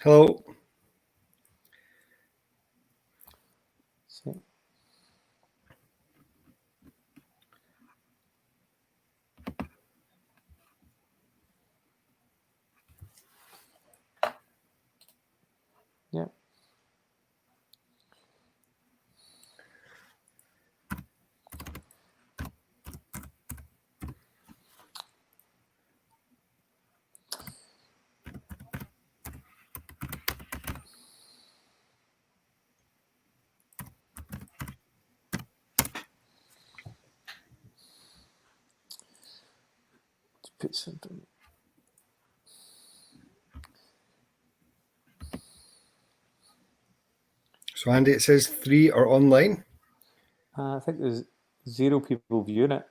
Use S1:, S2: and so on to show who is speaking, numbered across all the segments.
S1: Hello.
S2: So, yeah. Put something.
S1: So Andy, it says 3 are online.
S2: I think there's 0 people viewing it.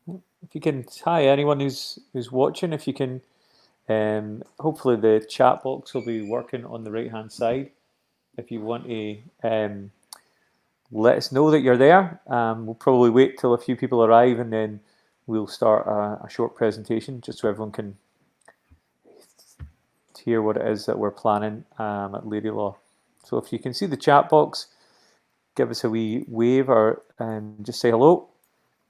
S2: If you can, hi anyone who's watching. If you can, hopefully the chat box will be working on the right hand side. If you want to let us know that you're there, we'll probably wait till a few people arrive and then we'll start a short presentation just so everyone can hear what it is that we're planning at Learielaw. So if you can see the chat box, give us a wee wave or just say hello.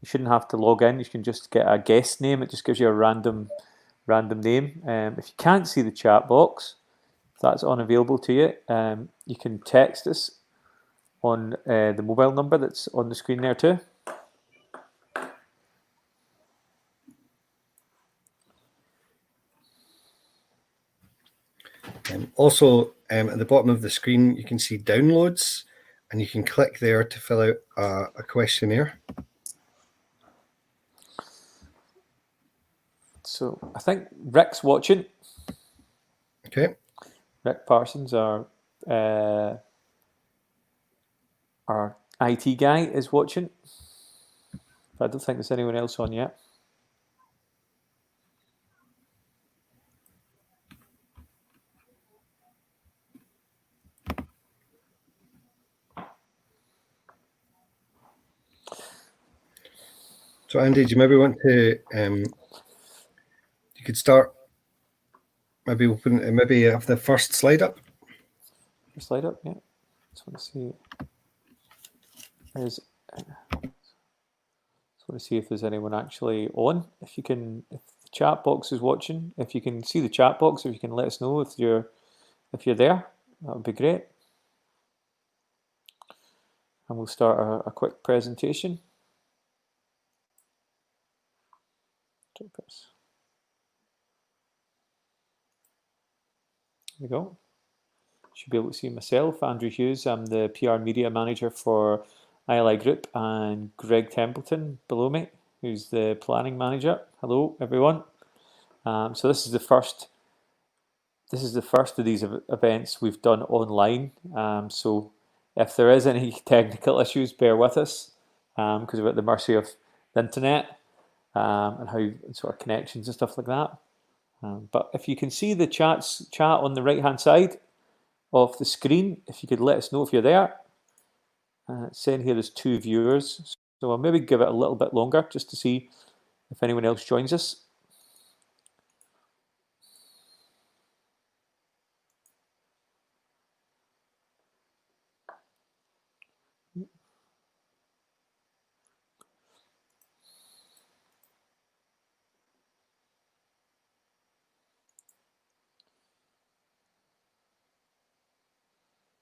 S2: You shouldn't have to log in. You can just get a guest name. It just gives you a random name. If you can't see the chat box, if that's unavailable to you, you can text us on the mobile number that's on the screen there too.
S1: Also, at the bottom of the screen, you can see downloads, and you can click there to fill out a questionnaire.
S2: So I think Rick's watching.
S1: Okay.
S2: Rick Parsons, our IT guy, is watching. But I don't think there's anyone else on yet.
S1: So Andy, do you maybe want to? You could start. Maybe open. Maybe have the first slide up.
S2: First slide up, yeah. Just want to see. Just want to see if there's anyone actually on. If you can, if the chat box is watching, if you can see the chat box, if you can let us know if you're there, that would be great. And we'll start a quick presentation. There we go. Should be able to see myself, Andrew Hughes. I'm the PR media manager for ILI Group, and Greg Templeton below me, who's the planning manager. Hello, everyone. So this is the first. This is the first of these events we've done online. So if there is any technical issues, bear with us, because we're at the mercy of the internet and how sort of connections and stuff like that. But if you can see the chat on the right hand side of the screen, if you could let us know if you're there. It's saying here there's 2 viewers, so I'll maybe give it a little bit longer just to see if anyone else joins us.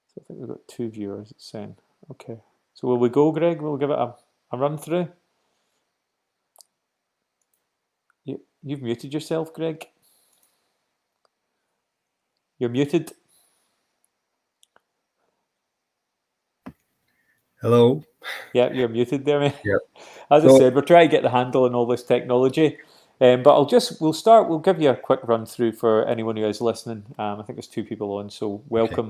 S2: So I think we've got 2 viewers, it's saying. Okay, so will we go, Greg? We'll give it a run through. You've muted yourself, Greg. You're muted.
S1: Hello.
S2: Yeah, you're muted there, mate.
S1: Yep.
S2: As I said, we're trying to get the handle on all this technology. But we'll give you a quick run through for anyone who is listening. I think there's 2 people on, so welcome.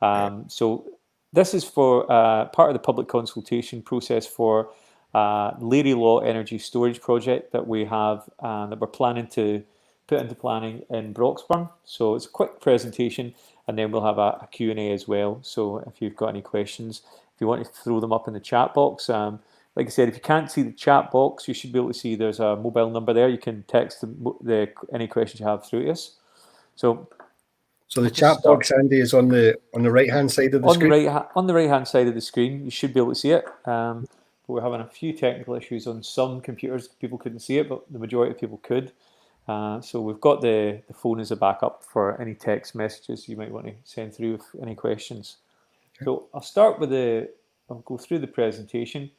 S2: Okay. So this is for part of the public consultation process for Learielaw energy storage project that we have that we're planning to put into planning in Broxburn. So it's a quick presentation, and then we'll have a Q&A as well. So if you've got any questions, if you want to throw them up in the chat box. Like I said, if you can't see the chat box, you should be able to see there's a mobile number there. You can text any questions you have through to us. So
S1: the chat box, Andy, is on the right hand side of the screen.
S2: On the right hand side of the screen, you should be able to see it. But we're having a few technical issues on some computers. People couldn't see it, but the majority of people could. So we've got the phone as a backup for any text messages you might want to send through with any questions. Okay. So I'll go through the presentation.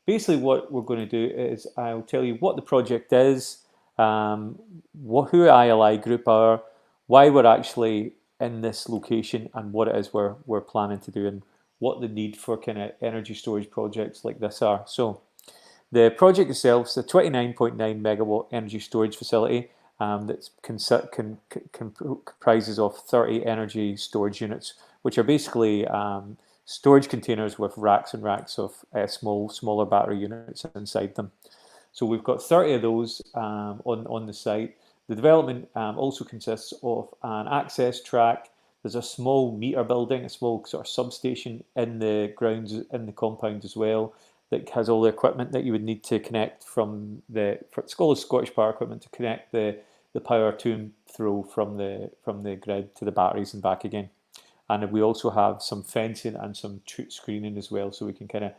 S2: Basically what we're going to do is I'll tell you what the project is, who ILI Group are, why we're actually in this location and what it is we're planning to do and what the need for kind of energy storage projects like this are. So the project itself is a 29.9 megawatt energy storage facility that comprises of 30 energy storage units, which are basically storage containers with racks and racks of smaller battery units inside them. So we've got 30 of those on the site. The development also consists of an access track. There's a small meter building, a small sort of substation in the grounds in the compound as well that has all the equipment that you would need to connect from it's called Scottish Power equipment to connect the power to and through from the grid to the batteries and back again. And we also have some fencing and some screening as well, so we can kind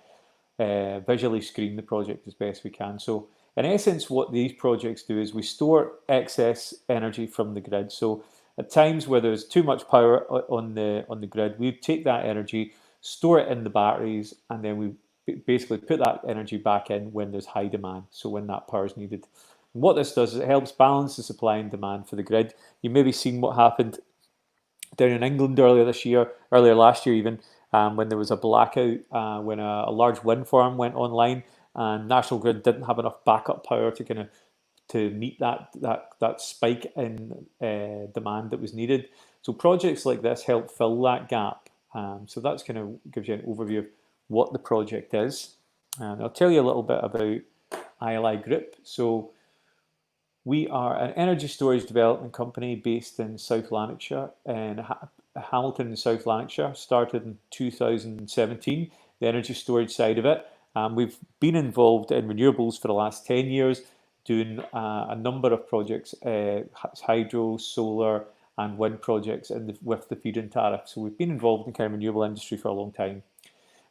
S2: of visually screen the project as best we can. So in essence, what these projects do is we store excess energy from the grid. So at times where there's too much power on the grid, we take that energy, store it in the batteries, and then we basically put that energy back in when there's high demand, so when that power is needed. And what this does is it helps balance the supply and demand for the grid. You may be seeing what happened down in England earlier last year even, when there was a blackout, when a large wind farm went online and National Grid didn't have enough backup power to meet that spike in demand that was needed. So projects like this help fill that gap. So that's kind of gives you an overview of what the project is. And I'll tell you a little bit about ILI Group. So we are an energy storage development company based in South Lanarkshire, in Hamilton in South Lanarkshire, started in 2017, the energy storage side of it. We've been involved in renewables for the last 10 years, doing a number of projects, hydro, solar and wind projects with the feed-in tariff. So we've been involved in the kind of renewable industry for a long time.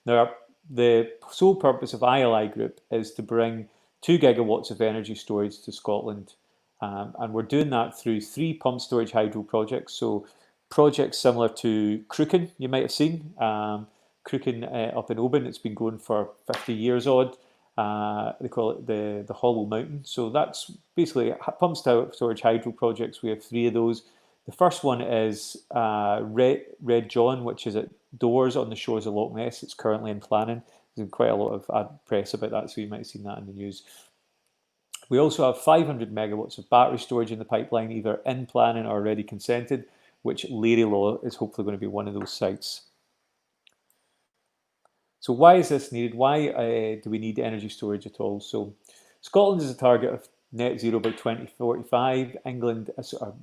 S2: Now, the sole purpose of ILI Group is to bring 2 gigawatts of energy storage to Scotland. And we're doing that through 3 pump storage hydro projects. So projects similar to Crooken, you might have seen. Crooken up in Oban, it's been going for 50 years odd. They call it the Hollow Mountain. So that's basically pump storage hydro projects. We have 3 of those. The first one is Red John, which is at Doors on the shores of Loch Ness. It's currently in planning. There's been quite a lot of press about that, so you might have seen that in the news. We also have 500 megawatts of battery storage in the pipeline, either in planning or already consented, which Learielaw is hopefully going to be one of those sites. So why is this needed? Why do we need energy storage at all? So Scotland is a target of net zero by 2045. England,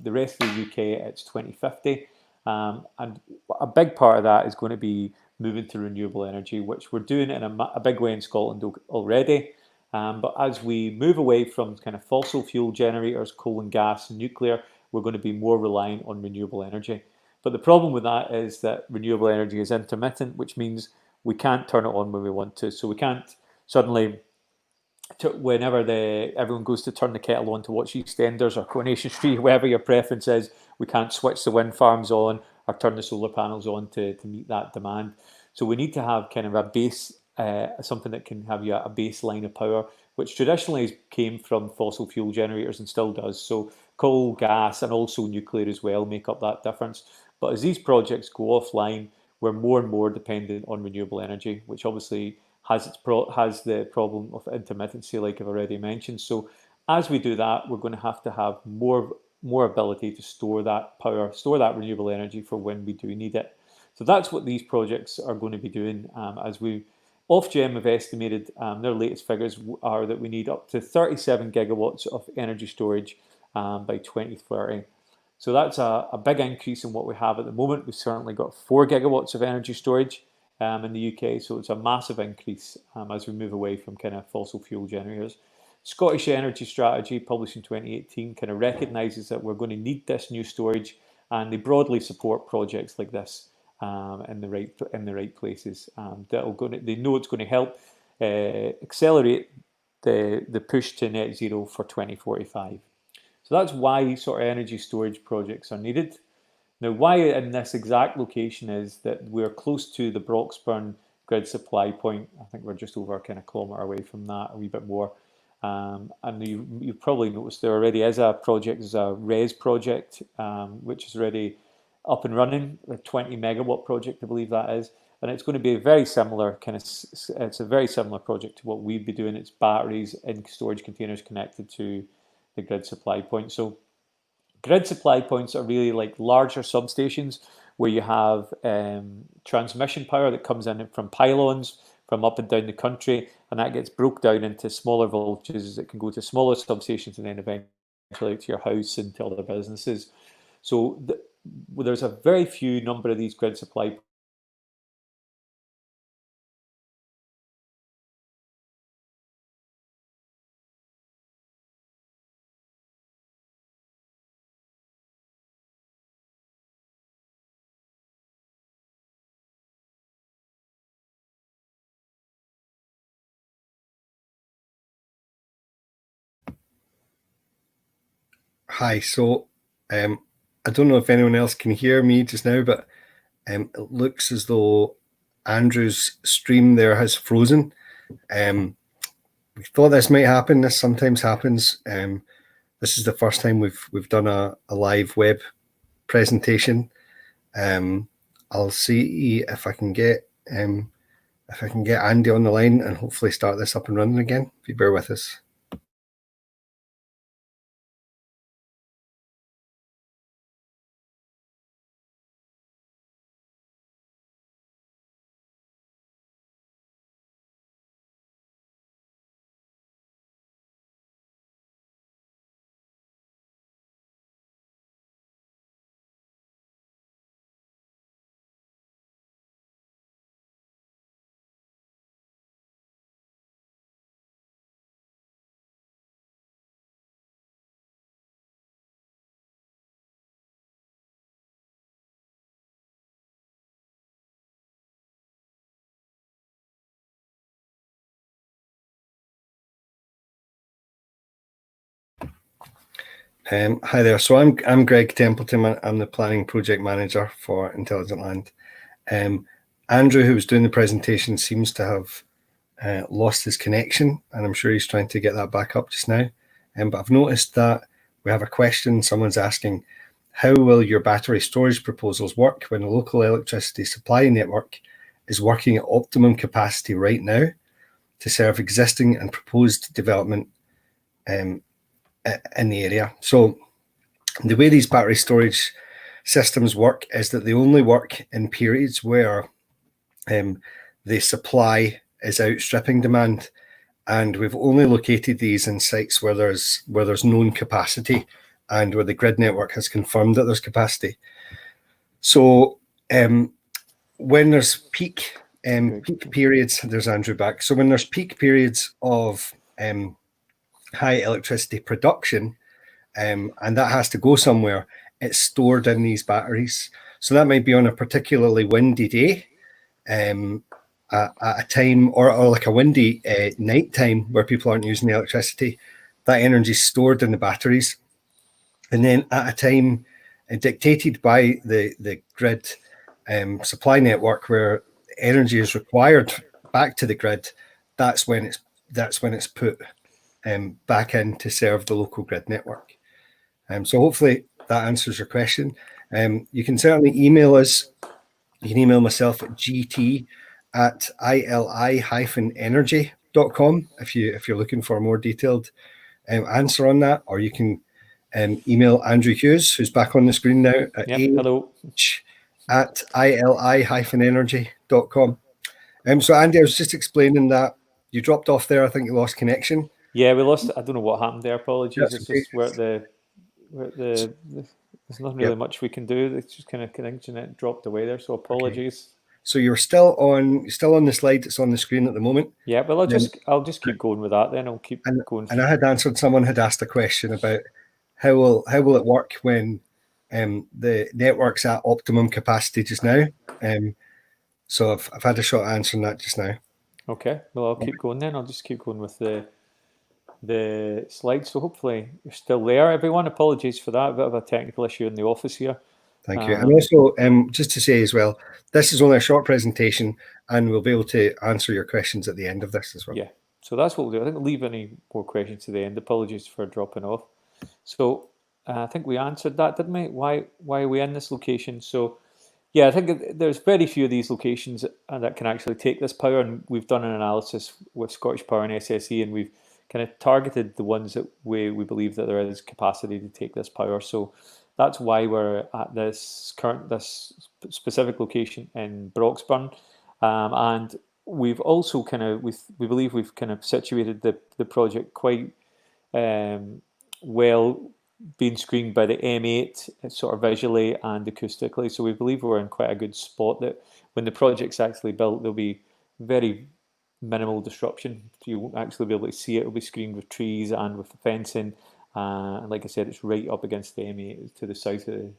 S2: the rest of the UK, it's 2050. And a big part of that is going to be moving to renewable energy, which we're doing in a big way in Scotland already. But as we move away from kind of fossil fuel generators, coal and gas and nuclear, we're going to be more reliant on renewable energy. But the problem with that is that renewable energy is intermittent, which means we can't turn it on when we want to. So we can't suddenly, whenever everyone goes to turn the kettle on to watch EastEnders or Coronation Street, whatever your preference is, we can't switch the wind farms on or turn the solar panels on to meet that demand. So we need to have kind of a base, something that can have you a baseline of power, which traditionally came from fossil fuel generators and still does. So coal, gas, and also nuclear as well make up that difference. But as these projects go offline, we're more and more dependent on renewable energy, which obviously has the problem of intermittency, like I've already mentioned. So as we do that, we're going to have more ability to store that power, store that renewable energy for when we do need it. So that's what these projects are going to be doing. As we Ofgem have estimated, their latest figures are that we need up to 37 gigawatts of energy storage by 2030. So that's a big increase in what we have at the moment. We've certainly got 4 gigawatts of energy storage in the UK, so it's a massive increase as we move away from kind of fossil fuel generators. Scottish Energy Strategy, published in 2018, kind of recognises that we're going to need this new storage and they broadly support projects like this in the right places. They know it's going to help accelerate the push to net zero for 2045. So that's why sort of energy storage projects are needed. Now, why in this exact location is that we're close to the Broxburn grid supply point. I think we're just over a kind of kilometre away from that, a wee bit more. And you've probably noticed there already is a project, there's a RES project, which is already up and running, a 20 megawatt project, I believe that is. And it's going to be a very similar it's a very similar project to what we'd be doing. It's batteries in storage containers connected to the grid supply point. So grid supply points are really like larger substations where you have transmission power that comes in from pylons from up and down the country, and that gets broke down into smaller voltages that can go to smaller substations and then eventually out to your house and to other businesses. So there's a very few number of these grid supply
S1: Hi. So, I don't know if anyone else can hear me just now, but it looks as though Andrew's stream there has frozen. We thought this might happen. This sometimes happens. This is the first time we've done a live web presentation. I'll see if I can get Andy on the line and hopefully start this up and running again. If you bear with us. Hi there. So I'm Greg Templeton. I'm the planning project manager for Intelligent Land. Andrew, who was doing the presentation, seems to have lost his connection, and I'm sure he's trying to get that back up just now. But I've noticed that we have a question. Someone's asking, how will your battery storage proposals work when the local electricity supply network is working at optimum capacity right now to serve existing and proposed development in the area? So the way these battery storage systems work is that they only work in periods where the supply is outstripping demand, and we've only located these in sites where there's known capacity and where the grid network has confirmed that there's capacity. So when there's peak periods, there's Andrew back. So when there's peak periods of high electricity production, and that has to go somewhere, it's stored in these batteries. So that might be on a particularly windy day, at a time or like a windy night time where people aren't using the electricity. That energy is stored in the batteries, and then at a time dictated by the grid supply network where energy is required back to the grid, that's when it's put back in to serve the local grid network. So hopefully that answers your question. You can certainly email us. You can email myself at gt@ili-energy.com if you're looking for a more detailed answer on that, or you can email Andrew Hughes, who's back on the screen now, at
S2: hello
S1: at ili-energy.com. So Andy, I was just explaining that you dropped off there. I think you lost connection.
S2: Yeah, we lost. I don't know what happened there. Apologies.
S1: That's
S2: It's
S1: okay.
S2: just there's nothing really much we can do. It's just kind of connection. It dropped away there. So apologies.
S1: Okay. So you're still on the slide. It's on the screen at the moment.
S2: Yeah, well, I'll just keep going with that. Then I'll keep going.
S1: And I had answered. Someone had asked a question about how will it work when The network's at optimum capacity just now. So I've had a shot answering that just now.
S2: Okay, well, I'll keep going then. I'll just keep going with the slides. So hopefully you're still there, everyone. Apologies for that. A bit of a technical issue in the office here.
S1: Thank you. And also, just to say as well, this is only a short presentation, and we'll be able to answer your questions at the end of this as well.
S2: Yeah, so that's what we'll do. I think we'll leave any more questions to the end. Apologies for dropping off. So I think we answered that, didn't we? Why are we in this location? So yeah, I think there's very few of these locations that can actually take this power, and we've done an analysis with Scottish Power and SSE, and we've kind of targeted the ones that we believe that there is capacity to take this power. So that's why we're at this specific location in Broxburn, and we've also kind of we believe we've kind of situated the project quite well, being screened by the M8 sort of visually and acoustically. So we believe we're in quite a good spot that when the project's actually built, there'll be very minimal disruption. You won't actually be able to see it. It'll be screened with trees and with fencing. And like I said, it's right up against the M8 to the south of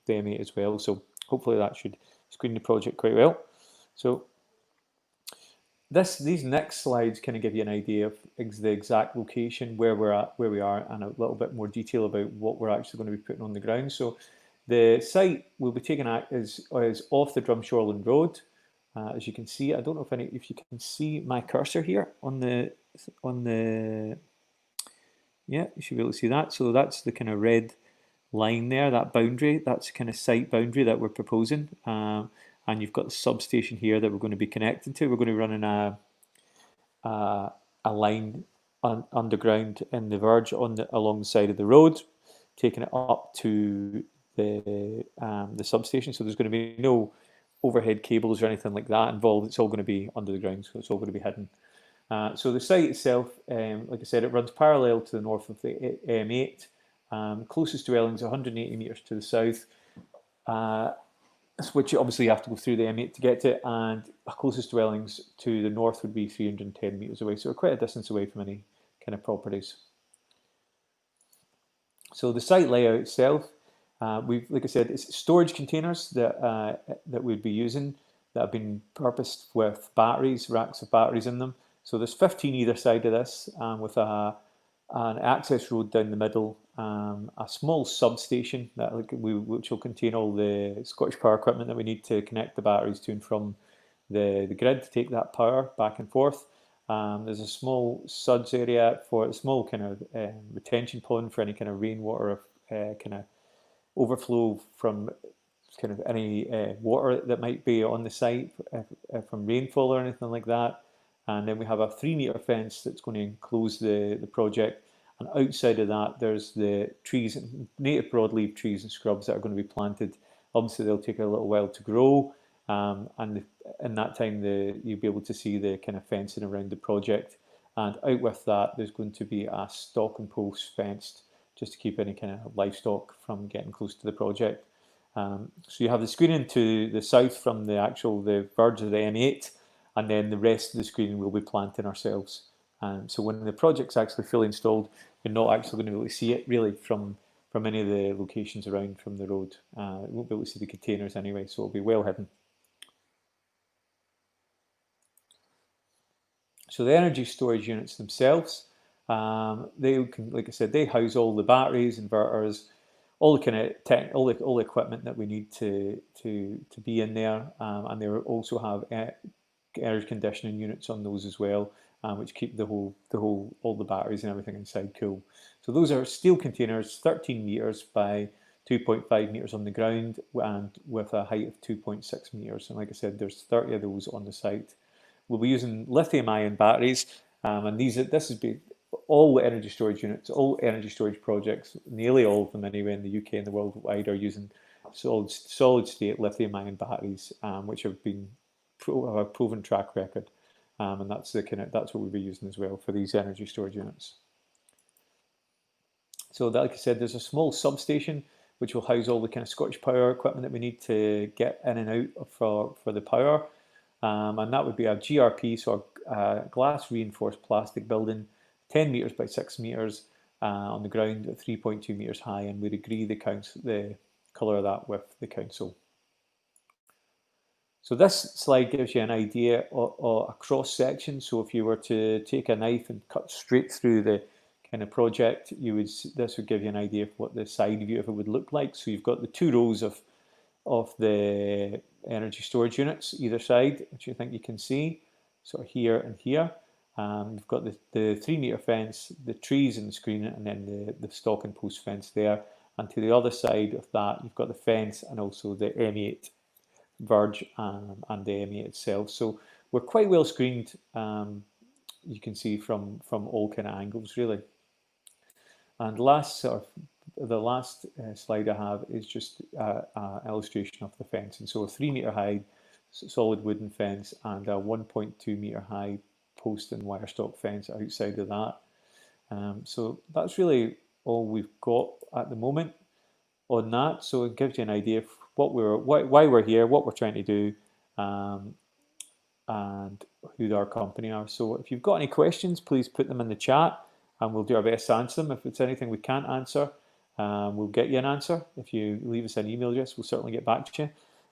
S2: the M8 as well. So hopefully that should screen the project quite well. So these next slides kind of give you an idea of the exact location where we are, and a little bit more detail about what we're actually going to be putting on the ground. So the site we'll be taking at is off the Drumshorland Road. As you can see, I don't know if you can see my cursor here on the yeah, you should be able to see that. So that's the kind of red line there, that boundary, that's kind of site boundary that we're proposing. And you've got the substation here that we're going to be connecting to. We're going to run in a line underground in the verge along the side of the road, taking it up to the substation. So there's going to be no overhead cables or anything like that involved. It's all going to be under the ground, so it's all going to be hidden. So the site itself, like I said, it runs parallel to the north of the M8. Closest dwellings 180 metres to the south, which obviously you have to go through the M8 to get to, and closest dwellings to the north would be 310 metres away, so we're quite a distance away from any kind of properties. So the site layout itself, like I said, it's storage containers that we'd be using that have been purposed with batteries, racks of batteries in them. So there's 15 either side of this, with an access road down the middle, a small substation which will contain all the Scottish Power equipment that we need to connect the batteries to and from the grid to take that power back and forth. There's a small suds area for a small kind of retention pond for any kind of rainwater kind of overflow from kind of any water that might be on the site from rainfall or anything like that. And then we have a 3-metre fence that's going to enclose the project. And outside of that, there's the trees, native broadleaf trees and scrubs that are going to be planted. Obviously, they'll take a little while to grow. And in that time, you'll be able to see the kind of fencing around the project. And out with that, there's going to be a stock and post fenced just to keep any kind of livestock from getting close to the project. So you have the screening to the south from the verge of the M8, and then the rest of the screening we'll be planting ourselves. So when the project's actually fully installed, you're not actually going to be able to see it really from any of the locations around from the road. You won't be able to see the containers anyway, so it'll be well hidden. So the energy storage units themselves, they can, like I said, they house all the batteries, inverters, all the kind of all the equipment that we need to be in there, and they also have air conditioning units on those as well, which keep all the batteries and everything inside cool. So those are steel containers, 13 meters by 2.5 meters on the ground, and with a height of 2.6 meters. And like I said, there's 30 of those on the site. We'll be using lithium-ion batteries, and this has been all the energy storage units, all energy storage projects, nearly all of them anyway in the UK and the worldwide are using solid state lithium-ion batteries, which have a proven track record, and that's what we'll be using as well for these energy storage units. So like I said, there's a small substation which will house all the kind of Scottish Power equipment that we need to get in and out for the power. And that would be a GRP, so a glass reinforced plastic building, 10 metres by 6 metres on the ground at 3.2 metres high, and we'd agree the colour that with the council. So this slide gives you an idea of a cross section. So if you were to take a knife and cut straight through the kind of project, this would give you an idea of what the side view of it would look like. So you've got the 2 rows of the energy storage units either side, which you think you can see, sort of here and here. You've got the 3 metre fence, the trees in the screen, and then the stock and post fence there. And to the other side of that, you've got the fence and also the M8 verge and the M8 itself. So we're quite well screened, you can see from all kind of angles, really. And the last slide I have is just an illustration of the fence. And so a 3 metre high solid wooden fence and a 1.2 metre high post and wire stock fence outside of that. So that's really all we've got at the moment on that. So it gives you an idea of why we're here, what we're trying to do, and who our company are. So if you've got any questions, please put them in the chat and we'll do our best to answer them. If it's anything we can't answer, we'll get you an answer. If you leave us an email address, we'll certainly get back to you.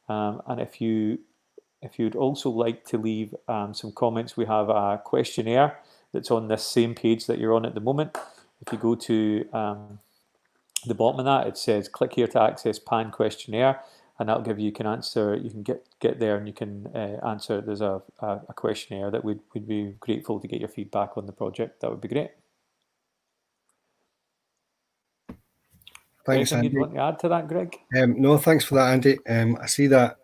S2: And if you'd also like to leave some comments, we have a questionnaire that's on this same page that you're on at the moment. If you go to the bottom of that, it says click here to access PAN questionnaire, and that'll give you can answer. You can get there and you can answer. There's a questionnaire that we'd be grateful to get your feedback on the project. That would be great.
S1: Thanks,
S2: Anything
S1: Andy.
S2: you'd want to add to that, Greg?
S1: No, thanks for that, Andy. I see that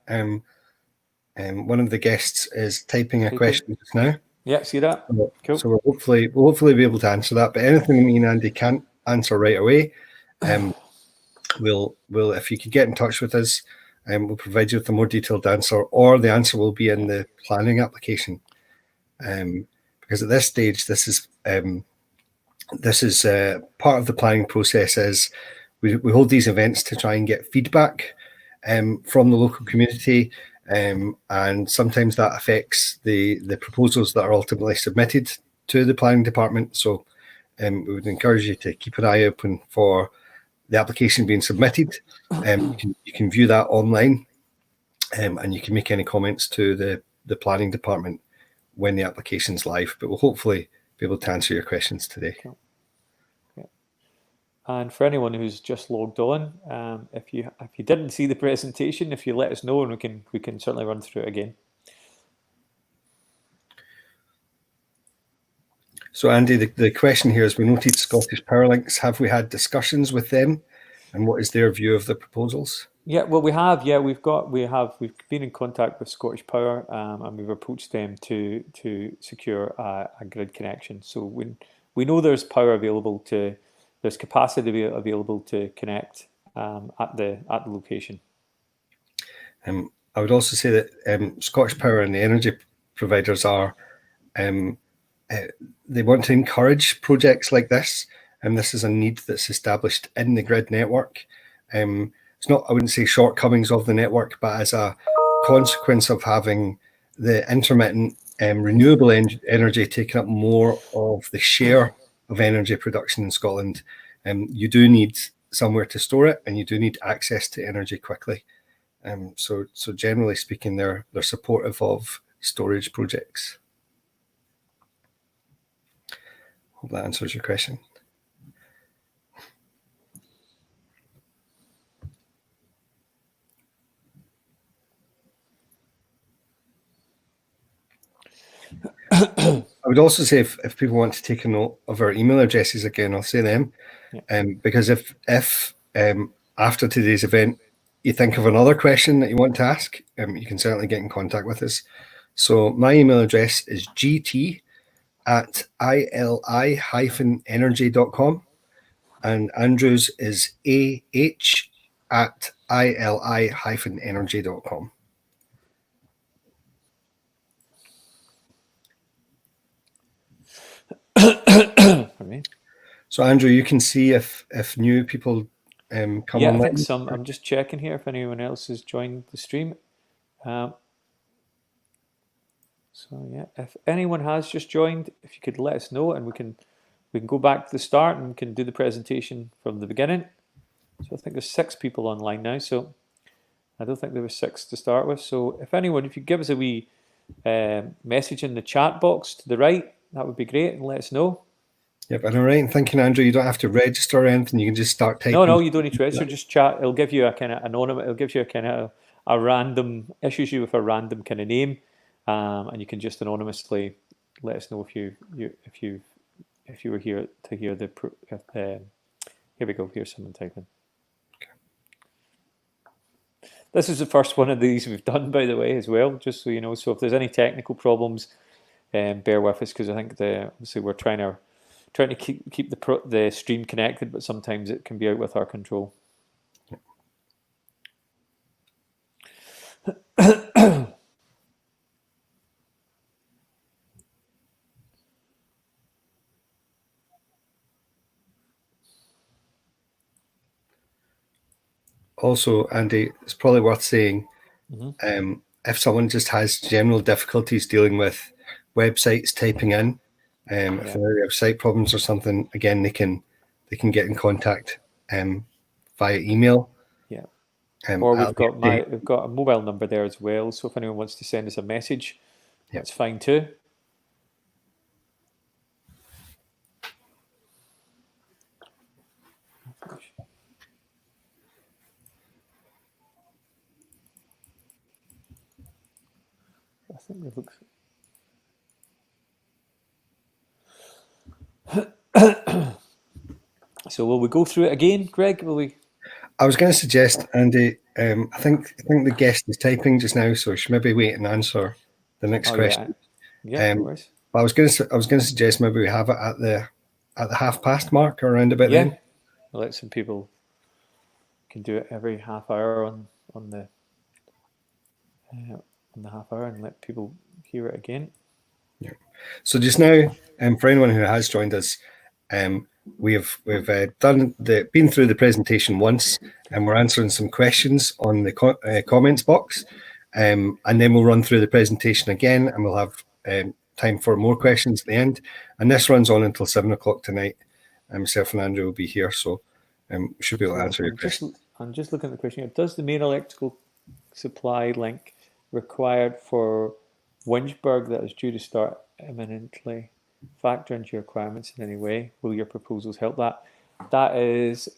S1: one of the guests is typing a question just now.
S2: Yeah, see that? Cool.
S1: So we'll hopefully be able to answer that. But anything me and Andy can't answer right away, we'll if you could get in touch with us, we'll provide you with a more detailed answer, or the answer will be in the planning application. Because at this stage, this is part of the planning process. Is we hold these events to try and get feedback from the local community, and sometimes that affects the proposals that are ultimately submitted to the planning department. So we would encourage you to keep an eye open for the application being submitted. You can view that online, and you can make any comments to the planning department when the application's live. But we'll hopefully be able to answer your questions today.
S2: Cool. And for anyone who's just logged on, if you didn't see the presentation, if you let us know, and we can certainly run through it again.
S1: So Andy, the question here is: we noted Scottish Powerlinks. Have we had discussions with them, and what is their view of the proposals?
S2: Yeah, well, we have. Yeah, we've been in contact with Scottish Power, and we've approached them to secure a grid connection. So we know there's power available there's capacity available to connect at the location.
S1: I would also say that Scottish Power and the energy providers are they want to encourage projects like this, and this is a need that's established in the grid network. It's not, I wouldn't say shortcomings of the network, but as a consequence of having the intermittent renewable energy taking up more of the share of energy production in Scotland, you do need somewhere to store it, and you do need access to energy quickly. So generally speaking, they're supportive of storage projects. Hope that answers your question. I would also say if people want to take a note of our email addresses again, I'll say them. Yeah. Because if after today's event you think of another question that you want to ask, you can certainly get in contact with us. So my email address is gt@ili-energy.com, and Andrew's is ah@ili-energy.com. So Andrew, you can see if new people come
S2: yeah,
S1: online.
S2: I think some. I'm just checking here if anyone else has joined the stream. So yeah, if anyone has just joined, if you could let us know, and we can go back to the start and we can do the presentation from the beginning. So I think there's 6 people online now. So I don't think there was 6 to start with. So if anyone, if you give us a wee message in the chat box to the right, that would be great, and let us know.
S1: Yep, and I'm right in thinking, Andrew, you don't have to register or anything. You can just start typing.
S2: No, you don't need to register. Just chat. It'll give you a kind of anonymous. It'll give you a kind of a random. Issues you with a random kind of name, and you can just anonymously let us know if you were here to hear the. Here we go. Here's someone typing. This is the first one of these we've done, by the way, as well. Just so you know. So if there's any technical problems, bear with us, because I think obviously we're trying to keep the stream connected, but sometimes it can be out with our control.
S1: Also, Andy, it's probably worth saying, if someone just has general difficulties dealing with websites typing in, if they have site problems or something, again, they can get in contact via email.
S2: Yeah. Or we've got a mobile number there as well. So if anyone wants to send us a message, that's fine too. I think it looks. So will we go through it again, Greg? Will we?
S1: I was going to suggest, Andy. I think the guest is typing just now, so she maybe wait and answer the next question.
S2: Yeah, no worries.
S1: But I was going to suggest maybe we have it at the 1:30 mark or around about then.
S2: We'll let some people can do it every half hour on the half hour and let people hear it again.
S1: Yeah. So just now, for anyone who has joined us, we've been through the presentation once, and we're answering some questions on the comments box, and then we'll run through the presentation again, and we'll have time for more questions at the end. And this runs on until 7 o'clock tonight. Myself and Andrew will be here, so we should be able to answer your question.
S2: I'm just looking at the question here. Does the main electrical supply link required for Winchburg that is due to start imminently factor into your requirements in any way? Will your proposals help that? That is,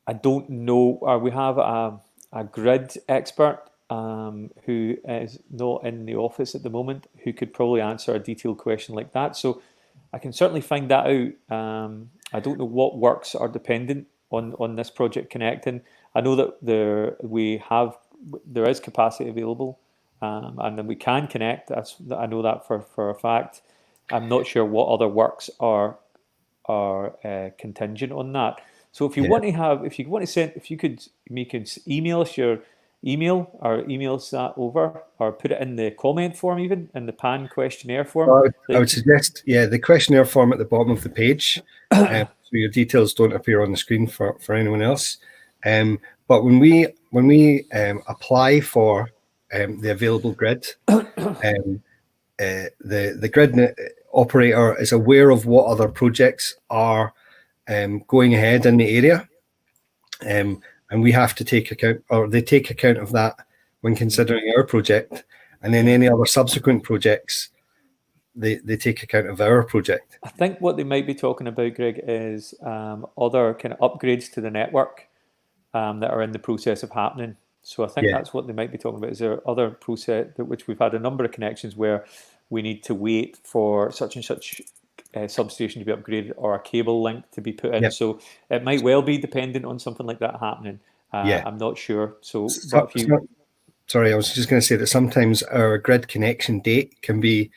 S2: I don't know. We have a grid expert who is not in the office at the moment, who could probably answer a detailed question like that. So I can certainly find that out. I don't know what works are dependent on this project connecting. I know that there is capacity available, and then we can connect. I know that for a fact. I'm not sure what other works are contingent on that. So if you want to send, if you could email us your email or email us that over, or put it in the comment form, even in the PAN questionnaire form.
S1: I would suggest, the questionnaire form at the bottom of the page, so your details don't appear on the screen for anyone else. But when we apply for the available grid, the grid operator is aware of what other projects are going ahead in the area, and we have to take account, or they take account of that when considering our project, and then any other subsequent projects, they take account of our project.
S2: I think what they might be talking about, Greg, is other kind of upgrades to the network that are in the process of happening. So I think that's what they might be talking about. Is there other process, which we've had a number of connections where we need to wait for such and such substation to be upgraded or a cable link to be put in. So it might well be dependent on something like that happening. I'm not sure. But if you...
S1: Sorry, I was just going to say that sometimes our grid connection date can be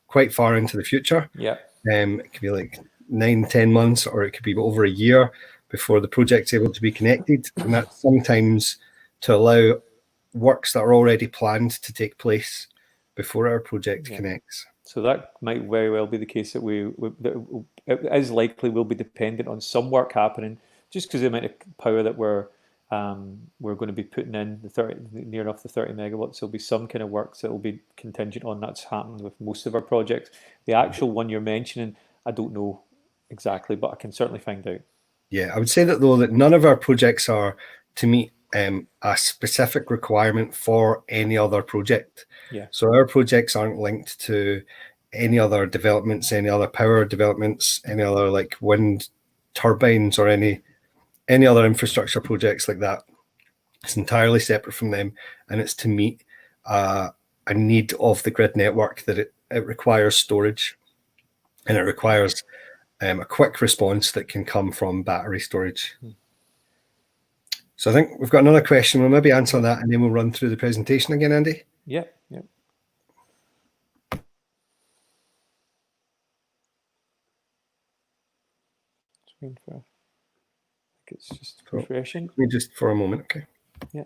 S1: quite far into the future.
S2: Yeah.
S1: It could be like 9-10 months, or it could be over a year before the project's able to be connected. And that's sometimes to allow works that are already planned to take place before our project connects.
S2: So that might very well be the case, that it is likely will be dependent on some work happening, just because the amount of power that we're going to be putting in, near enough the 30 megawatts. There'll be some kind of works that will be contingent on. That's happened with most of our projects. The actual one you're mentioning, I don't know exactly, but I can certainly find out.
S1: Yeah, I would say that though that none of our projects are to meet a specific requirement for any other project.
S2: Yeah.
S1: So our projects aren't linked to any other developments, any other power developments, any other like wind turbines or any other infrastructure projects like that. It's entirely separate from them, and it's to meet a need of the grid network that it requires storage, and it requires a quick response that can come from battery storage. So I think we've got another question. We'll maybe answer that, and then we'll run through the presentation again, Andy.
S2: Yep. Yep. Screen for. I think it's just refreshing.
S1: Let me just for a moment, okay?
S2: Yeah.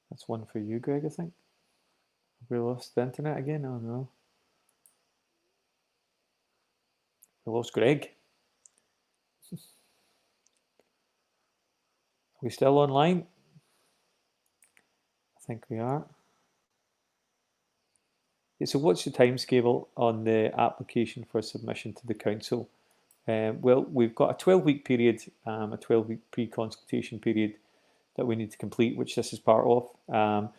S2: That's one for you, Greg, I think. Have we lost the internet again? Oh no. We lost Greg. Are we still online? I think we are. Yeah, so what's the timescale on the application for submission to the council? Well, we've got a 12-week period, a 12-week pre-consultation period that we need to complete, which this is part of. And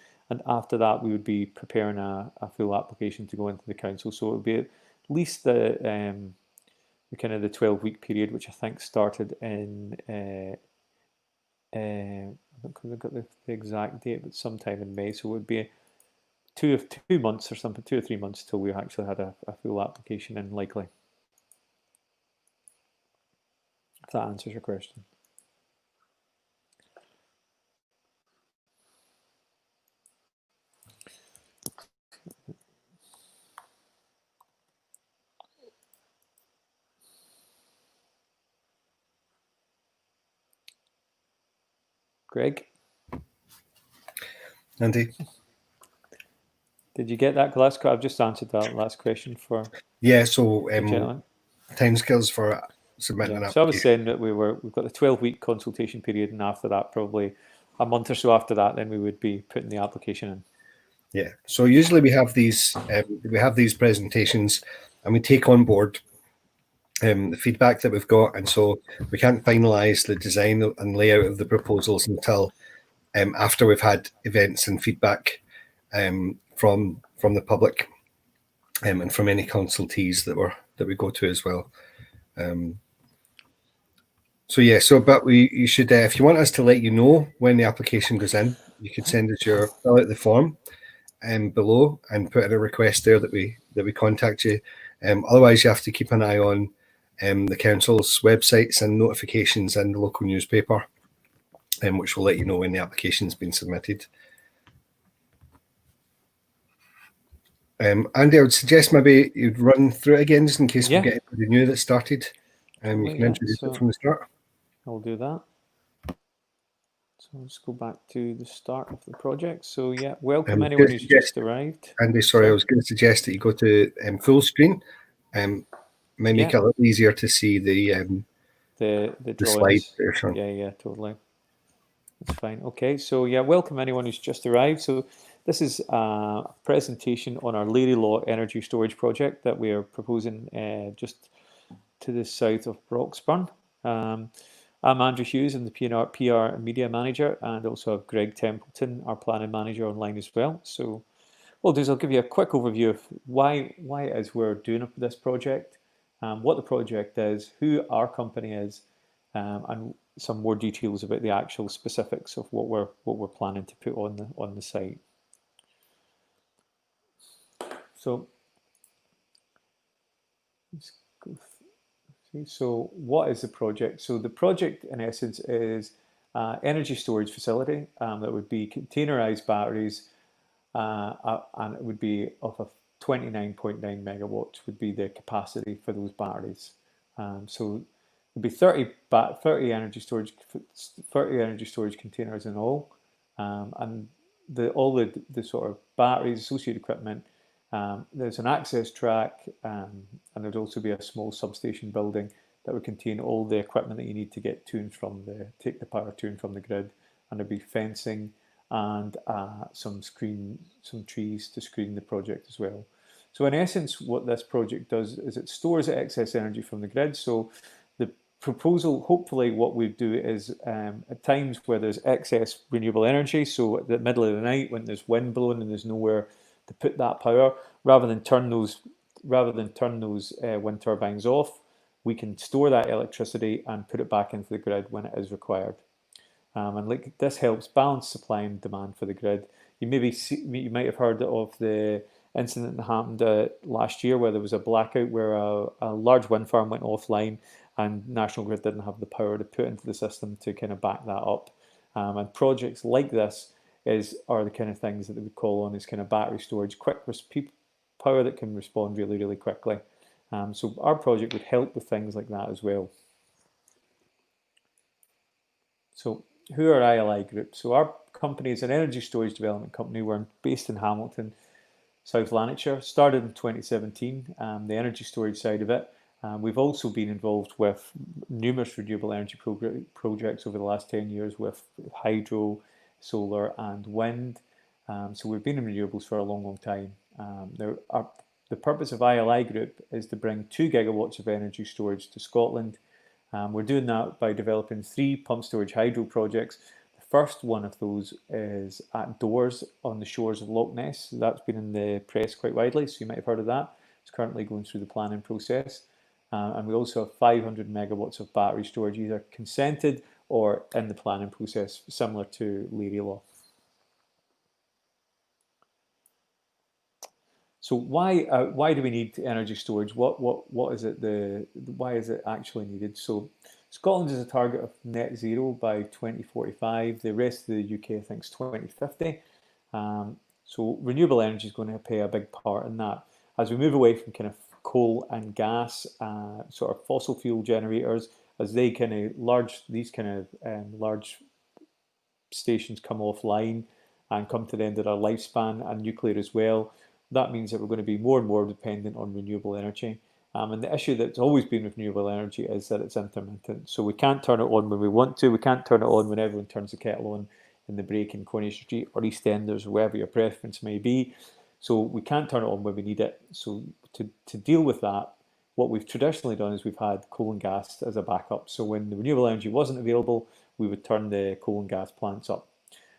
S2: after that, we would be preparing a full application to go into the council. So it would be at least the kind of the 12-week period, which I think started in, I don't got the exact date, but sometime in May. So it would be 2 months or something, 2 or 3 months till we actually had a full application in, likely. If that answers your question. Greg?
S1: Andy?
S2: Did you get that last question? I've just answered that last question for
S1: yeah, so
S2: timescales
S1: for submitting an application.
S2: So I was saying that we've got the 12-week consultation period, and after that, probably a month or so after that, then we would be putting the application in.
S1: Yeah, so usually we have these presentations, and we take on board the feedback that we've got, and so we can't finalise the design and layout of the proposals until after we've had events and feedback from the public and from any consultees that we go to as well. But you should, if you want us to let you know when the application goes in, you could fill out the form below and put in a request there that we contact you. Otherwise, you have to keep an eye on the council's websites and notifications in the local newspaper, which will let you know when the application's been submitted. Andy, I would suggest maybe you'd run through it again just in case we get anybody new that started. You can introduce it from the start.
S2: I'll do that. So let's go back to the start of the project. So yeah, welcome anyone who's just arrived.
S1: Andy, sorry, I was going to suggest that you go to full screen. Might make it a little easier to see the
S2: drawings. Yeah, totally. That's fine. Okay, so yeah, welcome anyone who's just arrived. So this is a presentation on our Learielaw energy storage project that we are proposing just to the south of Broxburn. I'm Andrew Hughes, I'm the PR and Media Manager, and also have Greg Templeton, our Planning Manager, online as well. So what I'll do is I'll give you a quick overview of why it is we're doing this project, what the project is, who our company is, and some more details about the actual specifics of what we're planning to put on the site. So let's go through. So what is the project? So the project in essence is energy storage facility that would be containerized batteries, and it would be of a 29.9 megawatts would be the capacity for those batteries. So it'd be 30 energy storage containers in all, and all the sort of batteries, associated equipment. There's an access track, and there'd also be a small substation building that would contain all the equipment that you need to get to and from take the power to and from the grid, and there'd be fencing and some trees to screen the project as well. So in essence, what this project does is it stores excess energy from the grid. So the proposal, hopefully what we do is at times where there's excess renewable energy, so at the middle of the night when there's wind blowing and there's nowhere to put that power, rather than turn those wind turbines off, we can store that electricity and put it back into the grid when it is required. And this helps balance supply and demand for the grid. You might have heard of the incident that happened last year where there was a blackout where a large wind farm went offline and National Grid didn't have the power to put into the system to kind of back that up. And projects like this are the kind of things that they would call on as kind of battery storage, power that can respond really, really quickly. So our project would help with things like that as well. So who are ILI Group? So our company is an energy storage development company. We're based in Hamilton, South Lanarkshire. Started in 2017, the energy storage side of it. We've also been involved with numerous renewable energy projects over the last 10 years with hydro, solar and wind. So we've been in renewables for a long, long time. The purpose of ILI Group is to bring 2 gigawatts of energy storage to Scotland. We're doing that by developing 3 pump storage hydro projects. The first one of those is at Doors on the shores of Loch Ness. That's been in the press quite widely, so you might have heard of that. It's currently going through the planning process. And we also have 500 megawatts of battery storage, either consented or in the planning process, similar to Learielaw. So why do we need energy storage? What is it? Why is it actually needed? So Scotland has a target of net zero by 2045. The rest of the UK, I think, is 2050. So renewable energy is going to play a big part in that. As we move away from kind of coal and gas, sort of fossil fuel generators, as they kind of large stations come offline and come to the end of their lifespan, and nuclear as well, that means that we're going to be more and more dependent on renewable energy. And the issue that's always been with renewable energy is that it's intermittent. So we can't turn it on when we want to. We can't turn it on when everyone turns the kettle on in the break in Coronation Street or EastEnders or wherever your preference may be. So we can't turn it on when we need it. So to deal with that, what we've traditionally done is we've had coal and gas as a backup. So when the renewable energy wasn't available, we would turn the coal and gas plants up.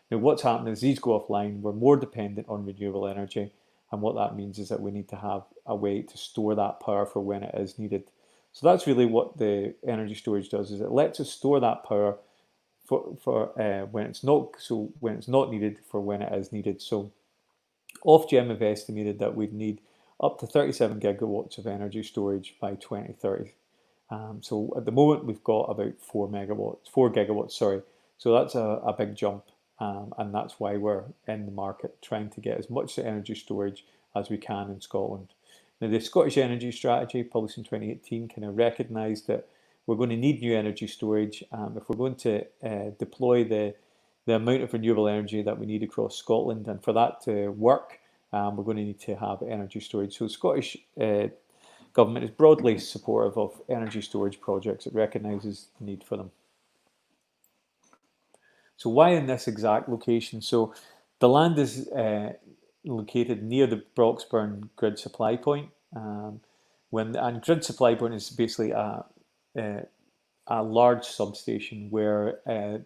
S2: Now what's happening is these go offline. We're more dependent on renewable energy. And what that means is that we need to have a way to store that power for when it is needed. So that's really what the energy storage does, is it lets us store that power for when it's not needed for when it is needed. So Ofgem have estimated that we'd need up to 37 gigawatts of energy storage by 2030. So at the moment we've got about 4 gigawatts, sorry. So that's a big jump. And that's why we're in the market trying to get as much energy storage as we can in Scotland. Now, the Scottish Energy Strategy, published in 2018, kind of recognised that we're going to need new energy storage if we're going to deploy the amount of renewable energy that we need across Scotland. And for that to work, we're going to need to have energy storage. So the Scottish Government is broadly supportive of energy storage projects. It recognises the need for them. So why in this exact location? So the land is located near the Broxburn grid supply point. And grid supply point is basically a large substation where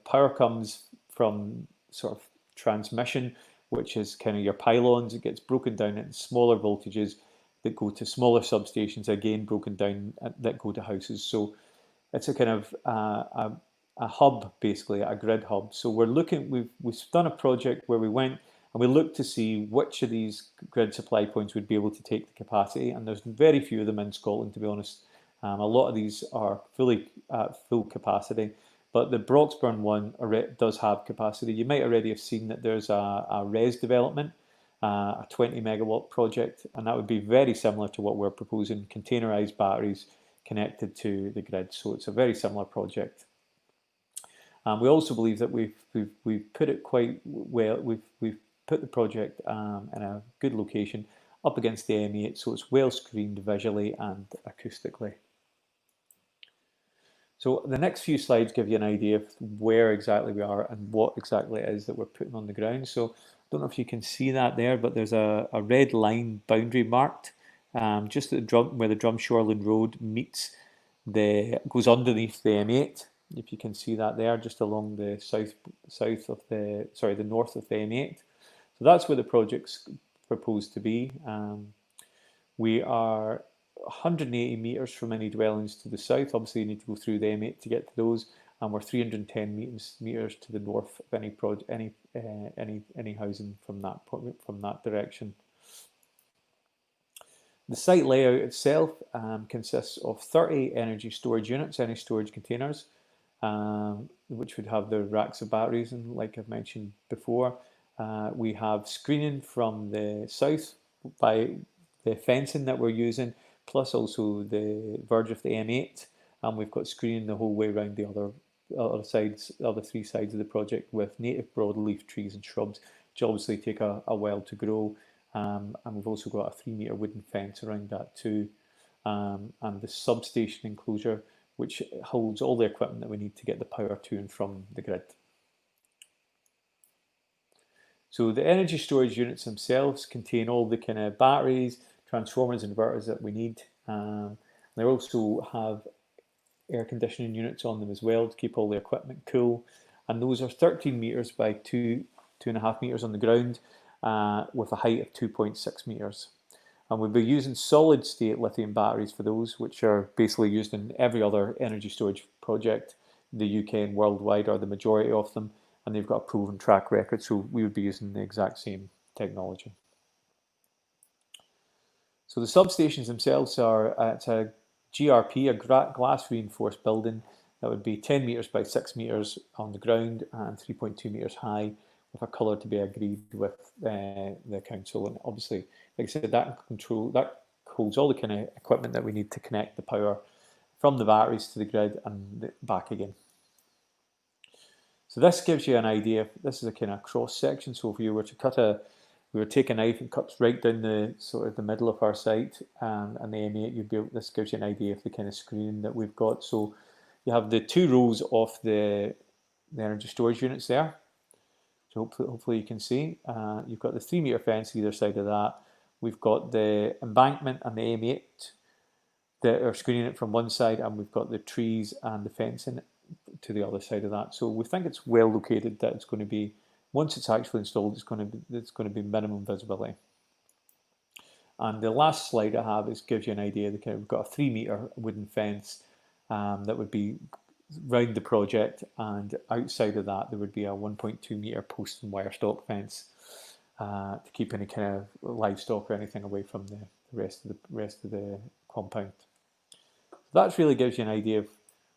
S2: power comes from sort of transmission, which is kind of your pylons. It gets broken down into smaller voltages that go to smaller substations, again broken down, that go to houses. So it's a kind of a hub, basically, a grid hub. So we've done a project where we went and we looked to see which of these grid supply points would be able to take the capacity, and there's very few of them in Scotland, to be honest. A lot of these are fully at full capacity, but the Broxburn one does have capacity. You might already have seen that there's a RES development, a 20 megawatt project, and that would be very similar to what we're proposing, containerized batteries connected to the grid. So it's a very similar project. We also believe that we've put it quite well. We've put the project in a good location up against the M8, so it's well screened visually and acoustically. So the next few slides give you an idea of where exactly we are and what exactly it is that we're putting on the ground. So I don't know if you can see that there, but there's a red line boundary marked just at where the Drumshoreland Road meets goes underneath the M8. If you can see that there, just along the the north of the M8. So that's where the project's proposed to be. We are 180 metres from any dwellings to the south. Obviously, you need to go through the M8 to get to those, and we're 310 metres to the north of any housing from that direction. The site layout itself consists of 30 energy storage units, energy storage containers, which would have the racks of batteries, and like I've mentioned before, we have screening from the south by the fencing that we're using, plus also the verge of the M8, and we've got screening the whole way around the other three sides of the project with native broadleaf trees and shrubs, which obviously take a while to grow. And we've also got a 3-metre wooden fence around that too, and the substation enclosure, which holds all the equipment that we need to get the power to and from the grid. So the energy storage units themselves contain all the kind of batteries, transformers, inverters that we need. They also have air conditioning units on them as well to keep all the equipment cool. And those are 13 metres by 2.5 metres on the ground, with a height of 2.6 metres. And we'll be using solid state lithium batteries for those, which are basically used in every other energy storage project, the UK and worldwide, are the majority of them, and they've got a proven track record, so we would be using the exact same technology. So the substations themselves are at a GRP, a glass reinforced building that would be 10 metres by 6 metres on the ground and 3.2 metres high, with a colour to be agreed with the council. And obviously, like I said, that holds all the kind of equipment that we need to connect the power from the batteries to the grid and back again. So this gives you an idea. This is a kind of cross section. So if you were to we would take a knife and cut right down the sort of the middle of our site and the M8. This gives you an idea of the kind of screening that we've got. So you have the 2 rows of the energy storage units there. So hopefully you can see. You've got the 3-metre fence either side of that. We've got the embankment and the M8 that are screening it from one side, and we've got the trees and the fencing to the other side of that. So we think it's well located, that it's going to be, once it's actually installed, it's going to be minimum visibility. And the last slide I have gives you an idea. We've got a 3-metre wooden fence that would be round the project, and outside of that there would be a 1.2 metre post and wire stock fence to keep any kind of livestock or anything away from the rest of the compound. So that really gives you an idea of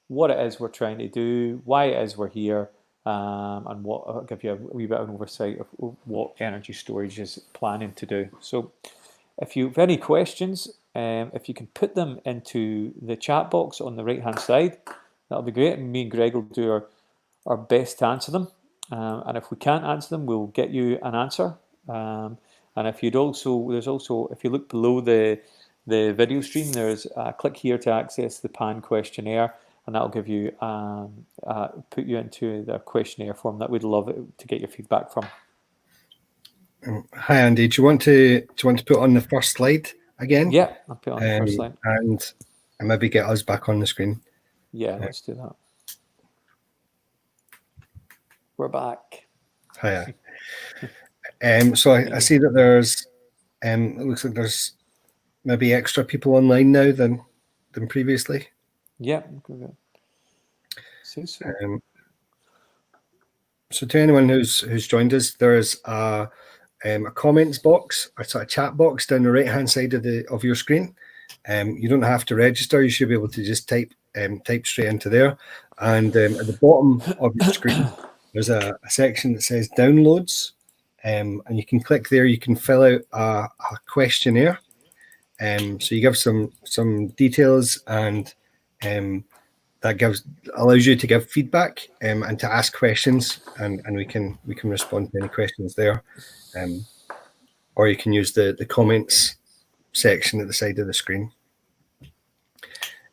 S2: what it is we're trying to do, why it is we're here, and I'll give you a wee bit of an oversight of what energy storage is planning to do. So if you have any questions, if you can put them into the chat box on the right hand side, that'll be great, and me and Greg will do our best to answer them. And if we can't answer them, we'll get you an answer. And if if you look below the video stream, there's a click here to access the PAN questionnaire, and that'll give you put you into the questionnaire form that we'd love to get your feedback from.
S1: Hi Andy, do you want to put on the first slide again?
S2: Yeah, I'll put on the first slide.
S1: And maybe get us back on the screen.
S2: Yeah, let's do that. We're back.
S1: Hiya. So I see that there's it looks like there's maybe extra people online now than previously.
S2: Yeah. So
S1: to anyone who's joined us, there's a comments box, or sort of chat box down the right hand side of your screen. You don't have to register. You should be able to just type straight into there. And at the bottom of your screen, there's a section that says downloads, and you can click there. You can fill out a questionnaire. So you give some details, and that allows you to give feedback and to ask questions, and we can respond to any questions there. Or you can use the comments section at the side of the screen.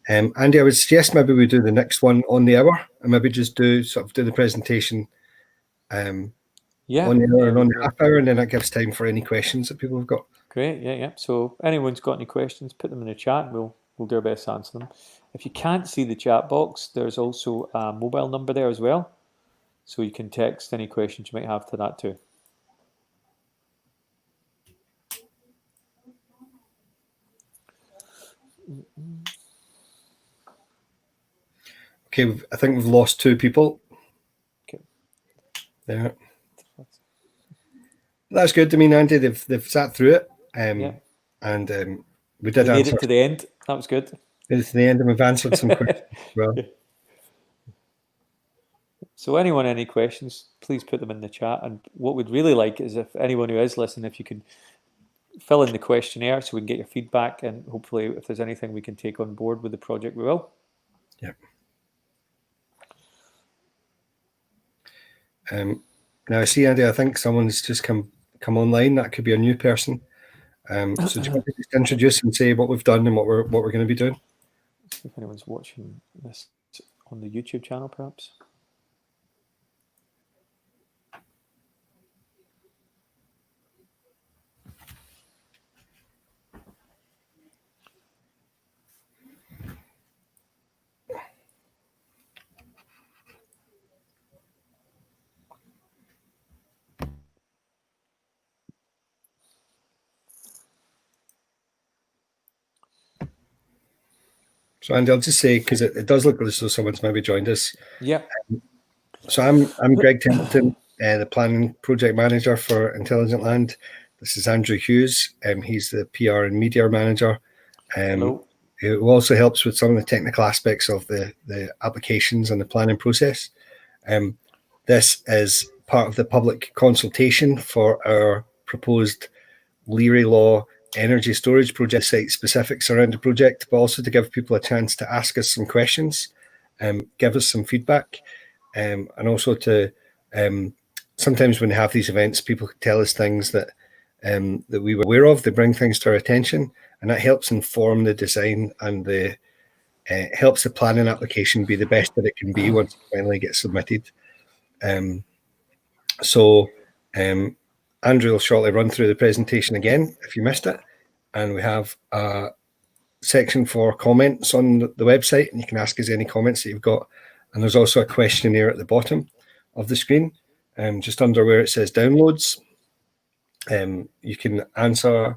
S1: Andy, I would suggest maybe we do the next one on the hour, and maybe just do the presentation on the hour and on the half hour, and then that gives time for any questions that people have got.
S2: Great, yeah. So anyone's got any questions, put them in the chat, and we'll do our best to answer them. If you can't see the chat box, there's also a mobile number there as well, so you can text any questions you might have to that too.
S1: Okay, I think we've lost 2 people.
S2: Okay.
S1: There. That's good. I mean, Andy, they've sat through it,
S2: Yeah.
S1: and we did
S2: They made
S1: answer
S2: it to the end. That was good.
S1: to the end, and we've answered some questions as well.
S2: So anyone, any questions, please put them in the chat. And what we'd really like is if anyone who is listening, if you can fill in the questionnaire so we can get your feedback, and hopefully if there's anything we can take on board with the project, we will.
S1: Yeah. Now I see, Andy, I think someone's just come online. That could be a new person. So do you want to just introduce and say what we've done and what we're going to be doing?
S2: See if anyone's watching this on the YouTube channel, perhaps.
S1: So Andy, I'll just say, because it does look as though someone's maybe joined us.
S2: Yeah.
S1: So I'm Greg Templeton, the planning project manager for Intelligent Land. This is Andrew Hughes. He's the PR and media manager.
S2: Hello.
S1: Who also helps with some of the technical aspects of the applications and the planning process. This is part of the public consultation for our proposed Learielaw energy storage project, site specifics around the project, but also to give people a chance to ask us some questions, give us some feedback, and also to sometimes when we have these events, people tell us things that that we were aware of. They bring things to our attention, and that helps inform the design and the helps the planning application be the best that it can be once it finally gets submitted. Andrew will shortly run through the presentation again if you missed it, and we have a section for comments on the website, and you can ask us any comments that you've got. And there's also a questionnaire at the bottom of the screen, just under where it says downloads. You can answer,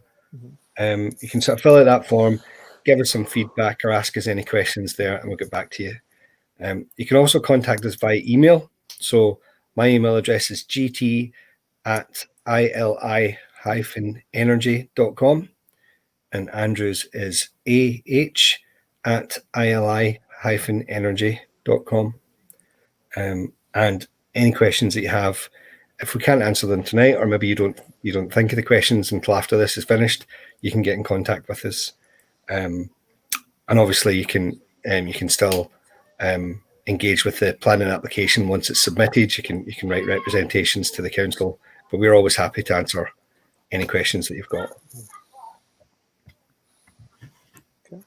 S1: you can sort of fill out that form, give us some feedback, or ask us any questions there, and we'll get back to you. You can also contact us via email. So my email address is gt@ili-energy.com, and Andrew's is ah@ili-energy.com. And any questions that you have, if we can't answer them tonight, or maybe you don't think of the questions until after this is finished, you can get in contact with us. And obviously you can still engage with the planning application once it's submitted. You can write representations to the council, but we're always happy to answer any questions that you've got.
S2: Okay.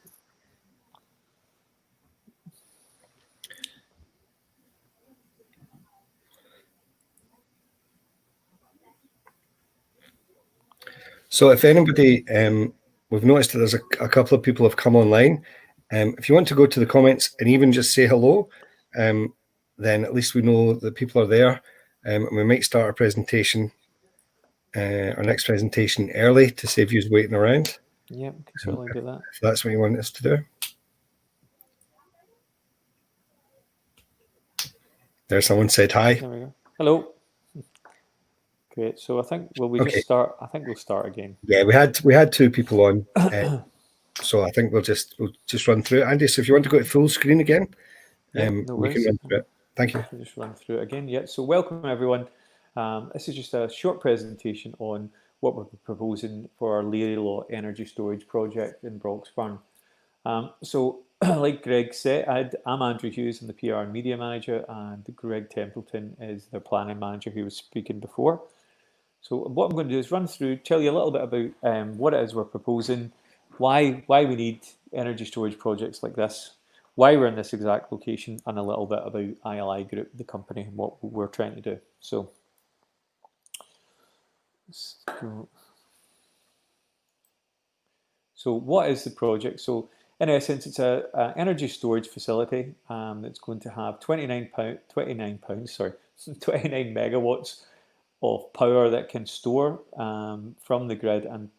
S1: So if anybody, we've noticed that there's a couple of people have come online. If you want to go to the comments and even just say hello, then at least we know that people are there. And we might start our presentation, our next presentation early to save you waiting around.
S2: Yeah, we can certainly do that.
S1: If that's what you want us to do. There's someone said hi.
S2: There we go. Hello. Great. So I think just start? I think we'll start again.
S1: Yeah, we had 2 people on, so I think we'll just run through it. Andy, so if you want to go to full screen again,
S2: no
S1: we can run through it. Thank you.
S2: We'll just run through it again. Yeah. So welcome everyone. This is just a short presentation on what we're proposing for our Learielaw energy storage project in Broxburn. So like Greg said, I'm Andrew Hughes, I'm the PR and media manager, and Greg Templeton is the planning manager who was speaking before. So what I'm going to do is run through, tell you a little bit about what it is we're proposing, why we need energy storage projects like this, why we're in this exact location, and a little bit about ILI Group, the company, and what we're trying to do. So what is the project? So in essence, it's an energy storage facility that's going to have 29 megawatts of power that can store from the grid and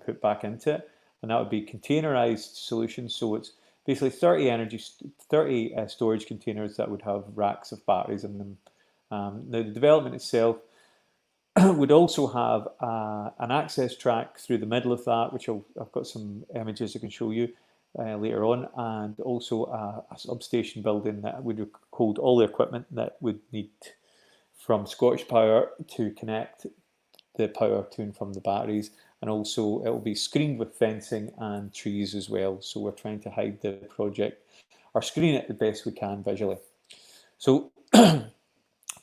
S2: put back into it. And that would be containerized solutions. So it's basically 30 storage containers that would have racks of batteries in them. Now the development itself would also have an access track through the middle of that, which I've got some images I can show you later on, and also a substation building that would hold all the equipment that would need from Scottish Power to connect the power to and from the batteries. And also it will be screened with fencing and trees as well. So we're trying to hide the project or screen it the best we can visually. So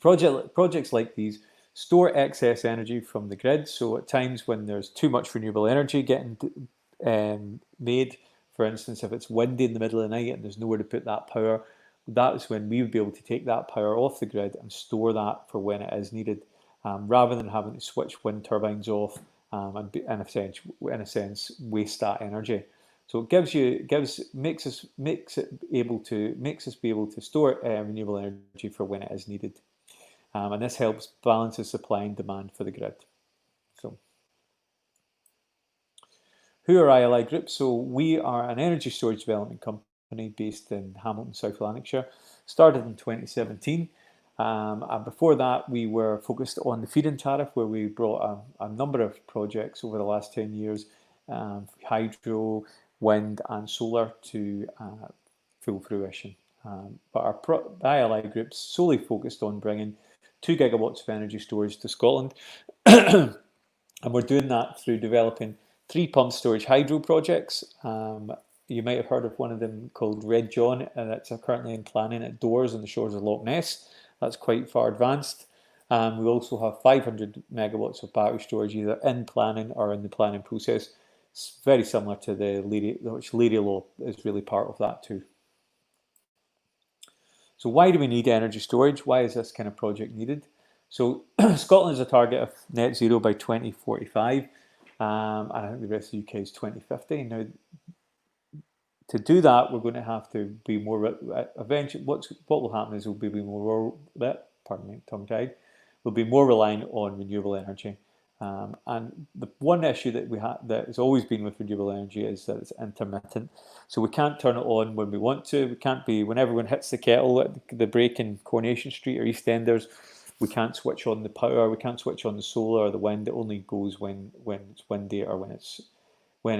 S2: projects like these store excess energy from the grid. So at times when there's too much renewable energy getting made, for instance, if it's windy in the middle of the night and there's nowhere to put that power, that's when we would be able to take that power off the grid and store that for when it is needed, rather than having to switch wind turbines off and in a sense waste that energy. So it makes us be able to store renewable energy for when it is needed. And this helps balance the supply and demand for the grid. So, who are ILI Group? So we are an energy storage development company based in Hamilton, South Lanarkshire. Started in 2017. And before that, we were focused on the feed-in tariff, where we brought a number of projects over the last 10 years, hydro, wind and solar to full fruition. But our ILI Group's solely focused on bringing 2 gigawatts of energy storage to Scotland. And we're doing that through developing 3 pump storage hydro projects. You might have heard of one of them called Red John, that's currently in planning at Doors on the shores of Loch Ness. That's quite far advanced. We also have 500 megawatts of battery storage either in planning or in the planning process. It's very similar to the Learielaw is really part of that too. So why do we need energy storage? Why is this kind of project needed? So Scotland has a target of net zero by 2045, and I think the rest of the UK is 2050. Now, to do that, we're going to have to be more. Eventually, what will happen is we'll be more. Pardon me, tongue-tied. We'll be more reliant on renewable energy. And the one issue that that has always been with renewable energy is that it's intermittent. So we can't turn it on when we want to. We can't be, when everyone hits the kettle at the break in Coronation Street or EastEnders, we can't switch on the power. We can't switch on the solar or the wind. It only goes when it's windy or when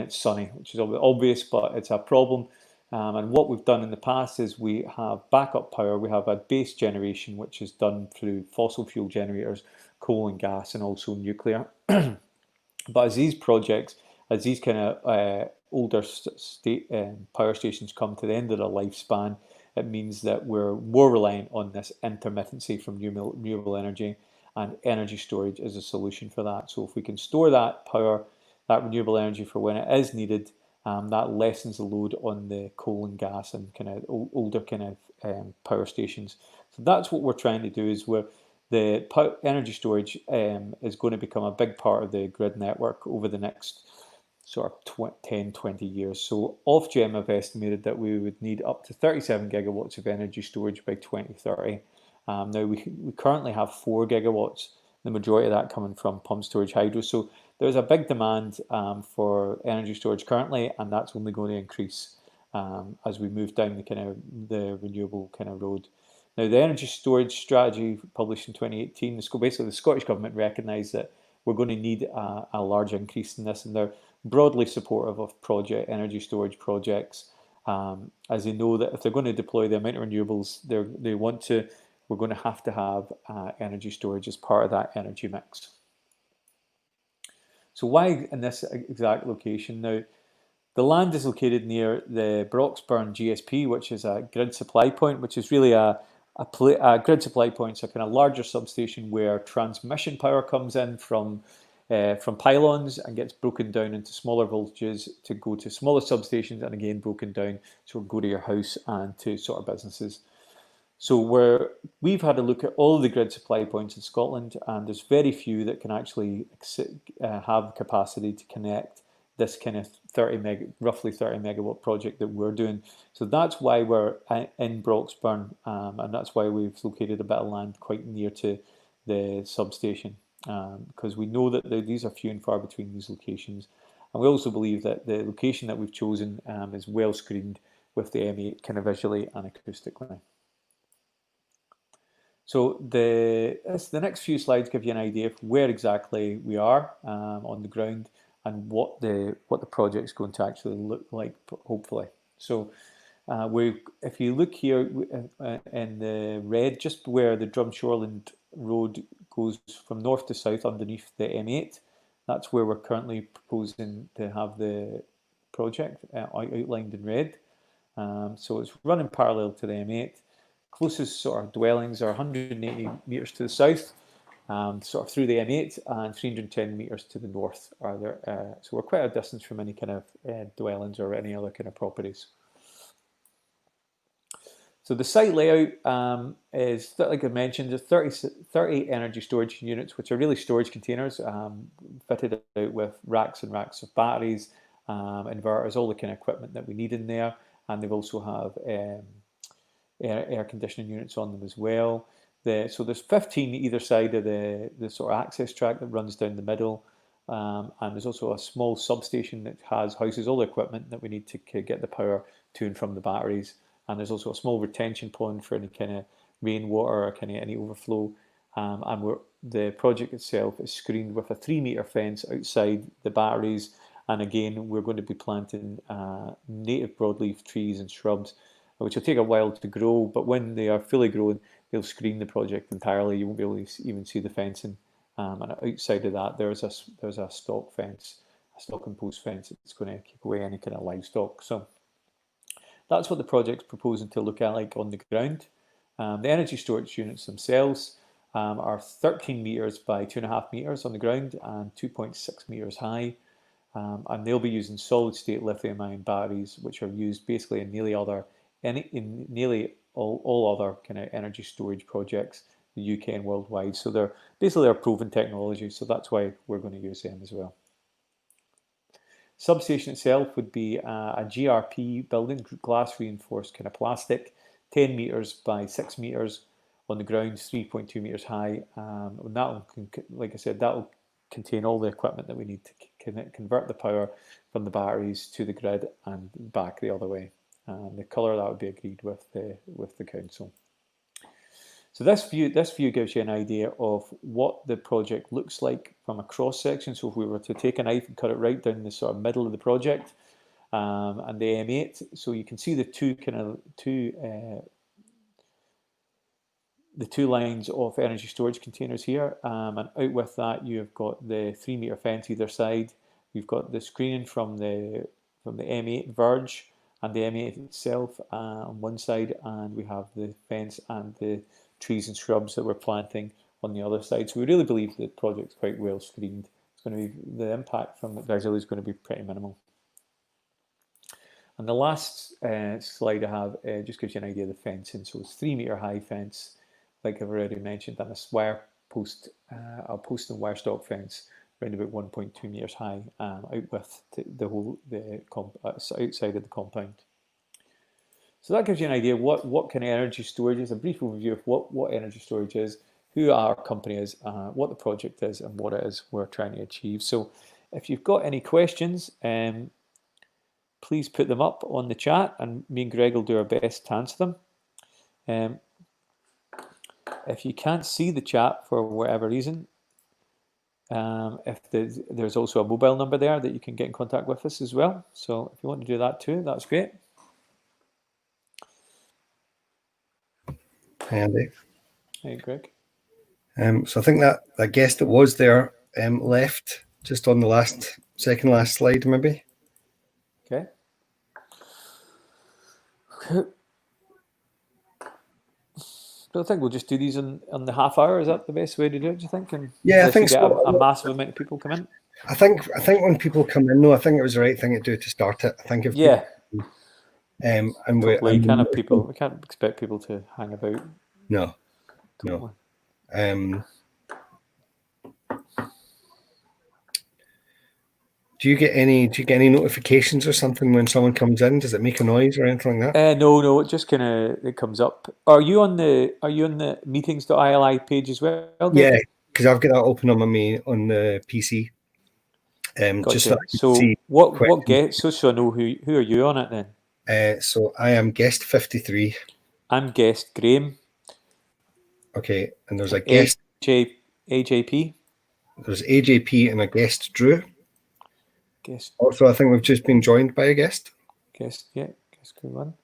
S2: it's sunny, which is obvious, but it's a problem. And what we've done in the past is we have backup power. We have a base generation, which is done through fossil fuel generators, coal and gas, and also nuclear. But as these kind of older power stations come to the end of their lifespan, it means that we're more reliant on this intermittency from renewable energy, and energy storage is a solution for that. So if we can store that power, that renewable energy for when it is needed, that lessens the load on the coal and gas and kind of older kind of power stations. So that's what we're trying to do, is the energy storage is going to become a big part of the grid network over the next sort of 10, 20 years. So Ofgem have estimated that we would need up to 37 gigawatts of energy storage by 2030. Now we currently have 4 gigawatts, the majority of that coming from pump storage hydro. So there's a big demand for energy storage currently, and that's only going to increase as we move down the renewable kind of road. Now, the energy storage strategy published in 2018, basically the Scottish Government recognised that we're going to need a large increase in this, and they're broadly supportive of energy storage projects, as they know that if they're going to deploy the amount of renewables we're going to have energy storage as part of that energy mix. So why in this exact location? Now, the land is located near the Broxburn GSP, which is a grid supply point, which is really a grid supply point, so a kind of larger substation where transmission power comes in from from pylons and gets broken down into smaller voltages to go to smaller substations and again broken down to go to your house and to sort of businesses. So we've had a look at all of the grid supply points in Scotland, and there's very few that can actually have capacity to connect this kind of roughly 30 megawatt project that we're doing. So that's why we're in Broxburn, and that's why we've located a bit of land quite near to the substation, because we know that these are few and far between, these locations. And we also believe that the location that we've chosen is well screened with the M8 kind of visually and acoustically. So the next few slides give you an idea of where exactly we are on the ground and what the project's going to actually look like, hopefully. So if you look here in the red, just where the Drumshoreland Road goes from north to south underneath the M8, that's where we're currently proposing to have the project outlined in red. So it's running parallel to the M8. Closest sort of dwellings are 180 metres to the south, sort of through the M8, and 310 metres to the north are there. So we're quite a distance from any kind of dwellings or any other kind of properties. So the site layout is, like I mentioned, there's 30 energy storage units, which are really storage containers fitted out with racks and racks of batteries, inverters, all the kind of equipment that we need in there. And they also have air conditioning units on them as well. So there's 15 either side of the sort of access track that runs down the middle. And there's also a small substation that houses all the equipment that we need to get the power to and from the batteries. And there's also a small retention pond for any kind of rainwater or kind of any overflow. And the project itself is screened with a 3-metre fence outside the batteries. And again, we're going to be planting native broadleaf trees and shrubs, which will take a while to grow, but when they are fully grown, they'll screen the project entirely. You won't be able to even see the fencing. And outside of that, there's a stock fence, a stock and post fence that's going to keep away any kind of livestock. So that's what the project's proposing to look at like on the ground. The energy storage units themselves are 13 metres by 2.5 metres on the ground and 2.6 metres high. And they'll be using solid-state lithium-ion batteries, which are used basically in nearly all other kind of energy storage projects, the UK and worldwide. So they're basically our proven technology. So that's why we're going to use them as well. Substation itself would be a GRP building, glass reinforced kind of plastic, 10 metres by 6 metres on the ground, 3.2 metres high. And that'll, like I said, that'll contain all the equipment that we need to convert the power from the batteries to the grid and back the other way. The colour that would be agreed with the council. So this view gives you an idea of what the project looks like from a cross section. So if we were to take a knife and cut it right down the sort of middle of the project, and the M8, so you can see the two lines of energy storage containers here, and out with that you've got the 3-metre fence either side. You've got the screening from the M8 verge and the M8 itself on one side, and we have the fence and the trees and shrubs that we're planting on the other side. So we really believe the project's quite well screened. It's going to be, the impact from it visually is going to be pretty minimal. And the last slide I have just gives you an idea of the fencing. So it's 3-metre high fence, like I've already mentioned, and a post and wire stock fence around about 1.2 metres high, out with outside of the compound. So that gives you an idea what kind of energy storage is, a brief overview of what energy storage is, who our company is, what the project is, and what it is we're trying to achieve. So if you've got any questions, please put them up on the chat, and me and Greg will do our best to answer them. If you can't see the chat for whatever reason, there's also a mobile number there that you can get in contact with us as well. So if you want to do that too, that's great.
S1: Hi, Andy.
S2: Hey, Greg.
S1: So I think that guest that was there left just on the second last slide, maybe.
S2: Okay. I think we'll just do these on the half hour. Is that the best way to do it, do you think? And
S1: Yeah, I
S2: unless you
S1: think
S2: get
S1: so.
S2: a massive amount of people come in?
S1: I think when people come in, though, I think it was the right thing to do to start it. I think if people,
S2: Yeah,
S1: and
S2: totally. We can't expect people to hang about.
S1: no, no.
S2: Totally.
S1: Do you get any notifications or something when someone comes in? Does it make a noise or anything like that?
S2: No, it just kind of it comes up. Are you on the meetings.ili page as well,
S1: Yeah,
S2: Greg?
S1: because I've got that open on on the PC. Just so
S2: Gotcha.
S1: I can see
S2: So what
S1: questions.
S2: guest? So I know who are you on it then?
S1: So I am guest 53.
S2: I'm guest Graham.
S1: Okay, and there's a guest.
S2: AJP.
S1: There's AJP and a guest Drew.
S2: Guest
S1: Also, I think we've just been joined by a guest.
S2: yeah, guest crew one.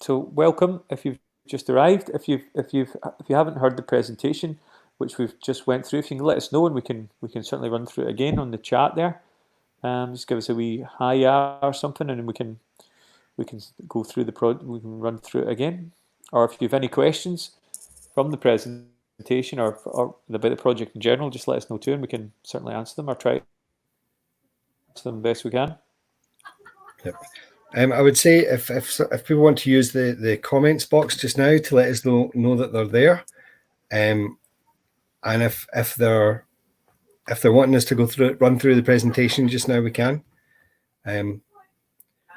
S2: So welcome if you've just arrived. If you haven't heard the presentation, which we've just went through, if you can let us know, and we can certainly run through it again on the chat there. Just give us a wee hi or something, and we can go through we can run through it again. Or if you have any questions from the presentation or about the project in general, just let us know too, and we can certainly answer them or try to answer them the best we can.
S1: Yep. I would say if people want to use the comments box just now to let us know that they're there, and if they're wanting us to run through the presentation just now, we can.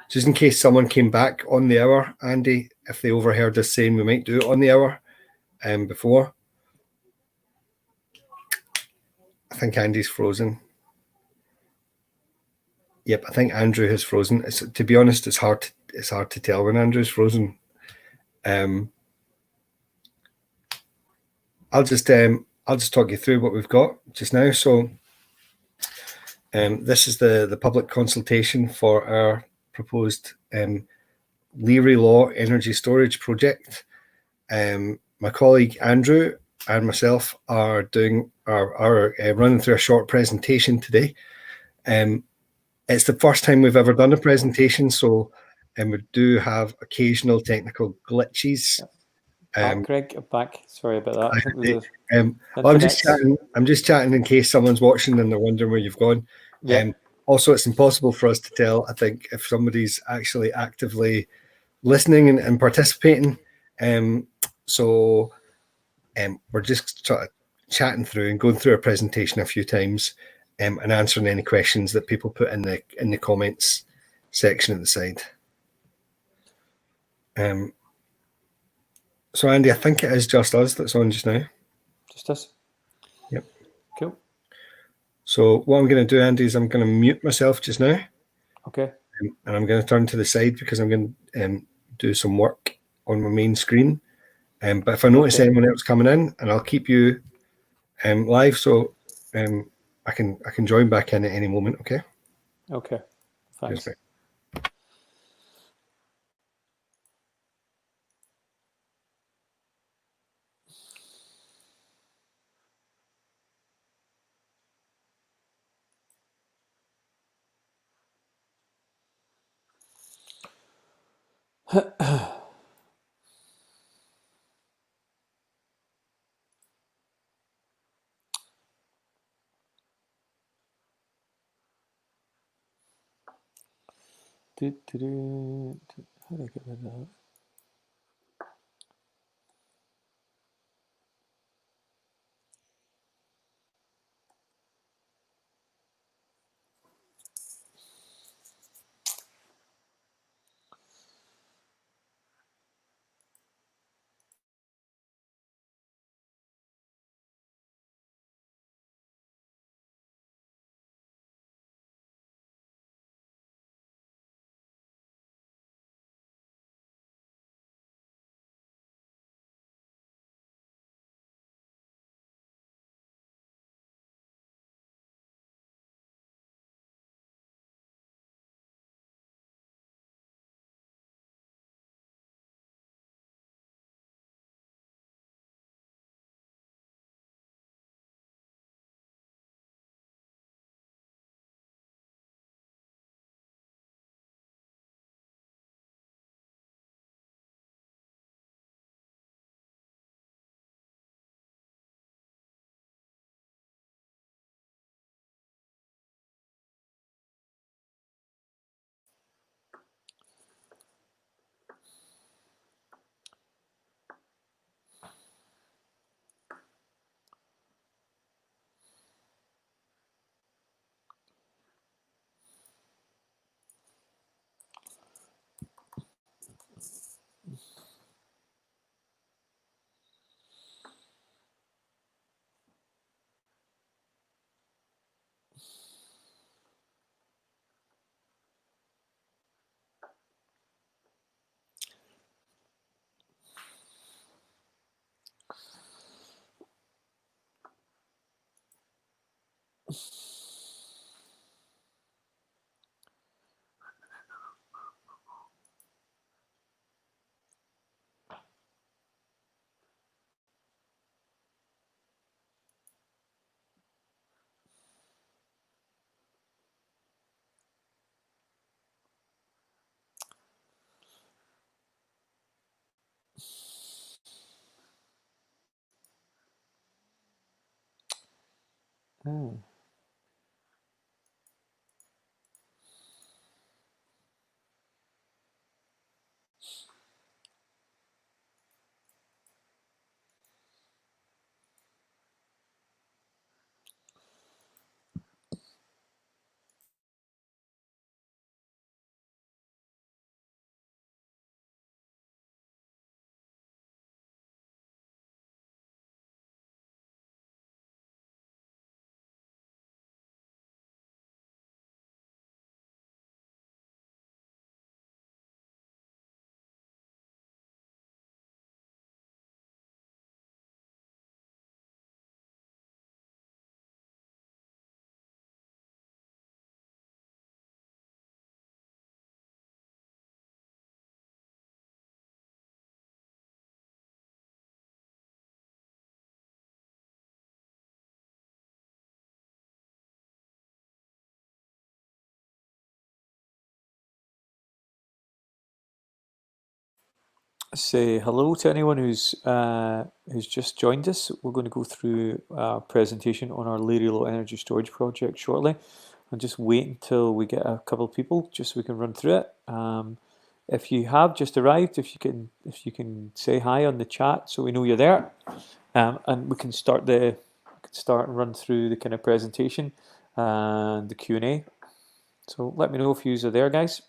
S1: Just in case someone came back on the hour, Andy, if they overheard us saying we might do it on the hour before. I think Andy's frozen. Yep, I think Andrew has frozen. To be honest, it's hard to tell when Andrew's frozen. I'll just talk you through what we've got just now. So this is the public consultation for our proposed Learielaw energy storage project. My colleague Andrew and myself are doing are running through a short presentation today. It's the first time we've ever done a presentation, so we do have occasional technical glitches.
S2: Back, Greg. Back. Sorry about that. I think there's
S1: I'm just chatting. I'm just chatting in case someone's watching and they're wondering where you've gone.
S2: Yeah.
S1: Also, it's impossible for us to tell, I think, if somebody's actually actively listening and participating. So we're just sort of chatting through and going through our presentation a few times and answering any questions that people put in the comments section at the side. So Andy, I think it is just us that's on just now.
S2: Just us.
S1: Yep.
S2: Cool.
S1: So what I'm going to do, Andy, is I'm going to mute myself just now.
S2: Okay.
S1: And I'm going to turn to the side because I'm going to do some work on my main screen. But if I notice anyone else coming in, and I'll keep you live, so I can join back in at any moment. Okay.
S2: Okay. Thanks.
S1: Yes,
S2: How do I get rid of that? Oh. Say hello to anyone who's just joined us. We're going to go through a presentation on our Learielaw energy storage project shortly, and just wait until we get a couple of people just so we can run through it. If you have just arrived, if you can say hi on the chat so we know you're there, and we can start and run through the kind of presentation and the Q&A. So let me know if you are there, guys.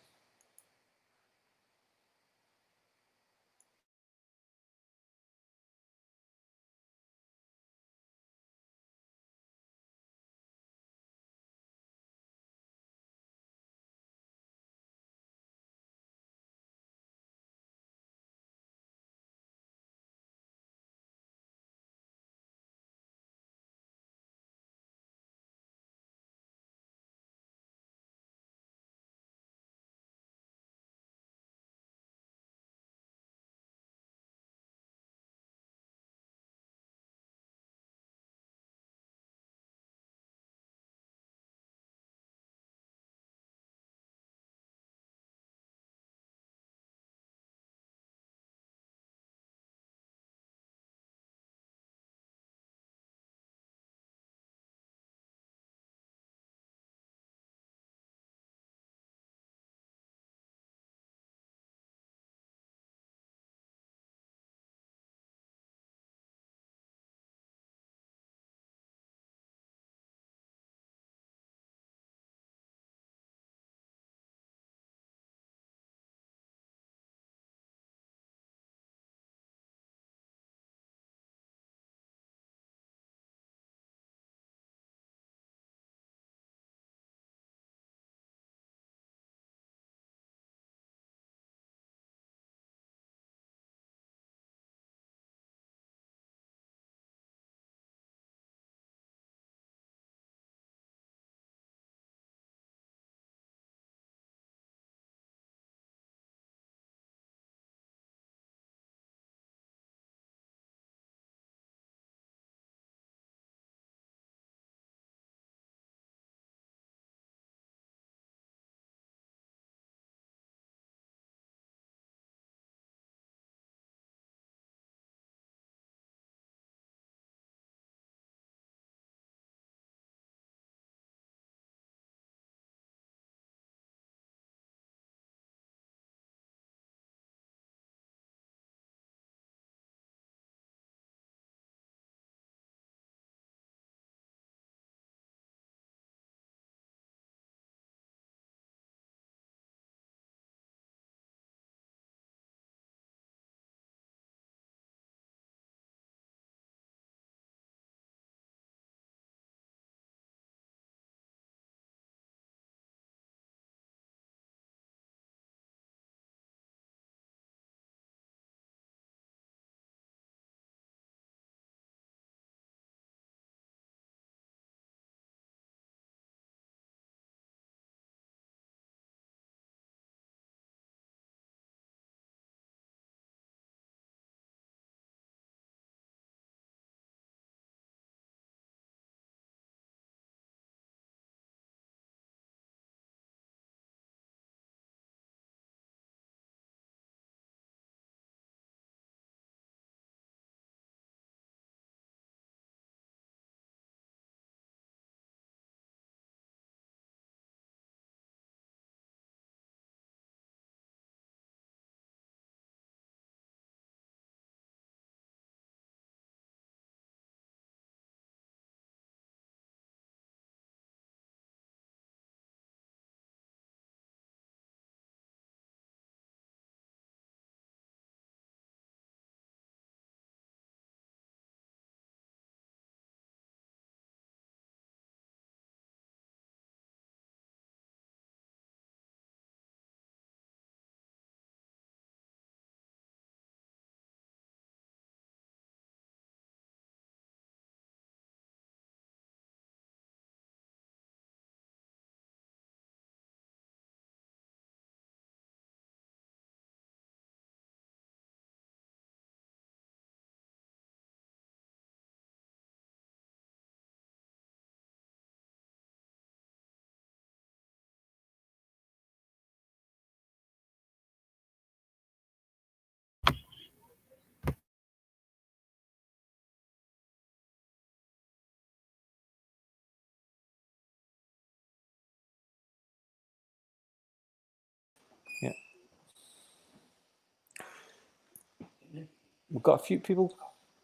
S2: we've got a few people,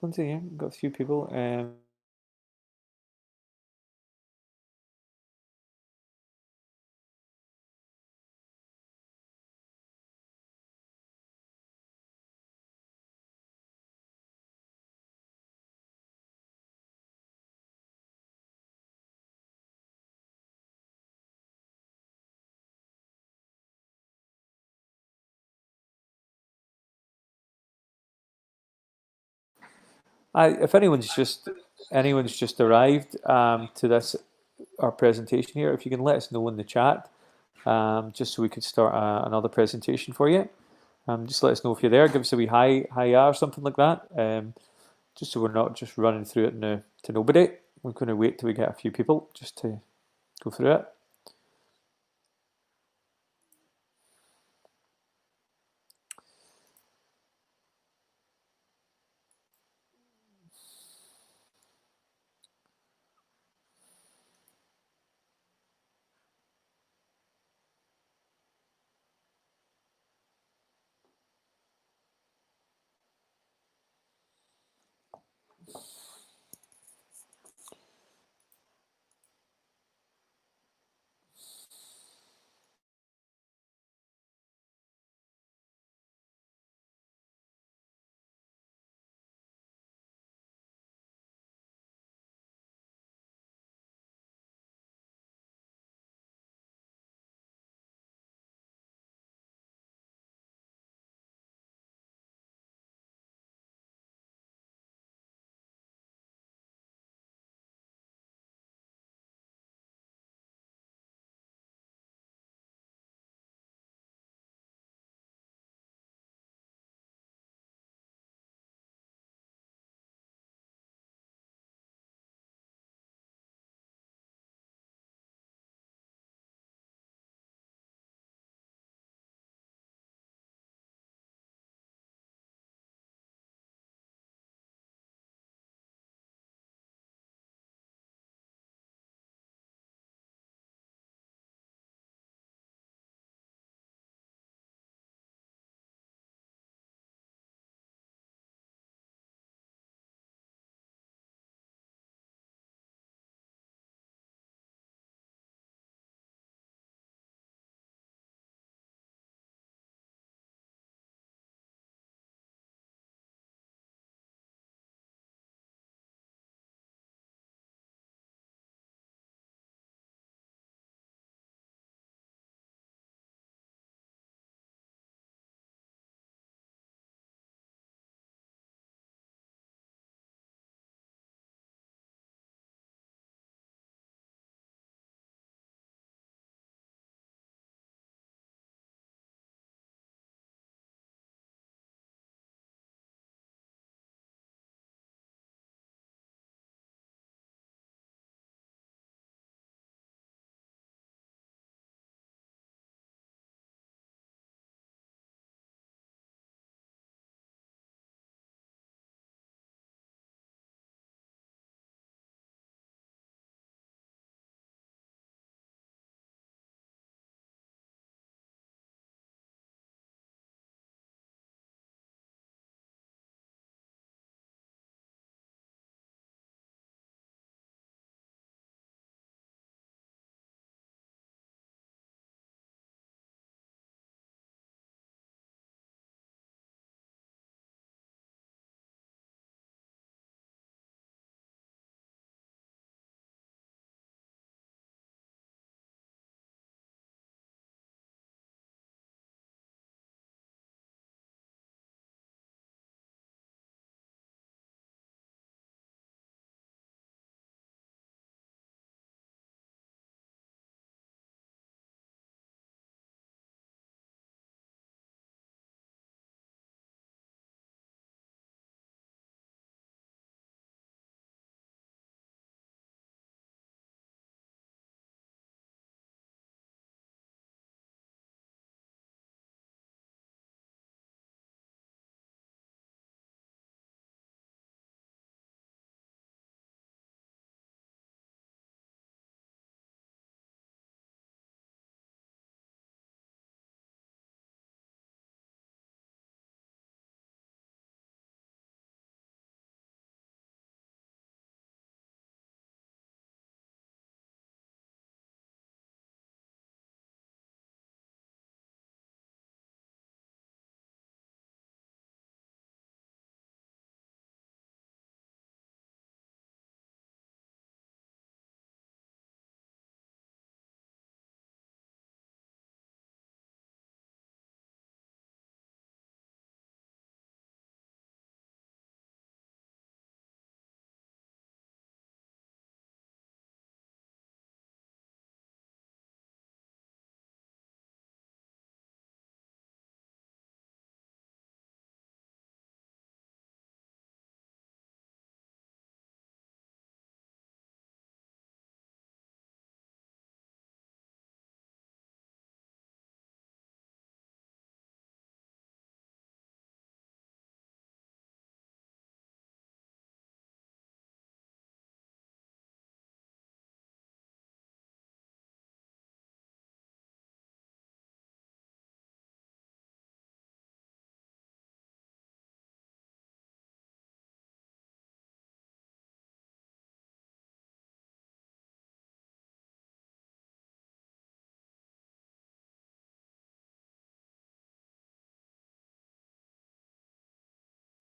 S2: Lindsay, yeah, we've got a few people. If anyone's just arrived to this our presentation here, if you can let us know in the chat, just so we could start another presentation for you. Just let us know if you're there. Give us a wee hi or something like that. Just so we're not just running through it to nobody. We're going to wait till we get a few people just to go through it.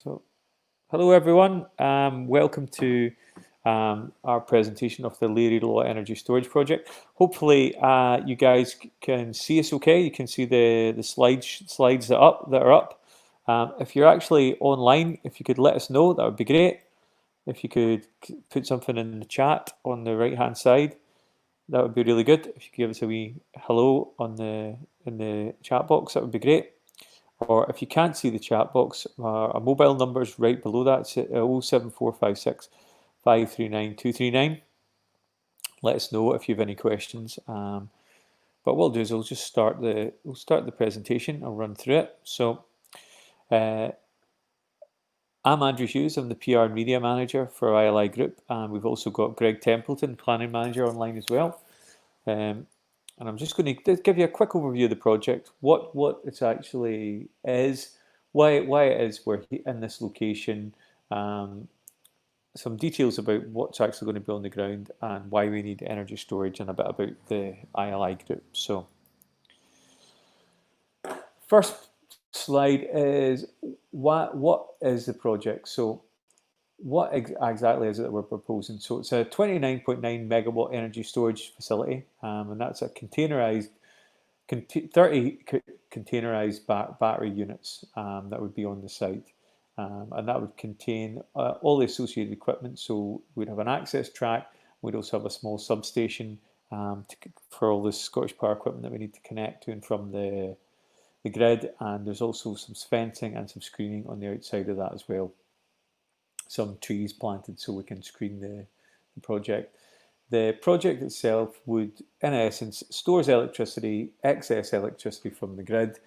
S2: So, hello everyone. Welcome to our presentation of the Learielaw Energy Storage Project. Hopefully, you guys can see us okay. You can see the slides that are up. If you're actually online, if you could let us know, that would be great. If you could put something in the chat on the right hand side, that would be really good. If you could give us a wee hello on in the chat box, that would be great. Or if you can't see the chat box, our mobile number is right below that. It's 07456 539 239. Let us know if you have any questions. But what we'll do is we'll just start the presentation. I'll run through it. So I'm Andrew Hughes. I'm the PR and Media Manager for ILI Group, and we've also got Greg Templeton, Planning Manager, online as well. And I'm just going to give you a quick overview of the project, what it actually is, why it is we're in this location, some details about what's actually going to be on the ground, and why we need energy storage, and a bit about the ILI Group. So, first slide is what is the project? So, what exactly is it that we're proposing? So it's a 29.9 megawatt energy storage facility, and that's a containerized 30 containerized battery units that would be on the site. And that would contain all the associated equipment. So we'd have an access track. We'd also have a small substation for all the Scottish Power equipment that we need to connect to and from the grid. And there's also some fencing and some screening on the outside of that as well. Some trees planted so we can screen the project. The project itself would, in essence, stores electricity, excess electricity from the grid,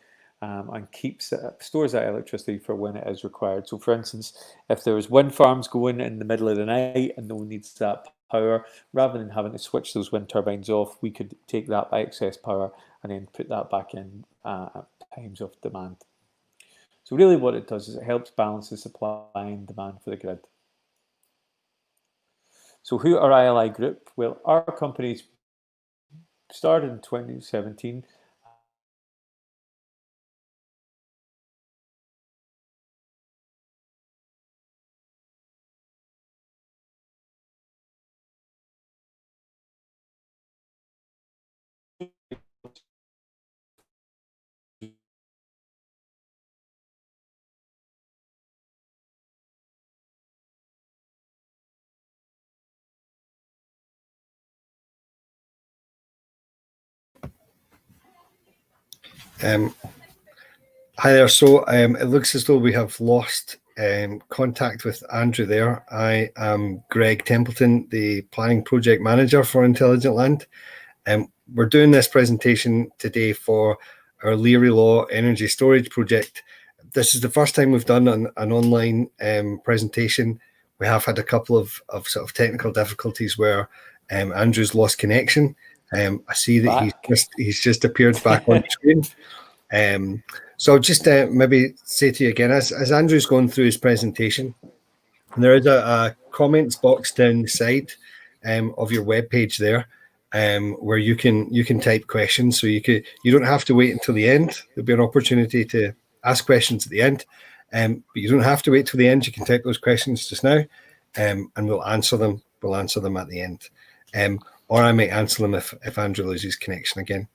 S2: and stores that electricity for when it is required. So, for instance, if there was wind farms going in the middle of the night and no one needs that power, rather than having to switch those wind turbines off, we could take that excess power and then put that back in at times of demand. So really what it does is it helps balance the supply and demand for the grid. So who are ILI Group? Well, our company started in 2017.
S1: Hi there. So it looks as though we have lost contact with Andrew there. I am Greg Templeton, the Planning Project Manager for Intelligent Land. We're doing this presentation today for our Learielaw Energy Storage Project. This is the first time we've done an online presentation. We have had a couple of sort of technical difficulties where Andrew's lost connection. I see that he's just appeared back on screen. So I'll just maybe say to you again, as Andrew's gone through his presentation, there is a comments box down the side of your web page there, where you can type questions. So you don't have to wait until the end. There'll be an opportunity to ask questions at the end, but you don't have to wait till the end. You can type those questions just now, and we'll answer them. We'll answer them at the end, or I might answer them if Andrew loses connection again.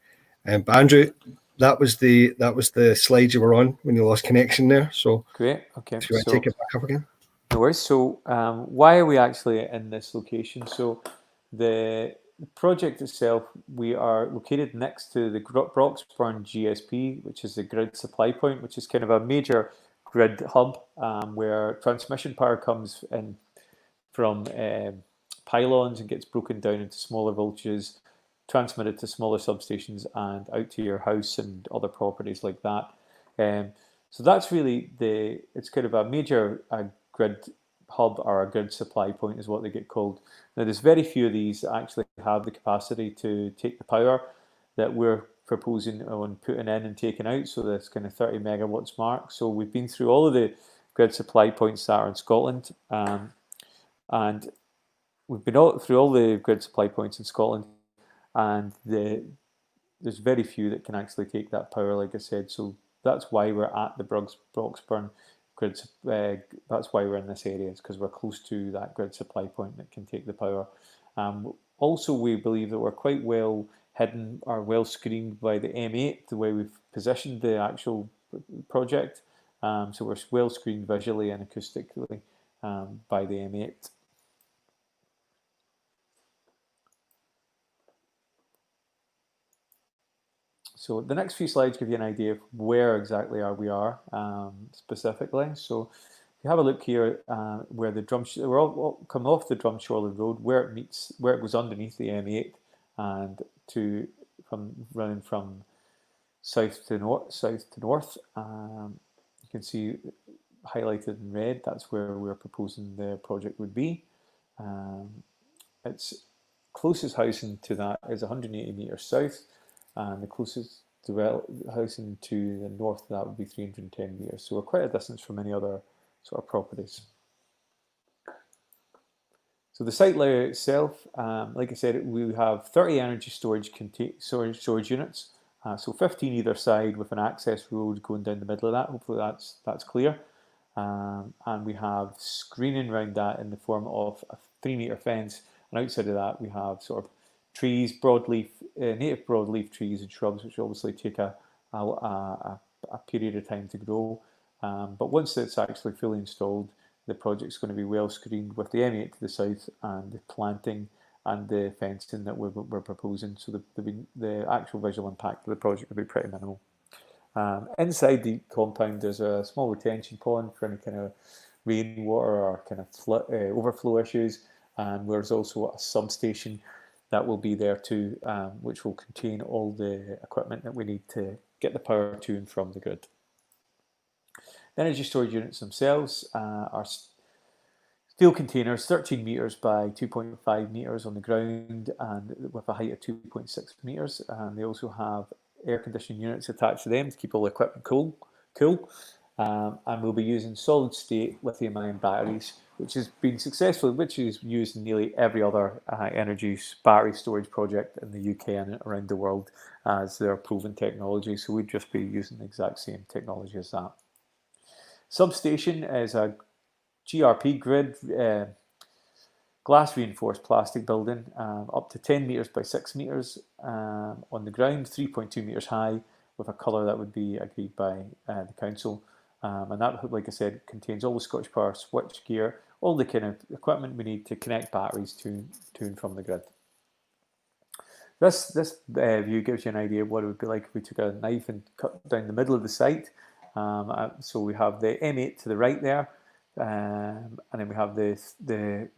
S1: But Andrew, that was the slide you were on when you lost connection there. So
S2: great. Okay.
S1: Do you want to take it back up again?
S2: No worries. So why are we actually in this location? So the project itself, we are located next to the Broxburn GSP, which is the grid supply point, which is kind of a major grid hub where transmission power comes in from pylons and gets broken down into smaller voltages, transmitted to smaller substations and out to your house and other properties like that. So that's really it's kind of a major grid hub, or a grid supply point is what they get called. Now there's very few of these that actually have the capacity to take the power that we're proposing on putting in and taking out, so this kind of 30 megawatts mark. So we've been through all of the grid supply points that are in Scotland, and we've been through all the grid supply points in Scotland, and there's very few that can actually take that power, like I said. So that's why we're at the Broxburn grid. That's why we're in this area, is because we're close to that grid supply point that can take the power. Also, we believe that we're quite well hidden or well screened by the M8, the way we've positioned the actual project. So we're well screened visually and acoustically by the M8. So the next few slides give you an idea of where exactly we are specifically. So if you have a look here, where the we're all coming off the Drumshorland Road, where it meets, where it goes underneath the M8, and running from south to north. You can see highlighted in red. That's where we're proposing the project would be. Its closest housing to that is 180 metres south, and the closest housing to the north of that would be 310 metres. So we're quite a distance from any other sort of properties. So the site layout itself, like I said, we have 30 energy storage units, so 15 either side with an access road going down the middle of that. Hopefully that's clear. And we have screening around that in the form of a 3-metre fence, and outside of that we have sort of trees, native broadleaf trees and shrubs, which obviously take a period of time to grow. But once it's actually fully installed, the project's going to be well screened with the M8 to the south and the planting and the fencing that we're proposing. So the actual visual impact of the project will be pretty minimal. Inside the compound, there's a small retention pond for any kind of rainwater or kind of overflow issues, and there's also a substation that will be there too, which will contain all the equipment that we need to get the power to and from the grid. The energy storage units themselves are steel containers, 13 metres by 2.5 metres on the ground, and with a height of 2.6 metres. And they also have air conditioning units attached to them to keep all the equipment cool. And we'll be using solid state lithium-ion batteries, which is used in nearly every other energy battery storage project in the UK and around the world as their proven technology. So we'd just be using the exact same technology as that. Substation is a GRP grid, glass reinforced plastic building, up to 10 metres by 6 metres on the ground, 3.2 metres high, with a colour that would be agreed by the council. And that, like I said, contains all the Scottish Power switch gear, all the kind of equipment we need to connect batteries to and from the grid. This view gives you an idea of what it would be like if we took a knife and cut down the middle of the site. So we have the M8 to the right there, and then we have the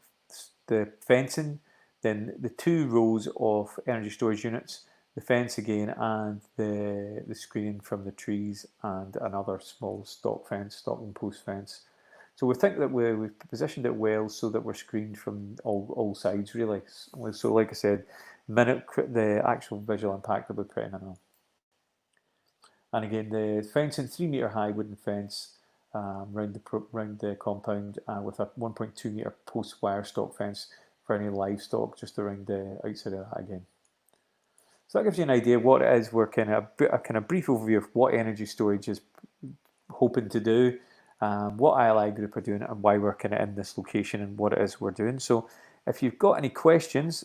S2: fencing, then the 2 rows of energy storage units, the fence again, and the screening from the trees, and another small stock and post fence. So we think that we've positioned it well so that we're screened from all sides, really. So like I said, the actual visual impact will be pretty minimal. And again, the fencing, 3-metre high wooden fence round the compound, with a 1.2 metre post wire stock fence for any livestock just around the outside of that again. So that gives you an idea of what it is. We're a kind of brief overview of what energy storage is hoping to do, what ILI Group are doing, and why we're kind of in this location and what it is we're doing. So if you've got any questions,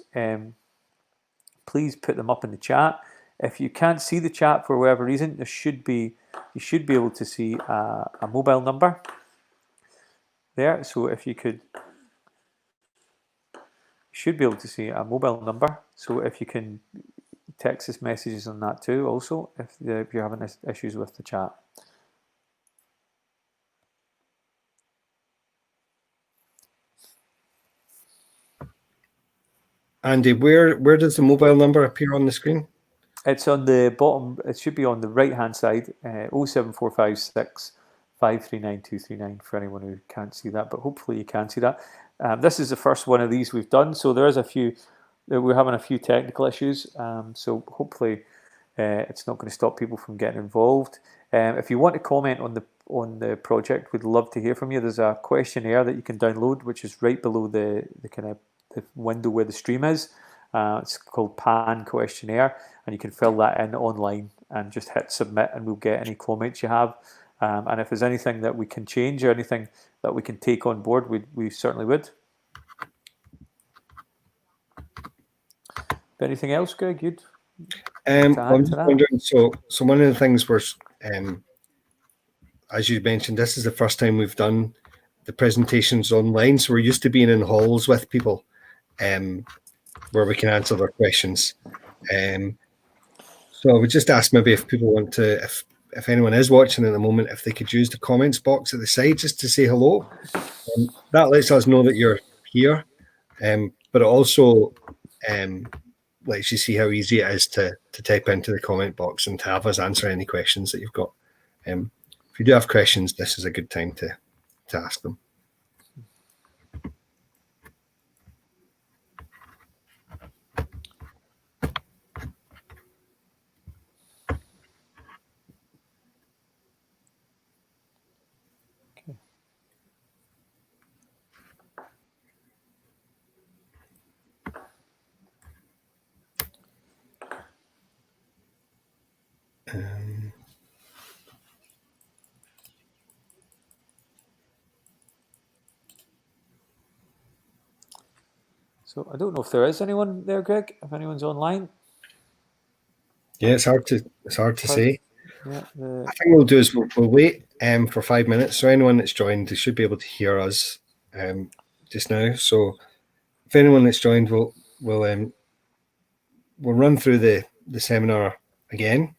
S2: please put them up in the chat. If you can't see the chat for whatever reason, you should be able to see a mobile number there. So if you should be able to see a mobile number. So if you can text us messages on that too, also if you're having issues with the chat.
S1: Andy, where does the mobile number appear on the screen?
S2: It's on the bottom. It should be on the right hand side. 07456 539 239 for anyone who can't see that, but hopefully you can see that. This is the first one of these we've done, so there is we're having a few technical issues. So hopefully it's not going to stop people from getting involved. If you want to comment on the project, we'd love to hear from you. There's a questionnaire that you can download, which is right below the kind of the window where the stream is. It's called PAN questionnaire, and you can fill that in online and just hit submit, and we'll get any comments you have. And if there's anything that we can change or anything that we can take on board, we certainly would. Anything else, Greg? You'd
S1: I'm
S2: to add
S1: just
S2: to that?
S1: wondering. So one of the things was, as you mentioned, this is the first time we've done the presentations online. So we're used to being in halls with people, where we can answer their questions. So I would just ask maybe if people want to, if anyone is watching at the moment, if they could use the comments box at the side just to say hello. That lets us know that you're here, but it also lets you see how easy it is to type into the comment box and to have us answer any questions that you've got. If you do have questions, this is a good time to ask them.
S2: So I don't know if there is anyone there, Greg. If anyone's online.
S1: Yeah, it's hard to say.
S2: Yeah,
S1: I think we'll do is we'll wait for 5 minutes. So anyone that's joined, they should be able to hear us just now. So if anyone that's joined, we'll run through the seminar again.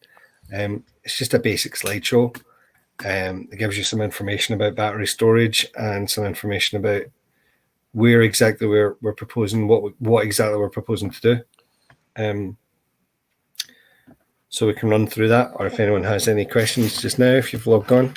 S1: It's just a basic slideshow. It gives you some information about battery storage and some information about where exactly we're proposing, what exactly we're proposing to do. So we can run through that, or if anyone has any questions just now, if you've logged on.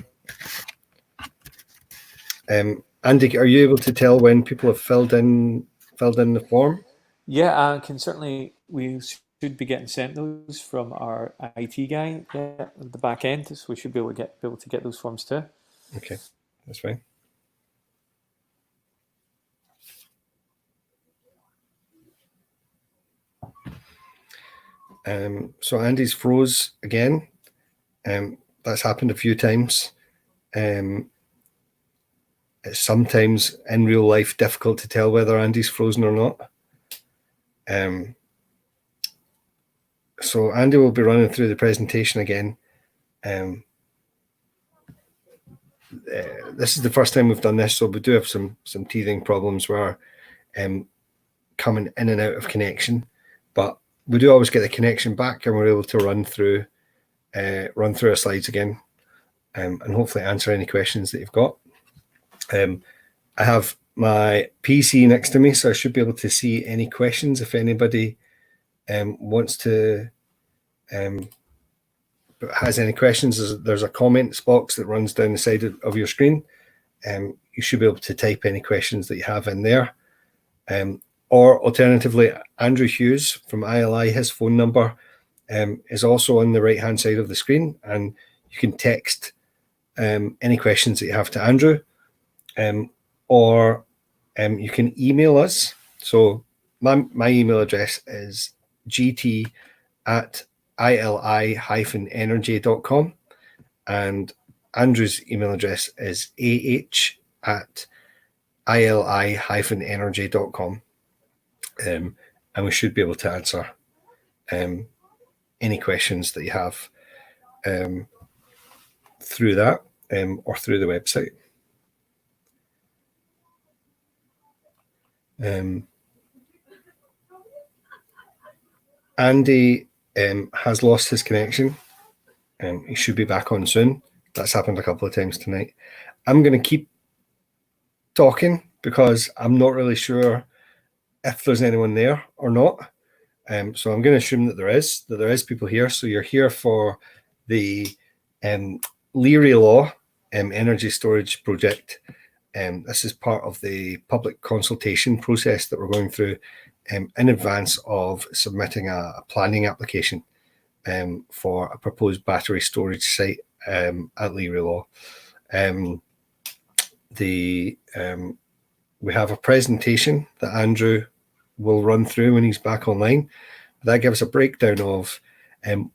S1: Andy, are you able to tell when people have filled in the form?
S2: Yeah, I can certainly. We should be getting sent those from our IT guy at the back end, so we should be able to get those forms too.
S1: Okay, that's fine. So Andy's froze again. That's happened a few times. It's sometimes in real life difficult to tell whether Andy's frozen or not. So Andy will be running through the presentation again. This is the first time we've done this, so we do have some teething problems where coming in and out of connection, but we do always get the connection back, and we're able to run through our slides again, and hopefully answer any questions that you've got. I have my PC next to me, so I should be able to see any questions if anybody wants to has any questions. There's a comments box that runs down the side of your screen. You should be able to type any questions that you have in there. Or alternatively, Andrew Hughes from ILI, his phone number is also on the right-hand side of the screen, and you can text any questions that you have to Andrew, or you can email us. So my email address is gt@ili-energy.com, and Andrew's email address is ah@ili-energy.com. And we should be able to answer any questions that you have through that or through the website. Andy has lost his connection. He should be back on soon. That's happened a couple of times tonight. I'm going to keep talking because I'm not really sure if there's anyone there or not. So I'm going to assume that there is people here. So you're here for the Learielaw energy storage project. This is part of the public consultation process that we're going through in advance of submitting a planning application for a proposed battery storage site at Learielaw. We have a presentation that Andrew will run through when he's back online. That gives a breakdown of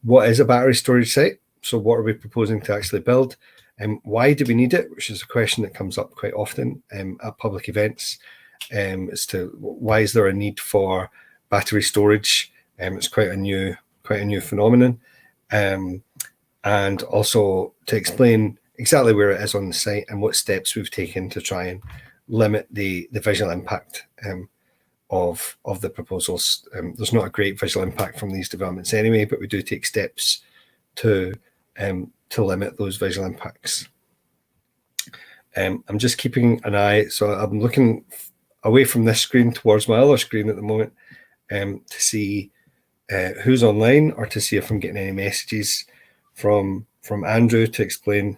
S1: what is a battery storage site. So what are we proposing to actually build? Why do we need it? Which is a question that comes up quite often at public events, as to why is there a need for battery storage? It's quite a new phenomenon, and also to explain exactly where it is on the site and what steps we've taken to try and limit the visual impact of the proposals. There's not a great visual impact from these developments anyway, but we do take steps to limit those visual impacts. I'm just keeping an eye, so I'm looking away from this screen towards my other screen at the moment to see who's online, or to see if I'm getting any messages from Andrew to explain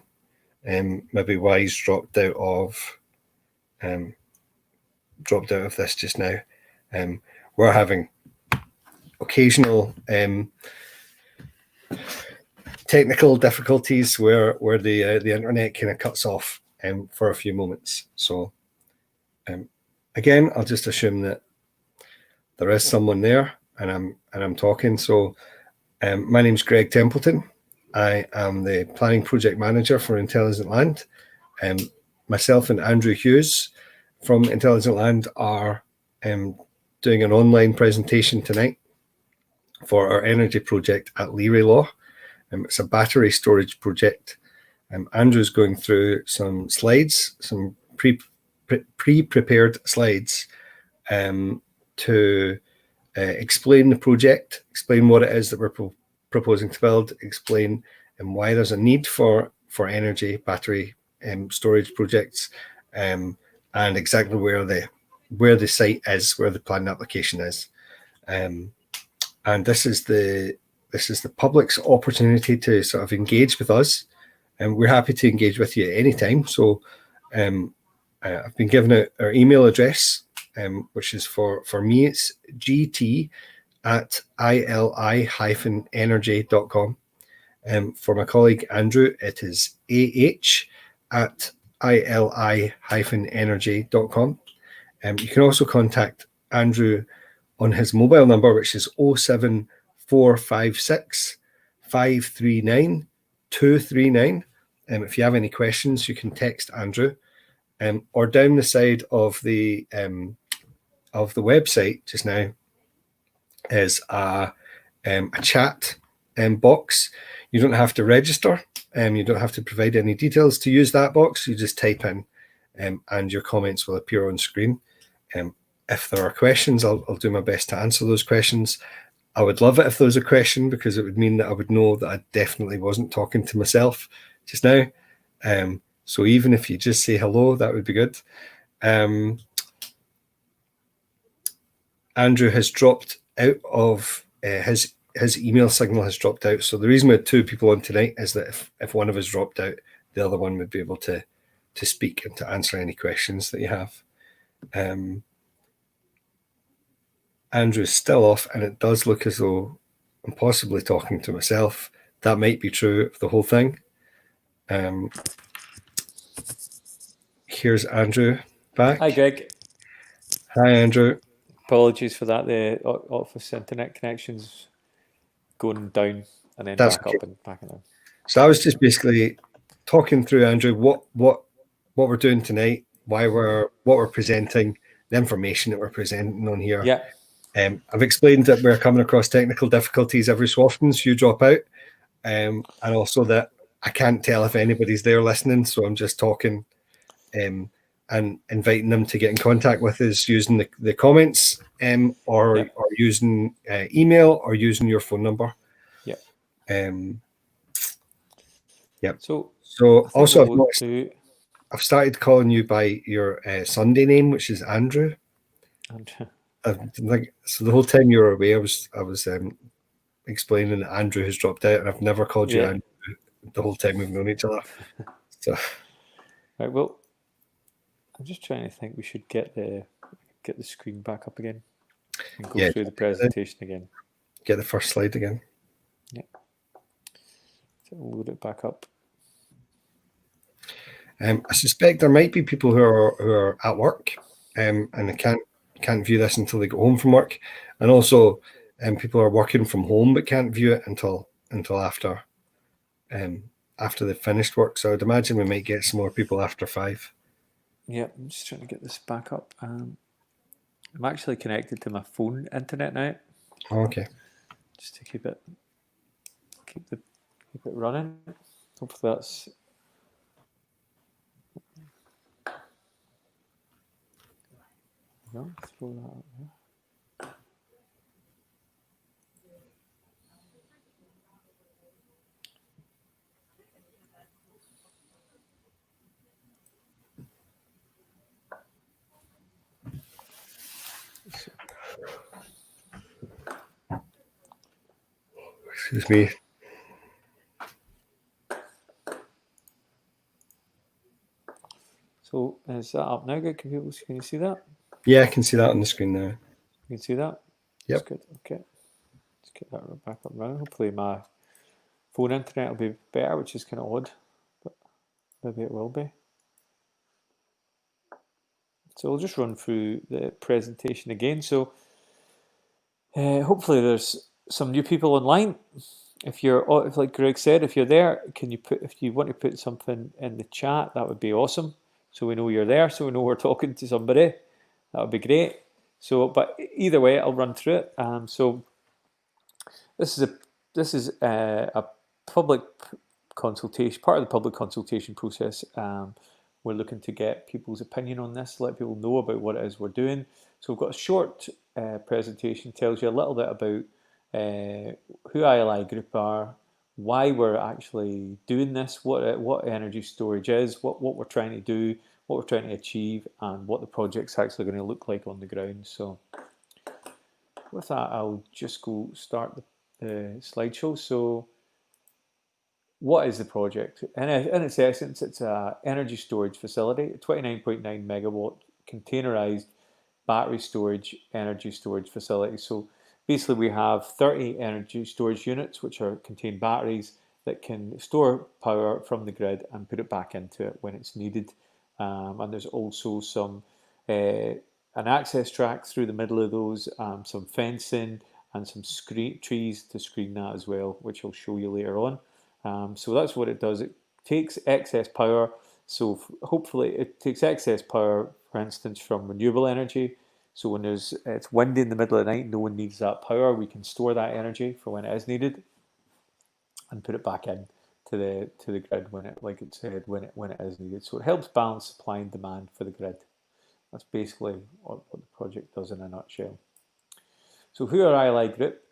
S1: maybe why he's dropped out of this just now. We're having occasional technical difficulties where the internet kind of cuts off for a few moments. So again, I'll just assume that there is someone there, and I'm talking. So my name's Greg Templeton. I am the planning project manager for Intelligent Land. Myself and Andrew Hughes from Intelligent Land are doing an online presentation tonight for our energy project at Learielaw. It's a battery storage project. Andrew's going through some slides, some pre-prepared slides to explain the project, explain what it is that we're proposing to build, explain why there's a need for energy battery storage projects, and exactly where the site is, where the planned application is. And this is the public's opportunity to sort of engage with us, and we're happy to engage with you at any time. So I've been given our email address, which is for me, it's gt@ili-energy.com. For my colleague Andrew, it is ah@ili-energy.com. You can also contact Andrew on his mobile number, which is 07456 539 239. If you have any questions, you can text Andrew. Or down the side of the website just now is a chat box. You don't have to register. You don't have to provide any details to use that box. You just type in, and your comments will appear on screen. If there are questions, I'll do my best to answer those questions. I would love it if there was a question, because it would mean that I would know that I definitely wasn't talking to myself just now. So even if you just say hello, that would be good. Andrew has dropped out of his email signal has dropped out. So the reason we had two people on tonight is that if one of us dropped out, the other one would be able to speak and to answer any questions that you have. Andrew's still off, and it does look as though I'm possibly talking to myself. That might be true of the whole thing. Here's Andrew back.
S2: Hi, Greg.
S1: Hi, Andrew.
S2: Apologies for that. The office internet connection's going down and then
S1: That's
S2: back
S1: okay.
S2: up and back down.
S1: So I was just basically talking through, Andrew, what we're doing tonight, what we're presenting, the information that we're presenting on here.
S2: Yeah.
S1: I've explained that we're coming across technical difficulties every so often, so you drop out, and also that I can't tell if anybody's there listening, so I'm just talking and inviting them to get in contact with us using the comments, or using email, or using your phone number.
S2: Yeah.
S1: Yeah.
S2: So
S1: also I've started calling you by your Sunday name, which is Andrew. So the whole time you were away, I was explaining that Andrew has dropped out, and I've never called you Andrew the whole time we've known each other. So
S2: right, well, I'm just trying to think. We should get the screen back up again and go through the presentation again.
S1: Get the first slide again.
S2: Yeah. So load it back up.
S1: I suspect there might be people who are at work, and they can't view this until they go home from work, and also people are working from home but can't view it until after after they've finished work. So I'd imagine we might get some more people after 5.
S2: Yeah, I'm just trying to get this back up. I'm actually connected to my phone internet now,
S1: Okay.
S2: just to keep it running. Hopefully that's. No, throw that up there.
S1: Excuse me.
S2: So is that up now? Good. Can you see that?
S1: Yeah, I can see that on the screen now.
S2: You can see that?
S1: Yep.
S2: That's good. Okay. Let's get that back up now. Hopefully my phone internet will be better, which is kind of odd, but maybe it will be. So we'll just run through the presentation again. So hopefully there's some new people online. If like Greg said, if you're there, if you want to put something in the chat, that would be awesome. So we know you're there, so we know we're talking to somebody. That would be great. So, but either way, I'll run through it. So this is a public consultation, part of the public consultation process. We're looking to get people's opinion on this, let people know about what it is we're doing. So we've got a short presentation, tells you a little bit about who ILI Group are, why we're actually doing this, what energy storage is, what we're trying to do, what we're trying to achieve, and what the project's actually going to look like on the ground. So with that, I'll just go start the slideshow. So what is the project? In its essence, it's an energy storage facility, a 29.9 megawatt containerized battery storage energy storage facility. So basically we have 30 energy storage units which contain batteries that can store power from the grid and put it back into it when it's needed. And there's also some an access track through the middle of those, some fencing and some trees to screen that as well, which I'll show you later on. So that's what it does. It takes excess power. So hopefully it takes excess power, for instance, from renewable energy. So when it's windy in the middle of the night, no one needs that power. We can store that energy for when it is needed, and put it back in to the grid when it, like it said, when it is needed. So it helps balance supply and demand for the grid. That's basically what the project does in a nutshell. So who are ILI Group?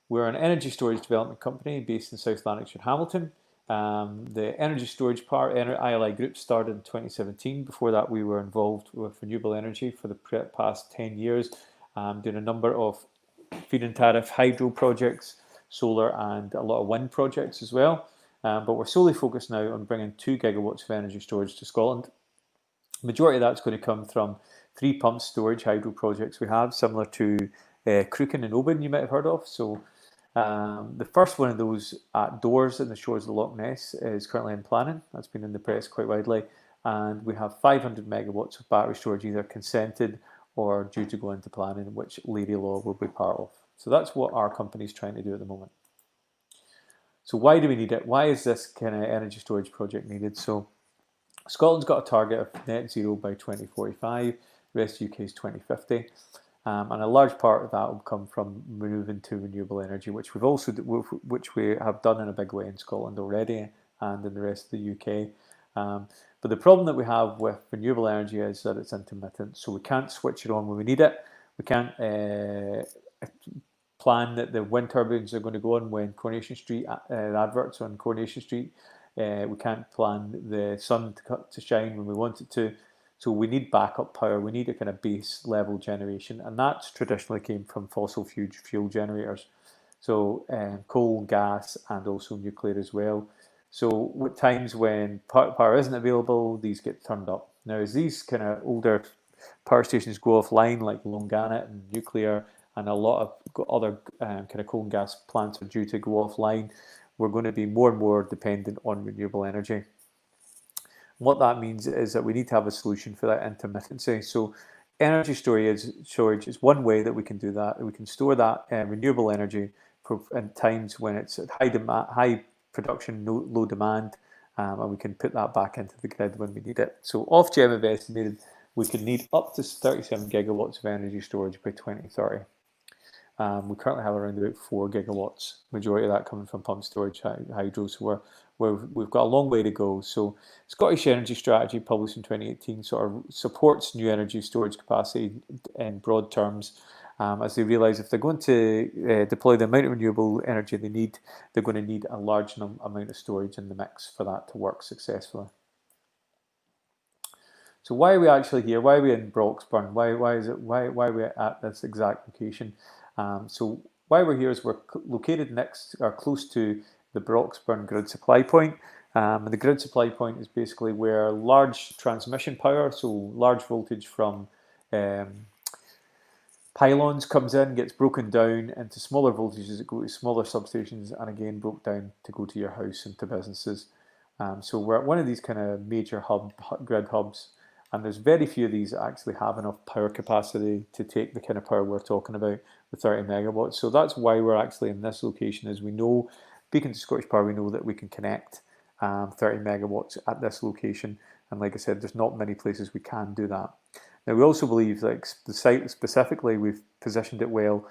S2: We're an energy storage development company based in South Lanarkshire, Hamilton. The energy storage part, ILI Group, started in 2017. Before that, we were involved with renewable energy for the past 10 years, doing a number of feed-in tariff hydro projects, solar, and a lot of wind projects as well. But we're solely focused now on bringing 2 gigawatts of energy storage to Scotland. The majority of that's going to come from 3 pump storage hydro projects we have, similar to Crooken and Oban you might have heard of. So the first one of those at Doors in the shores of the Loch Ness is currently in planning. That's been in the press quite widely. And we have 500 megawatts of battery storage either consented or due to go into planning, which Learielaw will be part of. So that's what our company is trying to do at the moment. So why do we need it? Why is this kind of energy storage project needed? So Scotland's got a target of net zero by 2045. The rest of the UK is 2050. And a large part of that will come from moving to renewable energy, which we have done in a big way in Scotland already and in the rest of the UK. But the problem that we have with renewable energy is that it's intermittent, so we can't switch it on when we need it. We can't plan that the wind turbines are going to go on when Coronation Street, adverts on Coronation Street. We can't plan the sun to shine when we want it to. So we need backup power. We need a kind of base level generation, and that's traditionally came from fossil fuel generators. So coal, gas, and also nuclear as well. So at times when power isn't available, these get turned up. Now, as these kind of older power stations go offline, like Longanet and nuclear, and a lot of other kind of coal and gas plants are due to go offline, we're going to be more and more dependent on renewable energy. What that means is that we need to have a solution for that intermittency. So energy storage is one way that we can do that. We can store that renewable energy in times when it's at high production, low demand, and we can put that back into the grid when we need it. So Ofgem have estimated we could need up to 37 gigawatts of energy storage by 2030. We currently have around about 4 gigawatts, majority of that coming from pump storage hydro, so we've got a long way to go. So Scottish Energy Strategy, published in 2018, sort of supports new energy storage capacity in broad terms, as they realise if they're going to deploy the amount of renewable energy they need, they're going to need a large amount of storage in the mix for that to work successfully. So why are we actually here? Why are we in Broxburn? Why are we at this exact location? So why we're here is we're located next or close to the Broxburn grid supply point. And the grid supply point is basically where large transmission power, so large voltage from pylons comes in, gets broken down into smaller voltages that go to smaller substations, and again broke down to go to your house and to businesses. So we're at one of these kind of major grid hubs. And there's very few of these that actually have enough power capacity to take the kind of power we're talking about, the 30 megawatts. So that's why we're actually in this location, is we know, speaking to Scottish Power, we know that we can connect 30 megawatts at this location. And like I said, there's not many places we can do that. Now, we also believe, like the site specifically, we've positioned it well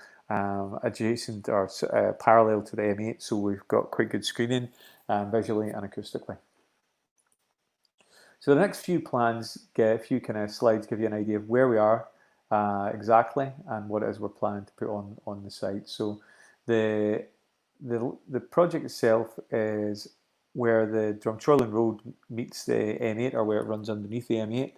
S2: adjacent or parallel to the M8, so we've got quite good screening visually and acoustically. So the next few plans, a few kind of slides, give you an idea of where we are exactly and what it is we're planning to put on the site. So the project itself is where the Drumchorland Road meets the M8, or where it runs underneath the M8.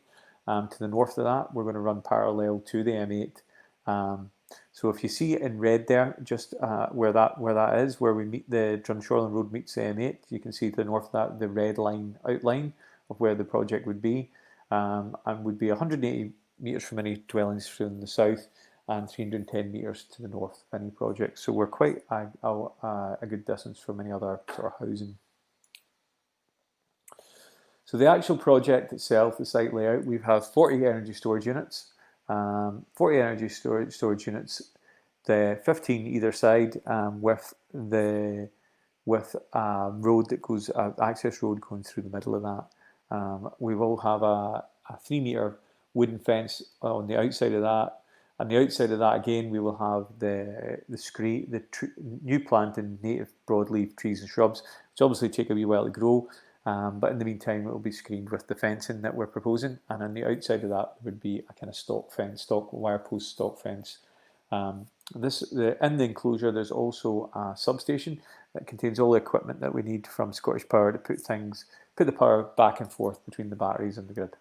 S2: To the north of that, we're going to run parallel to the M8. So if you see it in red there, just where that is, where we meet the Drumchorland Road meets the M8, you can see to the north of that the red line outline of where the project would be, and would be 180 metres from any dwellings from the south and 310 metres to the north of any project. So we're quite a good distance from any other sort of housing. So the actual project itself, the site layout, we have 40 energy storage units, 40 energy storage units, the 15 either side, with a road that goes, access road going through the middle of that. We will have a 3-metre wooden fence on the outside of that. On the outside of that, again, we will have the new planted native broadleaf trees and shrubs, which obviously take a wee while to grow. But in the meantime, it will be screened with the fencing that we're proposing. And on the outside of that would be a kind of stock fence, stock wire post stock fence. In the enclosure, there's also a substation that contains all the equipment that we need from Scottish Power to put the power back and forth between the batteries and the grid.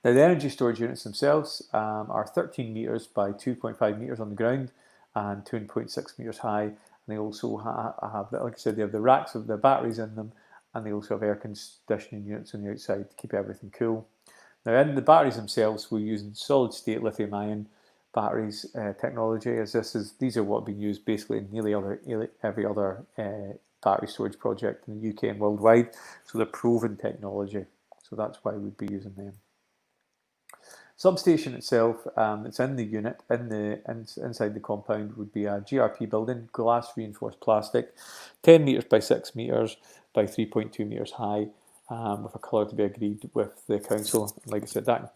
S2: Now, the energy storage units themselves are 13 metres by 2.5 metres on the ground and 2.6 metres high. And they also have, like I said, they have the racks of the batteries in them, and they also have air conditioning units on the outside to keep everything cool. Now, in the batteries themselves, we're using solid-state lithium-ion batteries technology, as these are what have been used basically in nearly every other battery storage project in the UK and worldwide. So they're proven technology. So that's why we'd be using them. Substation itself, it's in the unit, inside the compound, would be a GRP building, glass reinforced plastic, 10 metres by 6 metres by 3.2 metres high, with a colour to be agreed with the council. Like I said, that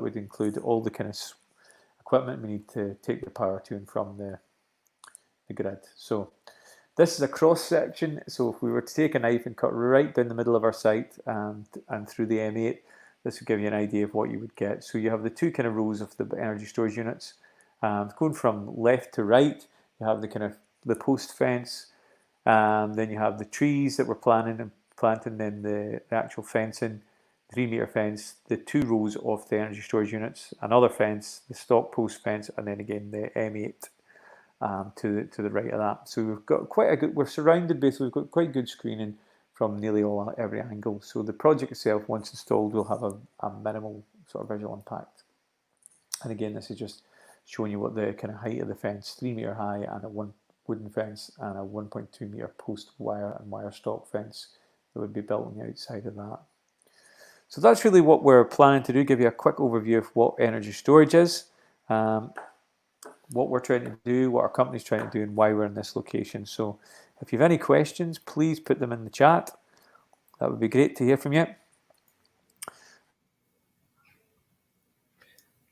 S2: would include all the kind of equipment we need to take the power to and from the grid. So this is a cross section. So if we were to take a knife and cut right down the middle of our site and through the M8, this will give you an idea of what you would get. So you have the two kind of rows of the energy storage units. Going from left to right, you have the kind of the post fence. Then you have the trees that we're planting, then the actual fencing, 3-metre fence, the 2 rows of the energy storage units, another fence, the stock post fence, and then again the M8 to the right of that. So we've got we're surrounded basically, we've got quite good screening from nearly every angle. So the project itself, once installed, will have a minimal sort of visual impact. And again, this is just showing you what the kind of height of the fence, 3-metre high, and a wooden fence and a 1.2 metre post wire and wire stock fence that would be built on the outside of that. So that's really what we're planning to do, give you a quick overview of what energy storage is, what we're trying to do, what our company's trying to do, and why we're in this location. So If you have any questions, please put them in the chat. That would be great to hear from you.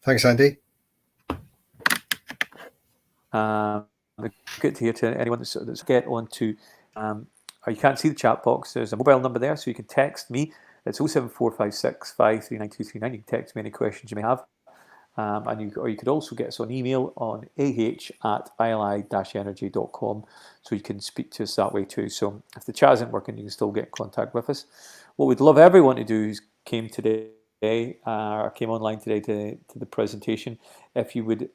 S1: Thanks, Andy.
S2: Good to hear to anyone that's get onto, or you can't see the chat box. There's a mobile number there, so you can text me. It's 07456 539239. You can text me any questions you may have. Or you could also get us on email on ah@ili-energy.com, so you can speak to us that way too. So if the chat isn't working, you can still get in contact with us. What we'd love everyone to do who's came today or came online today to the presentation, if you would,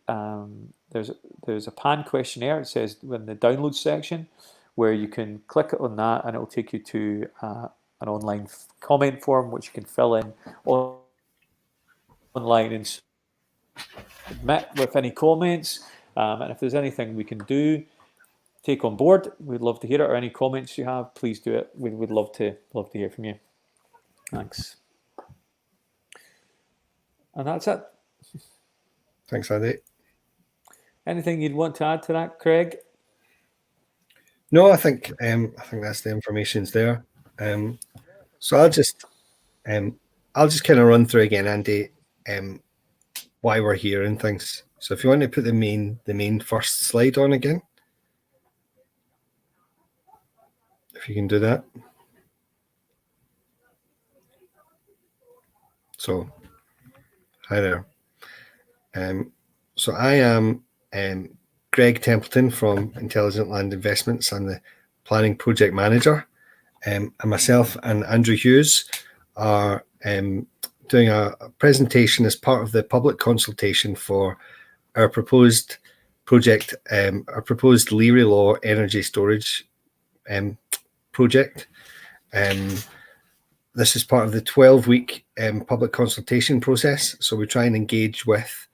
S2: there's a pan questionnaire. It says in the download section where you can click on that, and it will take you to an online comment form which you can fill in online and submit with any comments, and if there's anything we can do, take on board, we'd love to hear it. Or any comments you have, please do it. We'd love to hear from you. Thanks. And that's it.
S1: Thanks, Andy.
S2: Anything you'd want to add to that, Craig?
S1: No, I think that's the information's there. So I'll just kind of run through again, Andy, why we're here and things. So if you want to put the main first slide on again, if you can do that. So hi there. So I am Greg Templeton from Intelligent Land Investments. I'm the planning project manager, and myself and Andrew Hughes are doing a presentation as part of the public consultation for our proposed project, our proposed Learielaw energy storage project. This is part of the 12-week public consultation process. So we try and engage with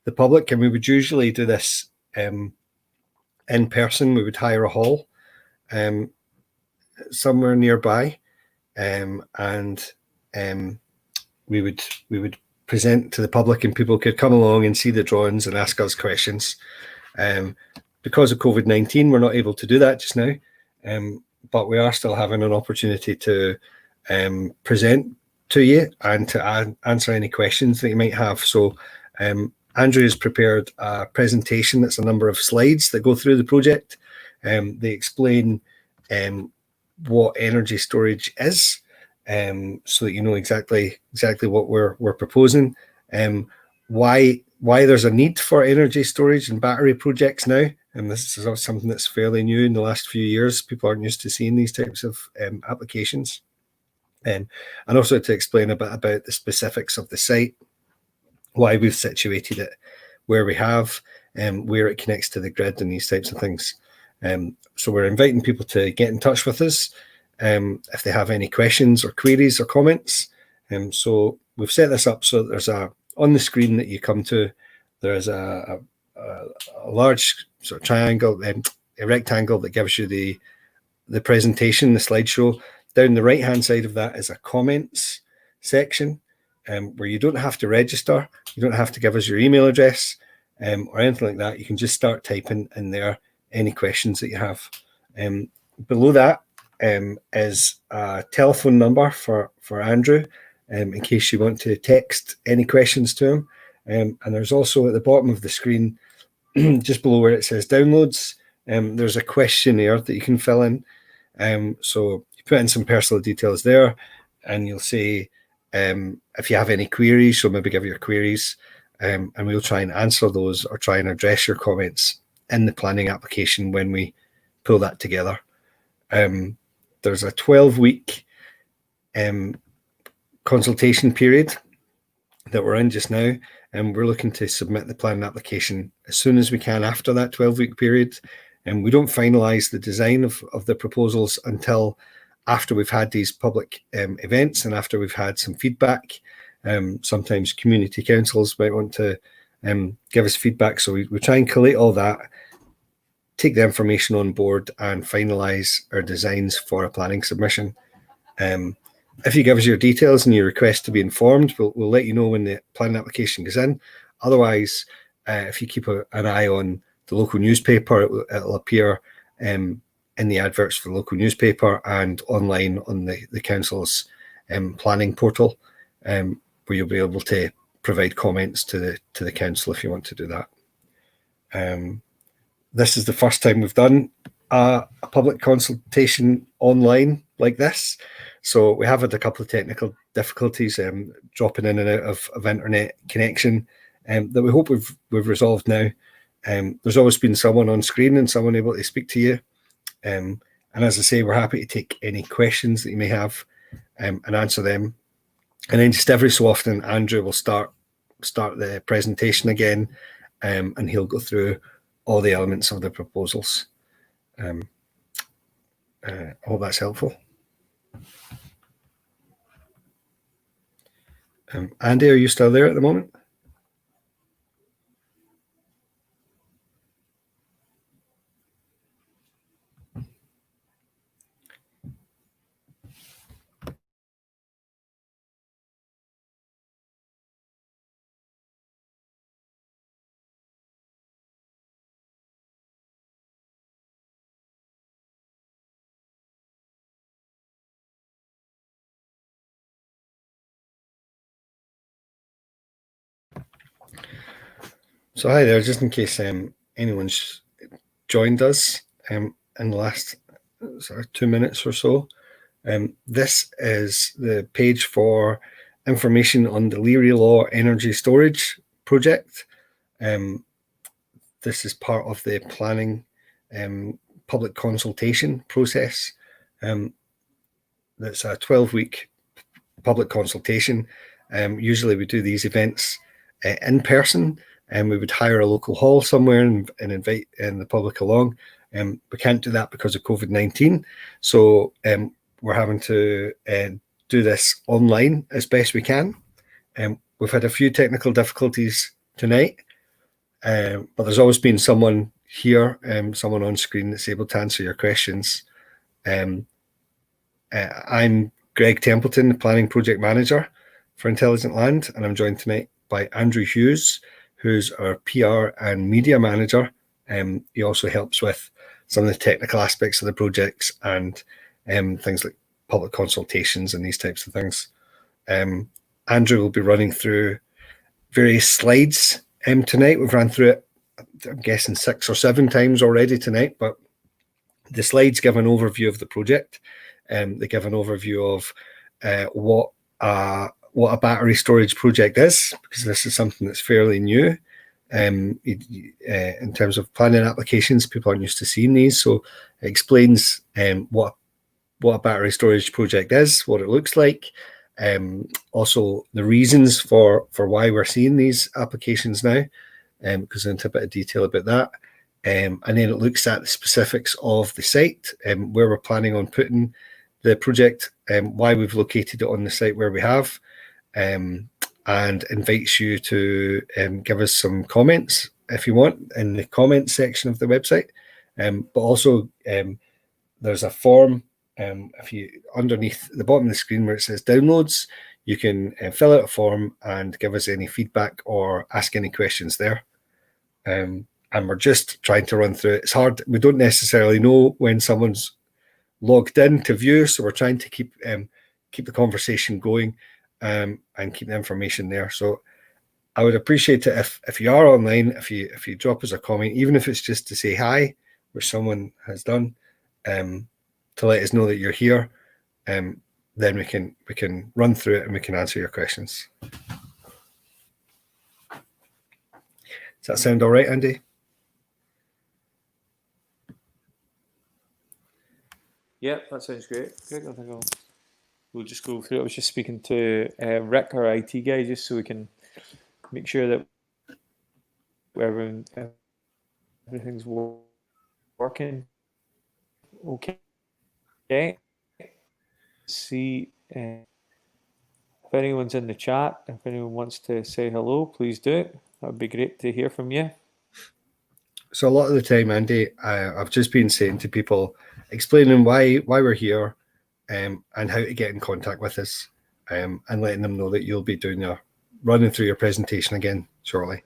S1: the public, and we would usually do this in person. We would hire a hall somewhere nearby, and we would present to the public, and people could come along and see the drawings and ask us questions. Because of COVID-19, we're not able to do that just now, but we are still having an opportunity to present to you and to answer any questions that you might have. So Andrew has prepared a presentation that's a number of slides that go through the project. They explain what energy storage is, so that you know exactly what we're proposing, why there's a need for energy storage and battery projects now. And this is something that's fairly new in the last few years. People aren't used to seeing these types of applications. And also to explain a bit about the specifics of the site, why we've situated it where we have, where it connects to the grid and these types of things. So we're inviting people to get in touch with us if they have any questions or queries or comments. So we've set this up so that there's on the screen that you come to, there's a large sort of triangle, a rectangle that gives you the presentation, the slideshow. Down the right-hand side of that is a comments section where you don't have to register. You don't have to give us your email address or anything like that. You can just start typing in there any questions that you have. Below that is a telephone number for Andrew in case you want to text any questions to him. And there's also at the bottom of the screen, just below where it says downloads, there's a questionnaire that you can fill in. So you put in some personal details there, and you'll say if you have any queries, so maybe give your queries, and we'll try and answer those or try and address your comments in the planning application when we pull that together. There's a 12-week consultation period that we're in just now, and we're looking to submit the planning application as soon as we can after that 12-week period. And we don't finalise the design of the proposals until after we've had these public events and after we've had some feedback. Sometimes community councils might want to give us feedback. So we try and collate all that, take the information on board, and finalise our designs for a planning submission. If you give us your details and you request to be informed, we'll let you know when the planning application goes in. Otherwise, if you keep an eye on the local newspaper, it'll appear in the adverts for the local newspaper and online on the council's planning portal, where you'll be able to provide comments to the council if you want to do that. This is the first time we've done a public consultation online like this. So we have had a couple of technical difficulties dropping in and out of internet connection that we hope we've resolved now. There's always been someone on screen and someone able to speak to you. And as I say, we're happy to take any questions that you may have and answer them. And then just every so often, Andrew will start the presentation again, and he'll go through all the elements of the proposals. I hope that's helpful. Andy, are you still there at the moment? So hi there, just in case anyone's joined us in the last 2 minutes or so. This is the page for information on the Learielaw energy storage project. This is part of the planning public consultation process. That's a 12-week public consultation. Usually we do these events in person, and we would hire a local hall somewhere and invite the public along. We can't do that because of COVID-19. So we're having to do this online as best we can. We've had a few technical difficulties tonight, but there's always been someone here, someone on screen that's able to answer your questions. I'm Greg Templeton, the Planning Project Manager for Intelligent Land, and I'm joined tonight by Andrew Hughes, who's our PR and Media Manager. He also helps with some of the technical aspects of the projects and things like public consultations and these types of things. Andrew will be running through various slides tonight. We've run through it, I'm guessing 6 or 7 times already tonight, but the slides give an overview of the project. They give an overview of what a battery storage project is, because this is something that's fairly new. In terms of planning applications, people aren't used to seeing these, so it explains what a battery storage project is, what it looks like, also the reasons for why we're seeing these applications now, because into a bit of detail about that. And then it looks at the specifics of the site, where we're planning on putting the project, why we've located it on the site where we have, and invites you to give us some comments if you want in the comments section of the website. But also there's a form, if you underneath the bottom of the screen where it says downloads, you can fill out a form and give us any feedback or ask any questions there. And we're just trying to run through it. It's hard. We don't necessarily know when someone's logged in to view, so we're trying to keep the conversation going and keep the information there. So I would appreciate it if you are online, if you drop us a comment, even if it's just to say hi, which someone has done, to let us know that you're here. Then we can run through it and we can answer your questions. Does that sound all right, Andy?
S2: Yeah, that sounds great. Great. I think we'll just go through it. I was just speaking to Rick, our IT guy, just so we can make sure that everything's working okay. See if anyone's in the chat. If anyone wants to say hello, please do it. That would be great to hear from you.
S1: So a lot of the time, Andy, I've just been saying to people, explaining why we're here, and how to get in contact with us, and letting them know that you'll be running through your presentation again shortly.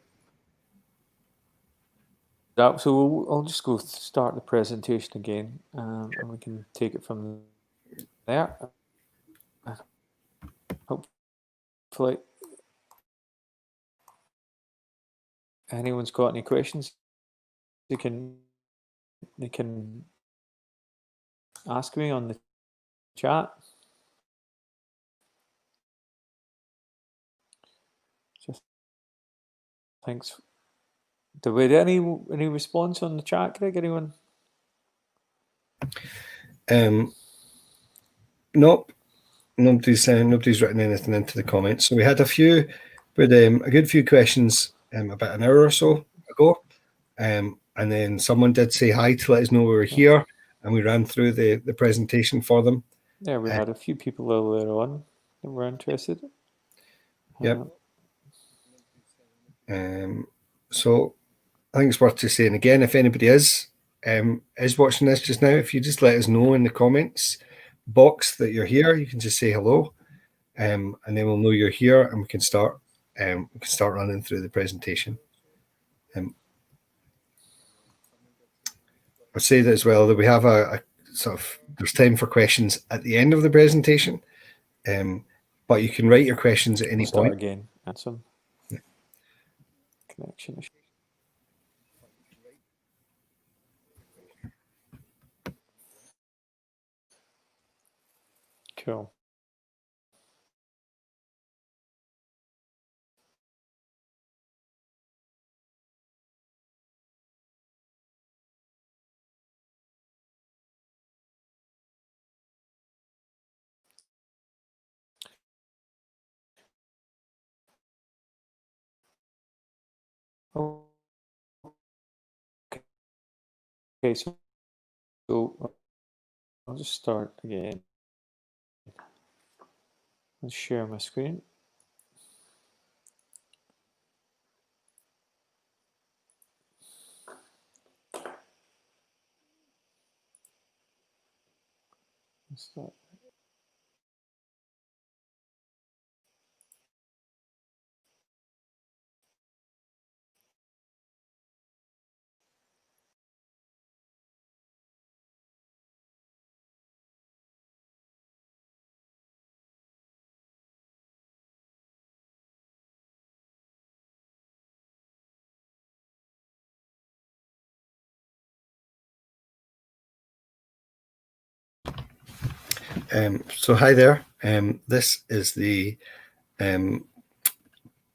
S2: up. So I'll just go start the presentation again, and we can take it from there. Hopefully, anyone's got any questions, they can ask me on the chat. Just thanks. Do we get any response on the chat, Greg? Anyone?
S1: Nope. Nobody's written anything into the comments. So we had a good few questions about an hour or so ago, and then someone did say hi to let us know we were here, and we ran through the presentation for them.
S2: Yeah, we had a few people earlier on that were interested.
S1: Yep. So I think it's worth just saying again, if anybody is watching this just now, if you just let us know in the comments box that you're here, you can just say hello, and then we'll know you're here, and we can start running through the presentation. I'd say that as well, that we have a sort of, there's time for questions at the end of the presentation, but you can write your questions at any point.
S2: Again, and some connection issue. Cool. Okay, so I'll just start again. Let's share my screen. Start.
S1: So hi there. This is the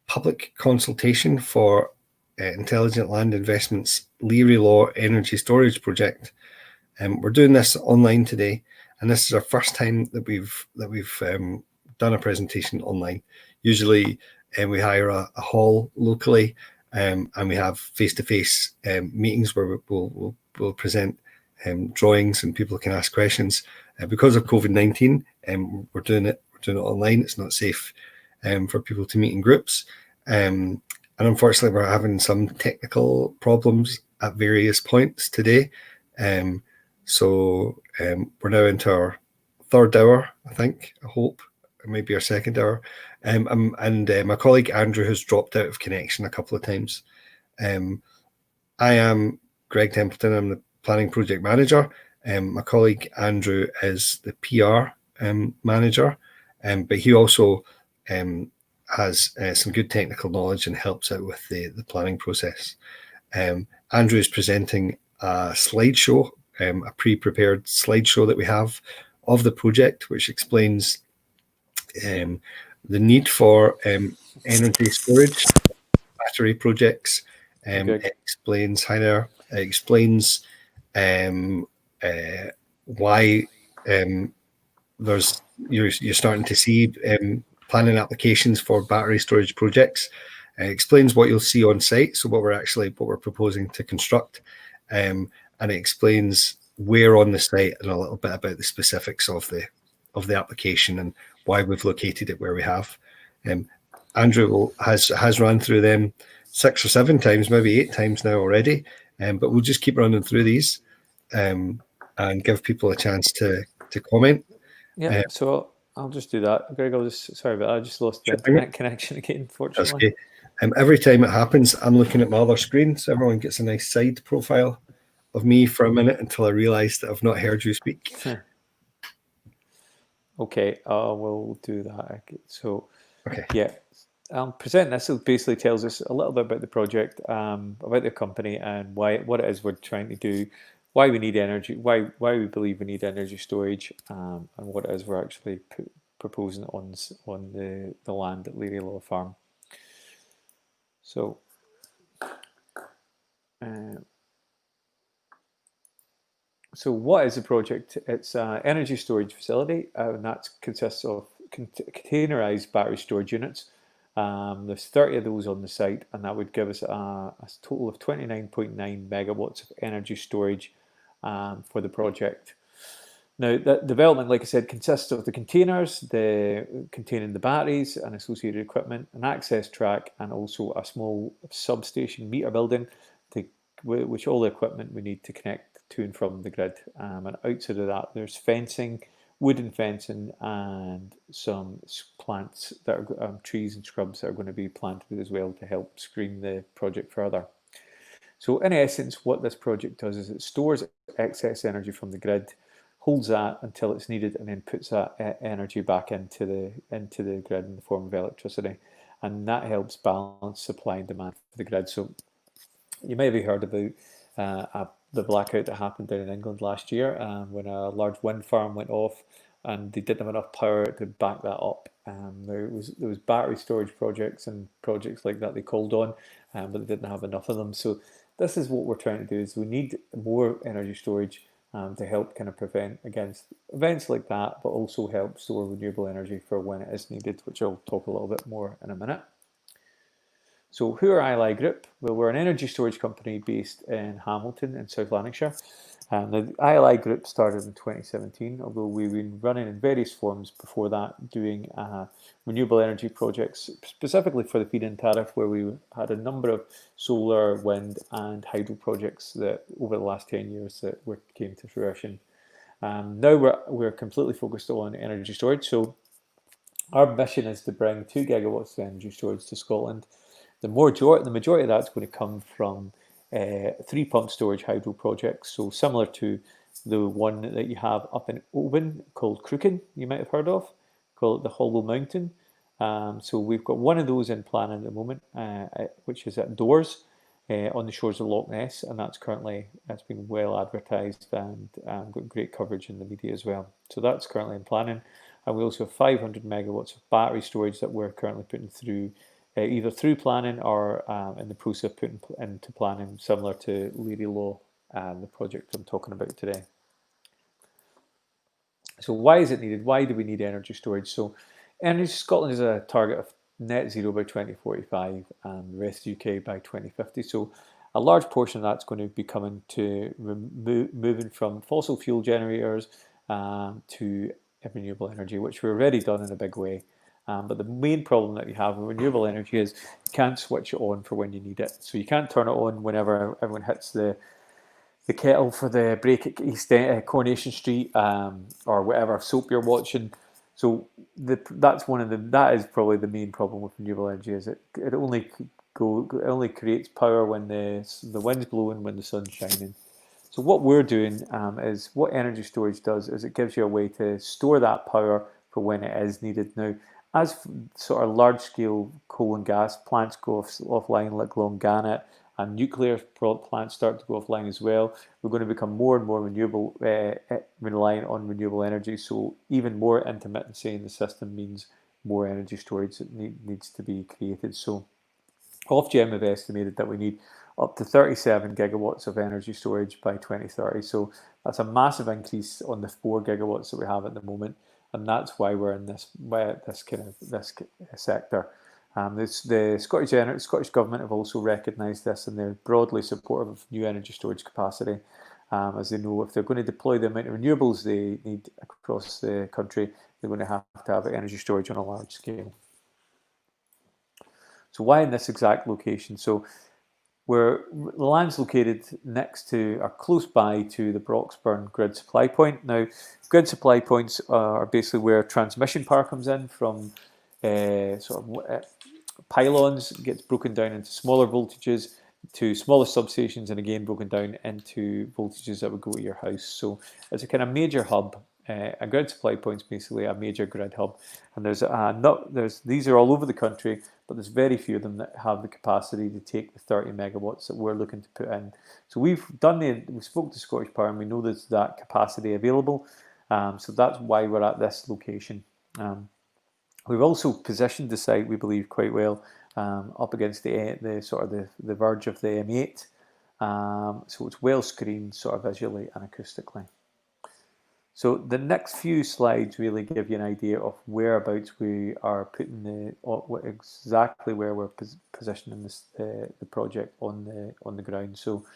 S1: public consultation for Intelligent Land Investments Learielaw Energy Storage Project. We're doing this online today, and this is our first time that we've done a presentation online. Usually, we hire a hall locally, and we have face-to-face meetings where we'll present drawings and people can ask questions. Because of COVID-19, we're doing it online. It's not safe for people to meet in groups, and unfortunately, we're having some technical problems at various points today. So we're now into our third hour, I think. I hope it might be our second hour. And my colleague Andrew has dropped out of connection a couple of times. I am Greg Templeton. I'm the planning project manager. My colleague Andrew is the PR manager, but he also has some good technical knowledge and helps out with the planning process. Andrew is presenting a slideshow, a pre-prepared slideshow that we have of the project, which explains the need for energy storage, battery projects. It explains why you're starting to see planning applications for battery storage projects. It explains what you'll see on site, so what we're proposing to construct, and it explains where on the site and a little bit about the specifics of the application and why we've located it where we have. Andrew has run through them 6 or 7 times, maybe 8 times now already, but we'll just keep running through these and give people a chance to comment.
S2: Yeah, so I'll just do that. Greg, sorry about that. I just lost the internet connection again, unfortunately.
S1: Every time it happens, I'm looking at my other screen, so everyone gets a nice side profile of me for a minute until I realise that I've not heard you speak.
S2: Okay, we'll do that. So,
S1: Okay.
S2: yeah, present this. It basically tells us a little bit about the project, about the company, and what it is we're trying to do, why we need energy, why we believe we need energy storage, and what it is we're actually proposing on the land at Learielaw Farm. So, what is the project? It's an energy storage facility, and that consists of containerized battery storage units. There's 30 of those on the site, and that would give us a total of 29.9 megawatts of energy storage for the project. Now, the development, like I said, consists of the containers, containing the batteries and associated equipment, an access track, and also a small substation meter building, which all the equipment we need to connect to and from the grid. And outside of that, there's fencing, wooden fencing, and some plants that are trees and shrubs that are going to be planted as well to help screen the project further. So in essence, what this project does is it stores excess energy from the grid, holds that until it's needed, and then puts that energy back into the grid in the form of electricity, and that helps balance supply and demand for the grid. So you may have heard about the blackout that happened down in England last year when a large wind farm went off and they didn't have enough power to back that up. There was battery storage projects and projects like that they called on, but they didn't have enough of them. So this is what we're trying to do: is we need more energy storage to help kind of prevent against events like that, but also help store renewable energy for when it is needed, which I'll talk a little bit more in a minute. So who are ILI Group? Well, we're an energy storage company based in Hamilton in South Lanarkshire. The ILI Group started in 2017, although we've been running in various forms before that, doing renewable energy projects, specifically for the feed-in tariff, where we had a number of solar, wind and hydro projects that over the last 10 years that came to fruition. Now we're completely focused on energy storage. So our mission is to bring 2 gigawatts of energy storage to Scotland. The majority of that's going to come from 3 pump storage hydro projects. So similar to the one that you have up in Oban called Crooken, you might have heard of, call it the Hollow Mountain. So we've got one of those in planning at the moment, which is at Doors on the shores of Loch Ness, and that's been well advertised and got great coverage in the media as well. So that's currently in planning. And we also have 500 megawatts of battery storage that we're currently putting through either through planning or in the process of putting into planning, similar to Learielaw, the project I'm talking about today. So why is it needed? Why do we need energy storage? So Energy Scotland is a target of net zero by 2045 and the rest of the UK by 2050. So a large portion of that's going to be coming to moving from fossil fuel generators to renewable energy, which we've already done in a big way. But the main problem that you have with renewable energy is you can't switch it on for when you need it. So you can't turn it on whenever everyone hits the kettle for the break at Coronation Street or whatever soap you're watching. So that is probably the main problem with renewable energy, is it only creates power when the wind's blowing, when the sun's shining. So what we're doing is what energy storage does is it gives you a way to store that power for when it is needed. Now, as sort of large-scale coal and gas plants go offline, like Longannet, and nuclear plants start to go offline as well, we're going to become more and more reliant on renewable energy. So even more intermittency in the system means more energy storage that needs to be created. So Ofgem have estimated that we need up to 37 gigawatts of energy storage by 2030. So that's a massive increase on the 4 gigawatts that we have at the moment, and that's why we're in this sector. The Scottish Government have also recognised this, and they're broadly supportive of new energy storage capacity, as they know if they're going to deploy the amount of renewables they need across the country, they're going to have energy storage on a large scale. So why in this exact location? So the land's located next to, or close by to, the Broxburn grid supply point. Now, grid supply points are basically where transmission power comes in from pylons gets broken down into smaller voltages to smaller substations, and again broken down into voltages that would go to your house. So it's a kind of major hub. A grid supply point is basically a major grid hub, and these are all over the country, but there's very few of them that have the capacity to take the 30 megawatts that we're looking to put in. So we spoke to Scottish Power, and we know there's that capacity available. So that's why we're at this location. We've also positioned the site, we believe, quite well up against the sort of the verge of the M8. So it's well screened, sort of visually and acoustically. So the next few slides really give you an idea of whereabouts we are putting exactly where we're positioning the project on the ground. So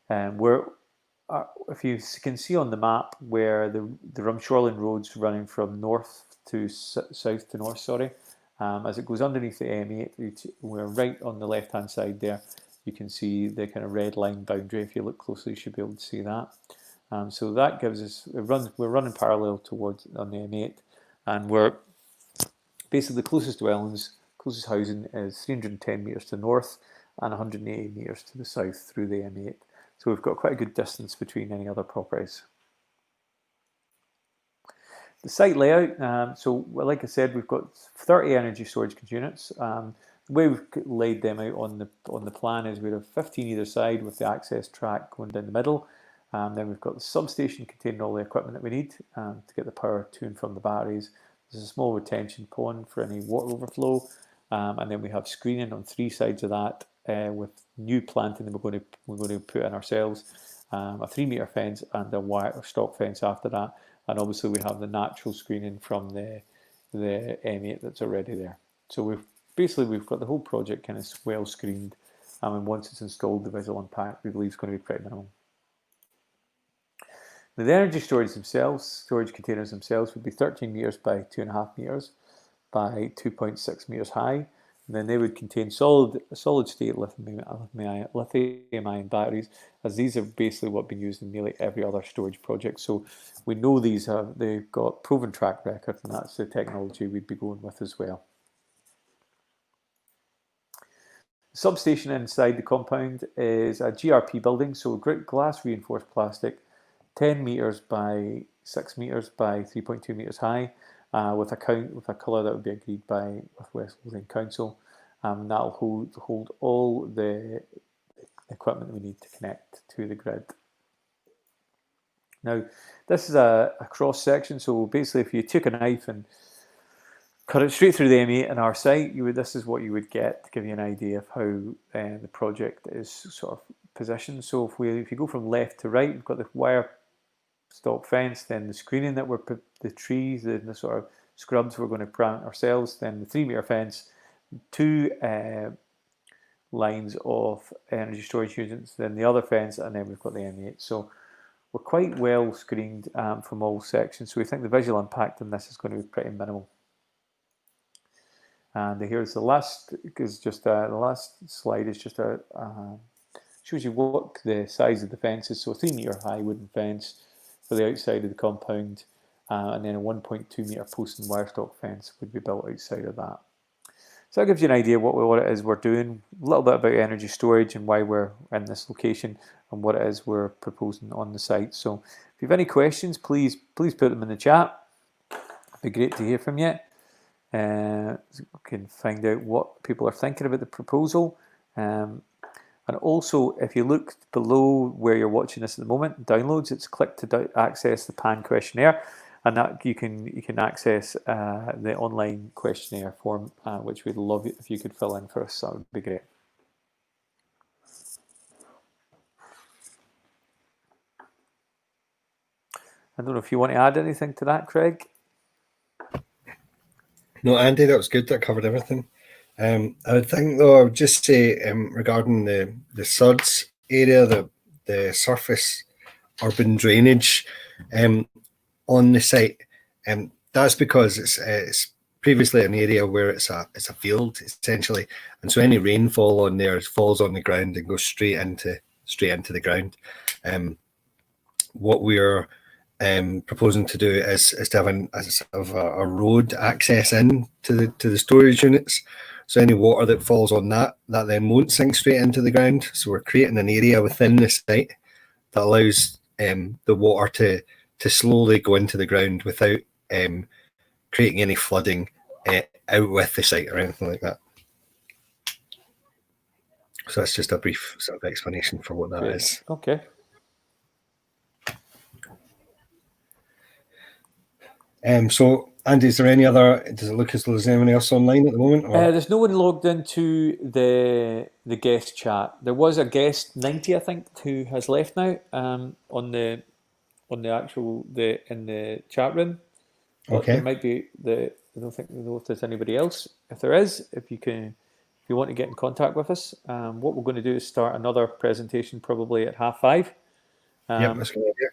S2: if you can see on the map where the Rumshorland Road's running from south to north, as it goes underneath the M8, we're right on the left-hand side there. You can see the kind of red line boundary. If you look closely, you should be able to see that. So that gives us, we're running parallel towards on the M8, and we're basically the closest dwellings, closest housing is 310 metres to the north and 180 metres to the south through the M8. So we've got quite a good distance between any other properties. The site layout, so like I said, we've got 30 energy storage units. The way we've laid them out on the plan is we have 15 either side with the access track going down the middle. Then we've got the substation containing all the equipment that we need to get the power to and from the batteries. There's a small retention pond for any water overflow, and then we have screening on 3 sides of that with new planting that we're going to put in ourselves, a 3-metre fence and a wire stock fence after that, and obviously we have the natural screening from the M8 that's already there. So we've got the whole project kind of well screened, and once it's installed, the visual impact we believe is going to be pretty minimal. Now, the energy storage containers themselves would be 13 metres by 2.5 metres by 2.6 metres high. And then they would contain solid state lithium-ion batteries, as these are basically what have been used in nearly every other storage project. So we know they've got proven track record, and that's the technology we'd be going with as well. The substation inside the compound is a GRP building, so glass reinforced plastic, 10 metres by 6 metres by 3.2 metres high, with a colour that would be agreed with West Lothian Council. That'll hold all the equipment that we need to connect to the grid. Now, this is a cross section, so basically if you took a knife and cut it straight through the M8 on our site, this is what you would get to give you an idea of how the project is sort of positioned. So if you go from left to right, we've got the wire stock fence, then the screening that the trees, the sort of scrubs we're going to plant ourselves, then the 3-metre fence, 2 lines of energy storage units, then the other fence, and then we've got the M8. So we're quite well screened from all sections, so we think the visual impact on this is going to be pretty minimal. And here's the last slide is just shows you what the size of the fence is. So a 3-metre high wooden fence for the outside of the compound, and then a 1.2 metre post and wire stock fence would be built outside of that. So that gives you an idea what it is we're doing, a little bit about energy storage and why we're in this location, and what it is we're proposing on the site. So if you have any questions, please put them in the chat. It'd be great to hear from you. We can find out what people are thinking about the proposal. And also, if you look below where you're watching this at the moment, downloads, it's click to access the PAN questionnaire, and that you can access the online questionnaire form, which we'd love if you could fill in for us. That would be great. I don't know if you want to add anything to that, Craig.
S1: No, Andy, that was good. That covered everything. I would think, though, I would just say regarding the SUDS area, the surface urban drainage on the site, that's because it's previously an area where it's a field essentially, and so any rainfall on there falls on the ground and goes straight into the ground. What we're proposing to do is to have a road access in to the storage units. So any water that falls on that then won't sink straight into the ground. So we're creating an area within the site that allows the water to slowly go into the ground without creating any flooding out with the site or anything like that. So that's just a brief sort of explanation for what that
S2: Great.
S1: is.
S2: Okay.
S1: So, Andy, is there any other? Does it look as though there's anyone else online at the moment? Or?
S2: There's no one logged into the guest chat. There was a guest 90, I think, who has left now on the actual in the chat room. But
S1: Okay.
S2: there might be I don't think we know if there's anybody else. If there is, if you want to get in contact with us, what we're going to do is start another presentation probably at 5:30.
S1: Yep, that's a good idea.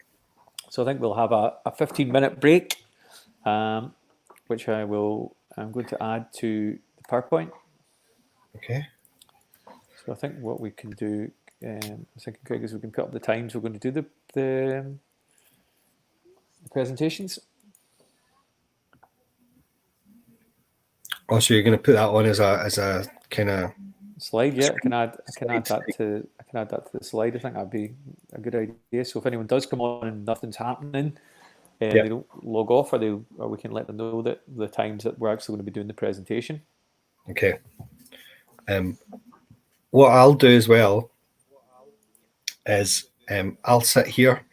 S2: So I think we'll have a 15-minute break, which I'm going to add to the PowerPoint.
S1: Okay.
S2: So I think what we can do, I was thinking, Craig, is we can put up the times we're going to do the presentations.
S1: Oh, so you're going to put that on as a kind of
S2: slide? Yeah, I can add that to the slide. I think that'd be a good idea. So if anyone does come on and nothing's happening, they don't log off, or we can let them know that the times that we're actually going to be doing the presentation.
S1: Okay. What I'll do as well is I'll sit here.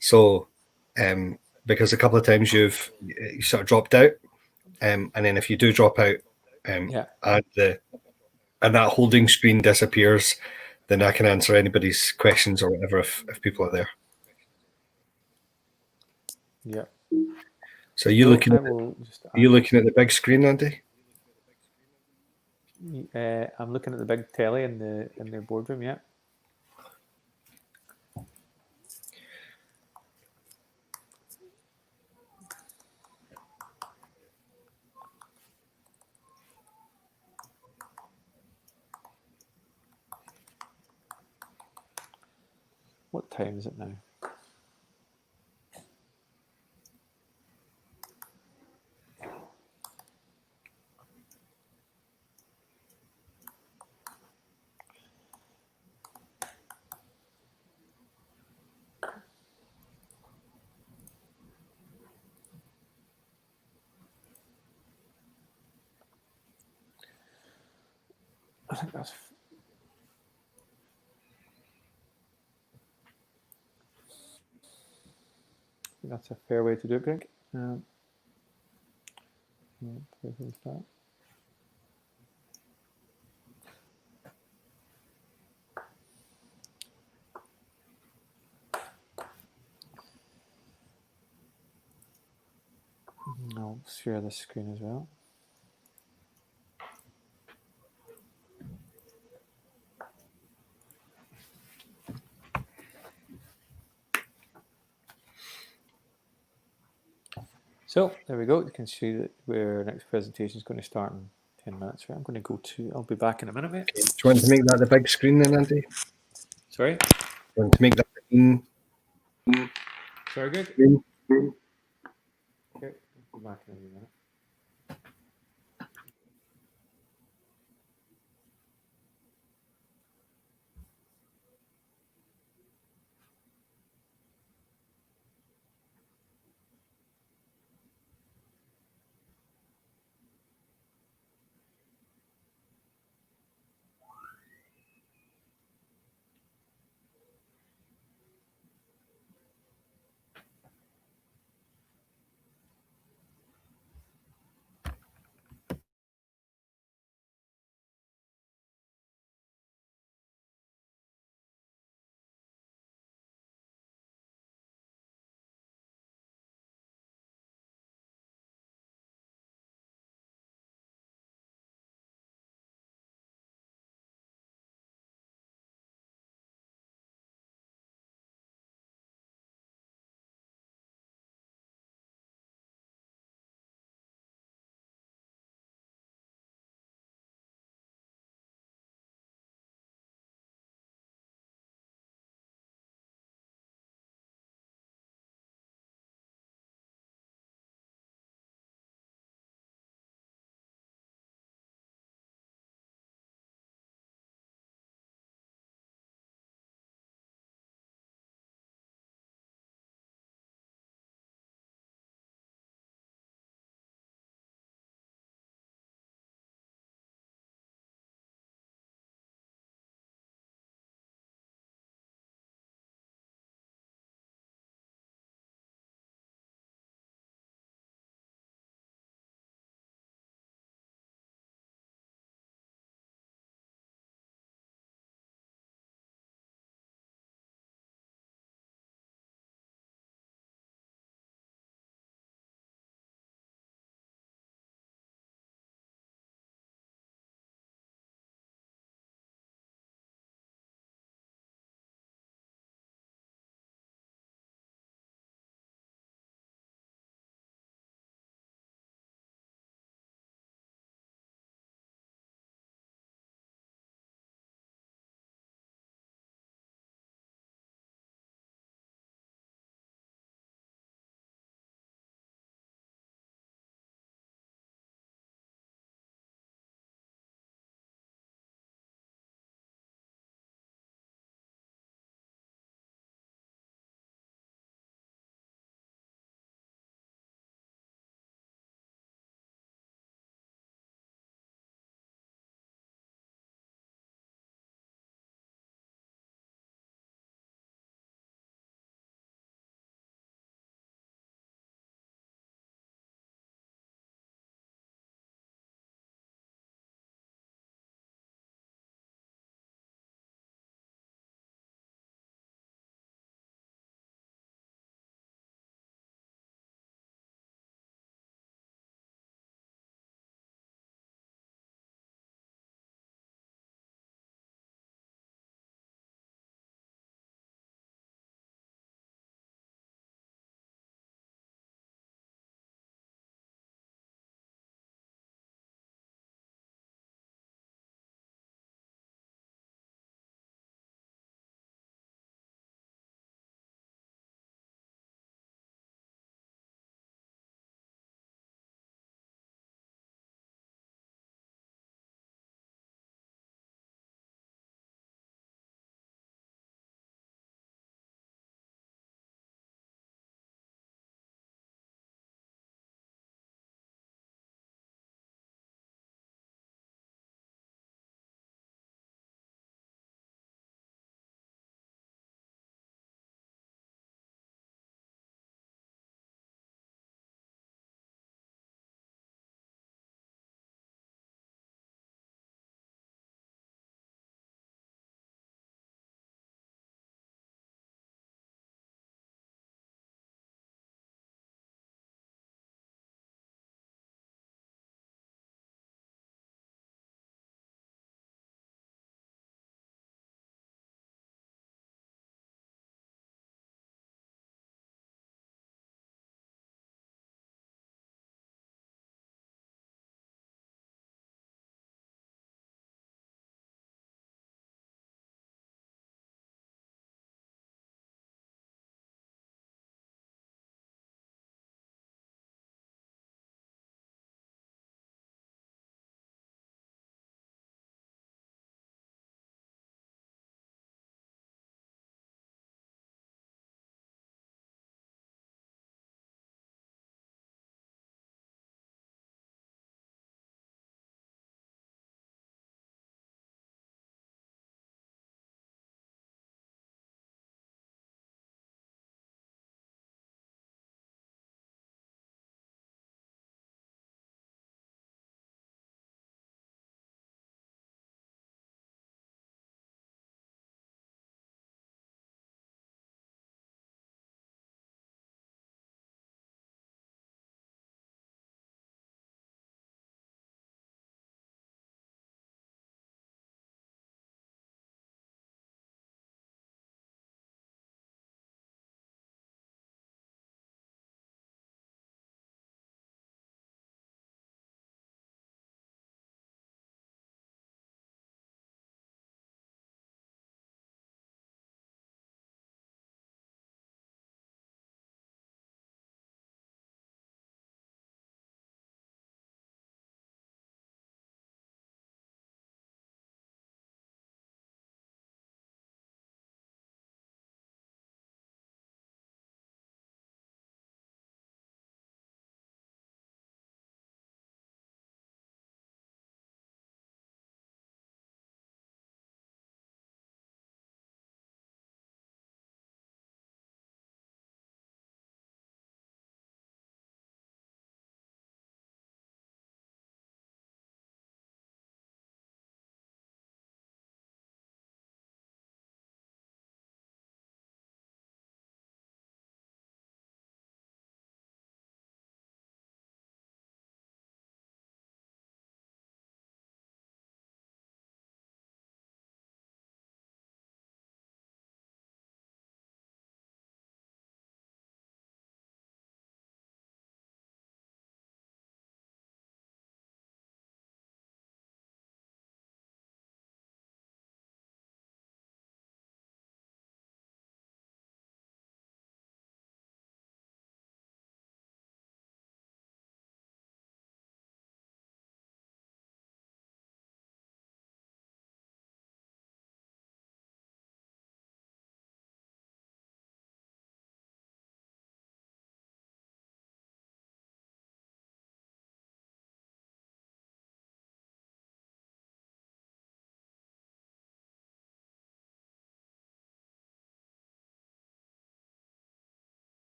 S1: So because a couple of times you sort of dropped out, and then if you do drop out, and that holding screen disappears, then I can answer anybody's questions or whatever if people are there.
S2: Yeah.
S1: So are you looking at the big screen, Andy?
S2: I'm looking at the big telly in the boardroom. Yeah. What time is it now? I think that's a fair way to do it, Greg. I'll share the screen as well. So there we go. You can see that our next presentation is going to start in 10 minutes. Right? I'm going to I'll be back in a minute, mate.
S1: Okay. Do you want to make that the big screen then, Andy?
S2: Sorry?
S1: Do you want to make that the
S2: Sorry, Greg?
S1: screen?
S2: Okay, I'll be back in a minute.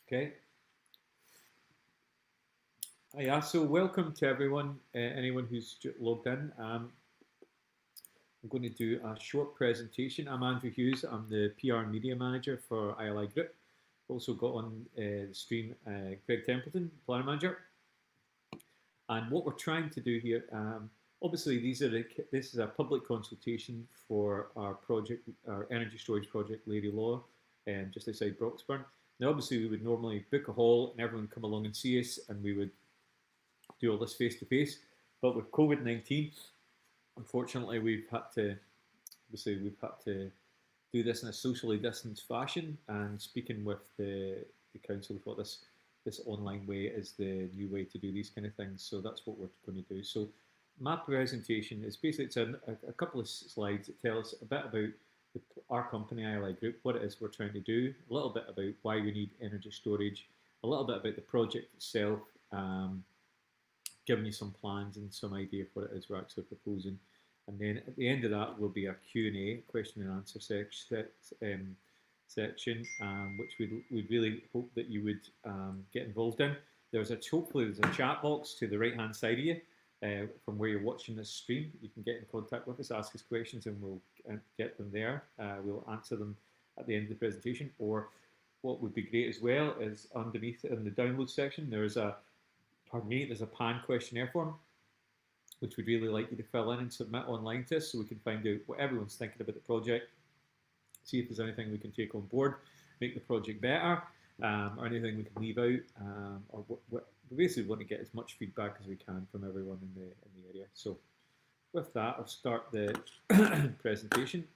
S2: Okay. Yeah, so welcome to everyone, anyone who's logged in. I'm going to do a short presentation. I'm Andrew Hughes. I'm the PR and Media Manager for ILI Group. Also got on the stream Greg Templeton, Planning Manager. And what we're trying to do here, obviously this is a public consultation for our project, our energy storage project, Learielaw, just outside Broxburn. Now, obviously, we would normally book a hall and everyone would come along and see us, and we would do all this face to face. But with COVID-19, unfortunately, we've had to do this in a socially distanced fashion. And speaking with the council, we thought this online way is the new way to do these kind of things. So that's what we're going to do. So my presentation is basically it's a couple of slides that tell us a bit about our company, ILI Group, what it is we're trying to do, a little bit about why we need energy storage, a little bit about the project itself, giving you some plans and some idea of what it is we're actually proposing. And then at the end of that will be a Q&A, question and answer section, which we'd really hope that you would get involved in. Hopefully there's a chat box to the right-hand side of you from where you're watching this stream. You can get in contact with us, ask us questions, and we'll get them there. We'll answer them at the end of the presentation. Or what would be great as well is underneath in the download section, there's a PAN questionnaire form, which we'd really like you to fill in and submit online to us so we can find out what everyone's thinking about the project, see if there's anything we can take on board, make the project better, or anything we can leave out, or we basically want to get as much feedback as we can from everyone in the area. So with that, I'll start the presentation.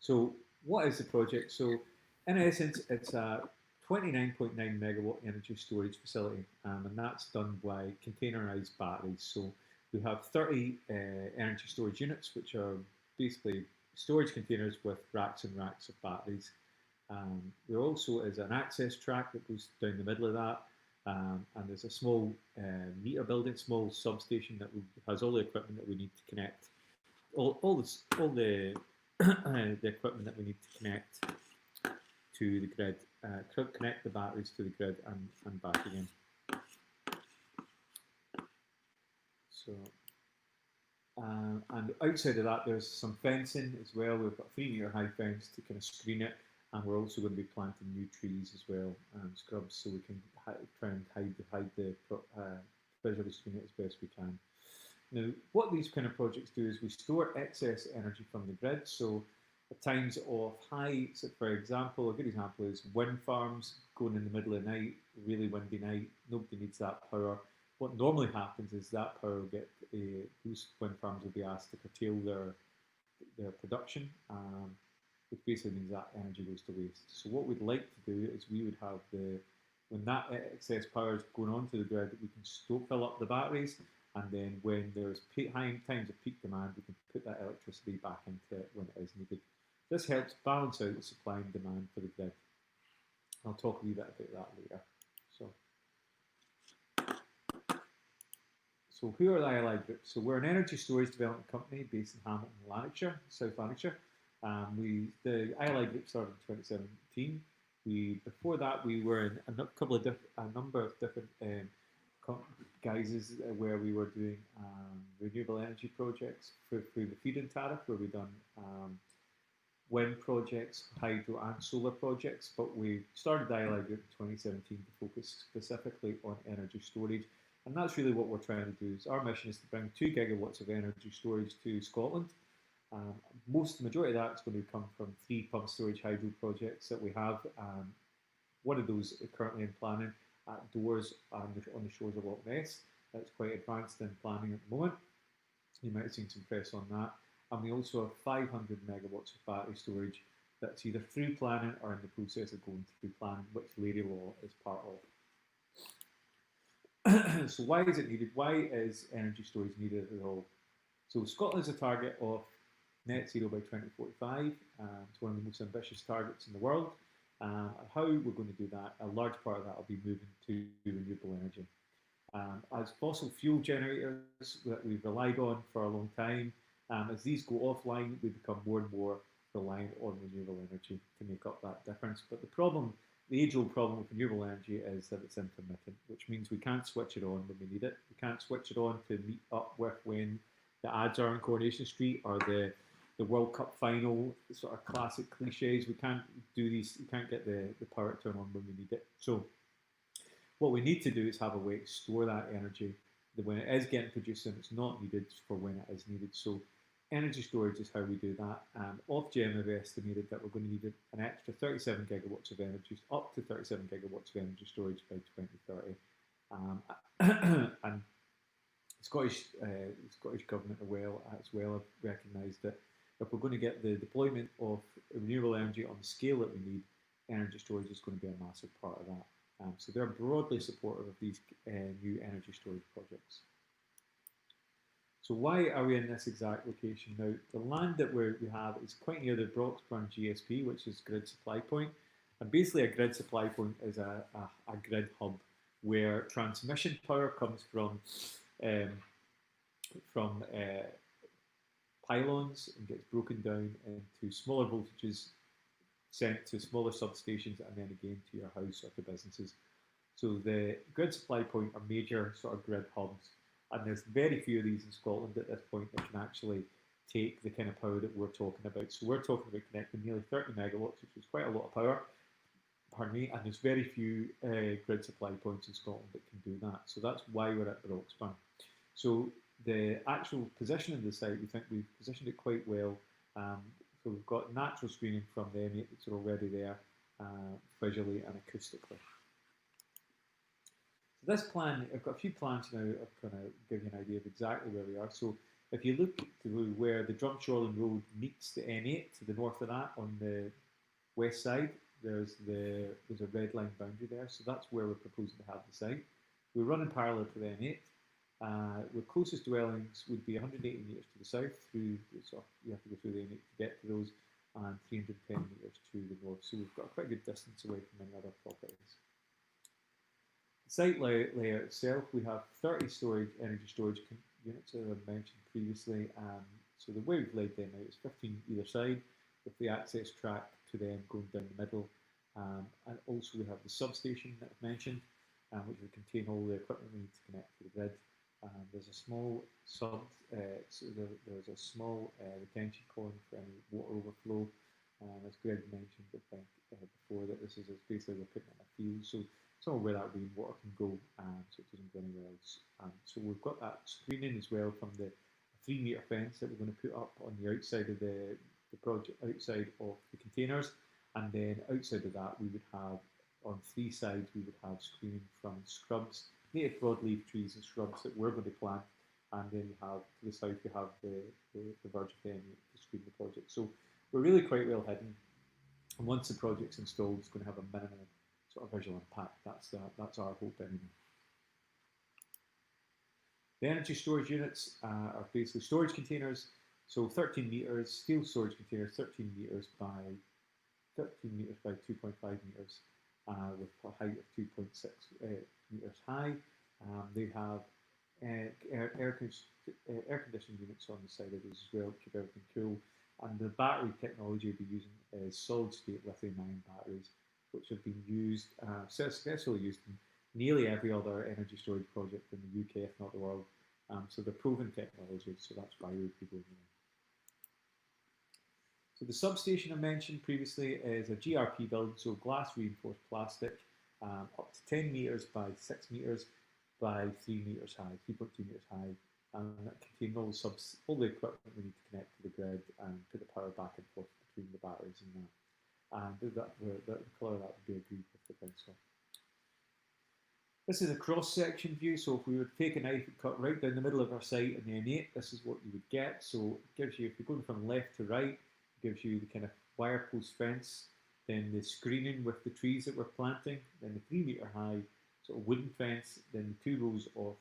S2: So what is the project? So in essence, it's a 29.9 megawatt energy storage facility, and that's done by containerized batteries. So we have 30 energy storage units, which are basically storage containers with racks and racks of batteries. There also is an access track that goes down the middle of that, and there's a small meter building, small substation that has all the equipment that we need to connect, all the the equipment that we need to connect to the grid, connect the batteries to the grid and back again. So, and outside of that, there's some fencing as well. We've got 3-meter high fence to kind of screen it, and we're also going to be planting new trees as well, scrubs, so we can try and hide the visually screen it as best we can. Now, what these kind of projects do is we store excess energy from the grid. So at times of high, so for example, a good example is wind farms going in the middle of the night, really windy night, nobody needs that power. What normally happens is that power will get, those wind farms will be asked to curtail their production, which basically means that energy goes to waste. So what we'd like to do is we would have when that excess power is going onto the grid, we can fill up the batteries, and then when there's high times of peak demand, we can put that electricity back into it when it is needed. This helps balance out the supply and demand for the grid. I'll talk a wee bit about that later. So who are the ILI Group? So we're an energy storage development company based in Hamilton, Lanarkshire, South Lanarkshire. The ILI Group started in 2017. Before that, we were in a number of different guises where we were doing renewable energy projects through the feed-in tariff, where we've done wind projects, hydro and solar projects, but we started the ILI Group in 2017 to focus specifically on energy storage. And that's really what we're trying to do. Our mission is to bring 2 gigawatts of energy storage to Scotland. The majority of that is going to come from 3 pump storage hydro projects that we have. One of those is currently in planning at Doors on the shores of Loch Ness. That's quite advanced in planning at the moment. You might have seen some press on that. And we also have 500 megawatts of battery storage that's either through planning or in the process of going through planning, which Learielaw is part of. So why is it needed? Why is energy storage needed at all? So Scotland has a target of net zero by 2045. It's one of the most ambitious targets in the world. How we're going to do that, a large part of that will be moving to renewable energy. As fossil fuel generators that we've relied on for a long time, as these go offline, we become more and more reliant on renewable energy to make up that difference. But the problem the age-old problem with renewable energy is that it's intermittent, which means we can't switch it on when we need it. We can't switch it on to meet up with when the ads are on Coronation Street or the World Cup final, sort of classic cliches. We can't do these. We can't get the power to turn on when we need it. So what we need to do is have a way to store that energy that when it is getting produced and it's not needed for when it is needed. So energy storage is how we do that. Ofgem have estimated that we're going to need an extra 37 gigawatts of energy, up to 37 gigawatts of energy storage by 2030. And the Scottish Government as well have recognised that if we're going to get the deployment of renewable energy on the scale that we need, energy storage is going to be a massive part of that. So they're broadly supportive of these new energy storage projects. So why are we in this exact location now? The land that we have is quite near the Broxburn GSP, which is grid supply point. And basically a grid supply point is a grid hub where transmission power comes from pylons and gets broken down into smaller voltages, sent to smaller substations, and then again to your house or to businesses. So the grid supply point are major sort of grid hubs, and there's very few of these in Scotland at this point that can actually take the kind of power that we're talking about. So we're talking about connecting nearly 30 megawatts, which is quite a lot of power, pardon me, and there's very few grid supply points in Scotland that can do that. So that's why we're at Broxburn. So the actual position of the site, we think we've positioned it quite well. So we've got natural screening from the M8 that's already there, visually and acoustically. So this plan, I've got a few plans now. I'm going to give you an idea of exactly where we are. So if you look to where the Drumshorland Road meets the M8, to the north of that on the west side, there's a red line boundary there. So that's where we're proposing to have the site. We're running parallel to the M8. Our closest dwellings would be 180 metres to the south, you have to go through the M8 to get to those, and 310 metres to the north. So we've got quite a good distance away from any other properties. The site layout itself, we have 30 energy storage units, as I mentioned previously. So the way we've laid them out is 15 either side, with the access track to them going down the middle. And also we have the substation that I've mentioned, which will contain all the equipment we need to connect to the grid. There's a small retention pond for any water overflow. As Greg mentioned, I think before, that this is basically we're putting in a field, so somewhere where that rainwater can go, so it doesn't go anywhere else. So we've got that screening as well from the 3-metre fence that we're going to put up on the outside of the project, outside of the containers, and then outside of that we would have, on 3 sides, we would have screening from scrubs, native broadleaf trees and shrubs that we're going to plant, and then you have to the south you have the verge of the M8 to screen the project. So we're really quite well hidden, and once the project's installed, it's going to have a minimal sort of visual impact. That's our hope anyway. The energy storage units are basically storage containers, so 13 metres, steel storage containers, 13 metres by 2.5 metres, with a height of 2.6 metres high. They have air conditioning units on the side of those as well to keep everything cool. And the battery technology we'll be using is solid-state lithium-ion batteries, which have been used, successfully used in nearly every other energy storage project in the UK, if not the world. So they're proven technology, so that's why we would be going there. So the substation I mentioned previously is a GRP build, so glass reinforced plastic, up to 10 metres by 6 metres by 3 metres high, 3.2 metres high, and that contains all the equipment we need to connect to the grid and put the power back and forth between the batteries and that. And the colour of that would be agreed with the council. This is a cross-section view, so if we would take a knife and cut right down the middle of our site in the M8, this is what you would get. So it gives you, if you're going from left to right, it gives you the kind of wire post fence, then the screening with the trees that we're planting, then the 3 metre high sort of wooden fence, then the 2 rows of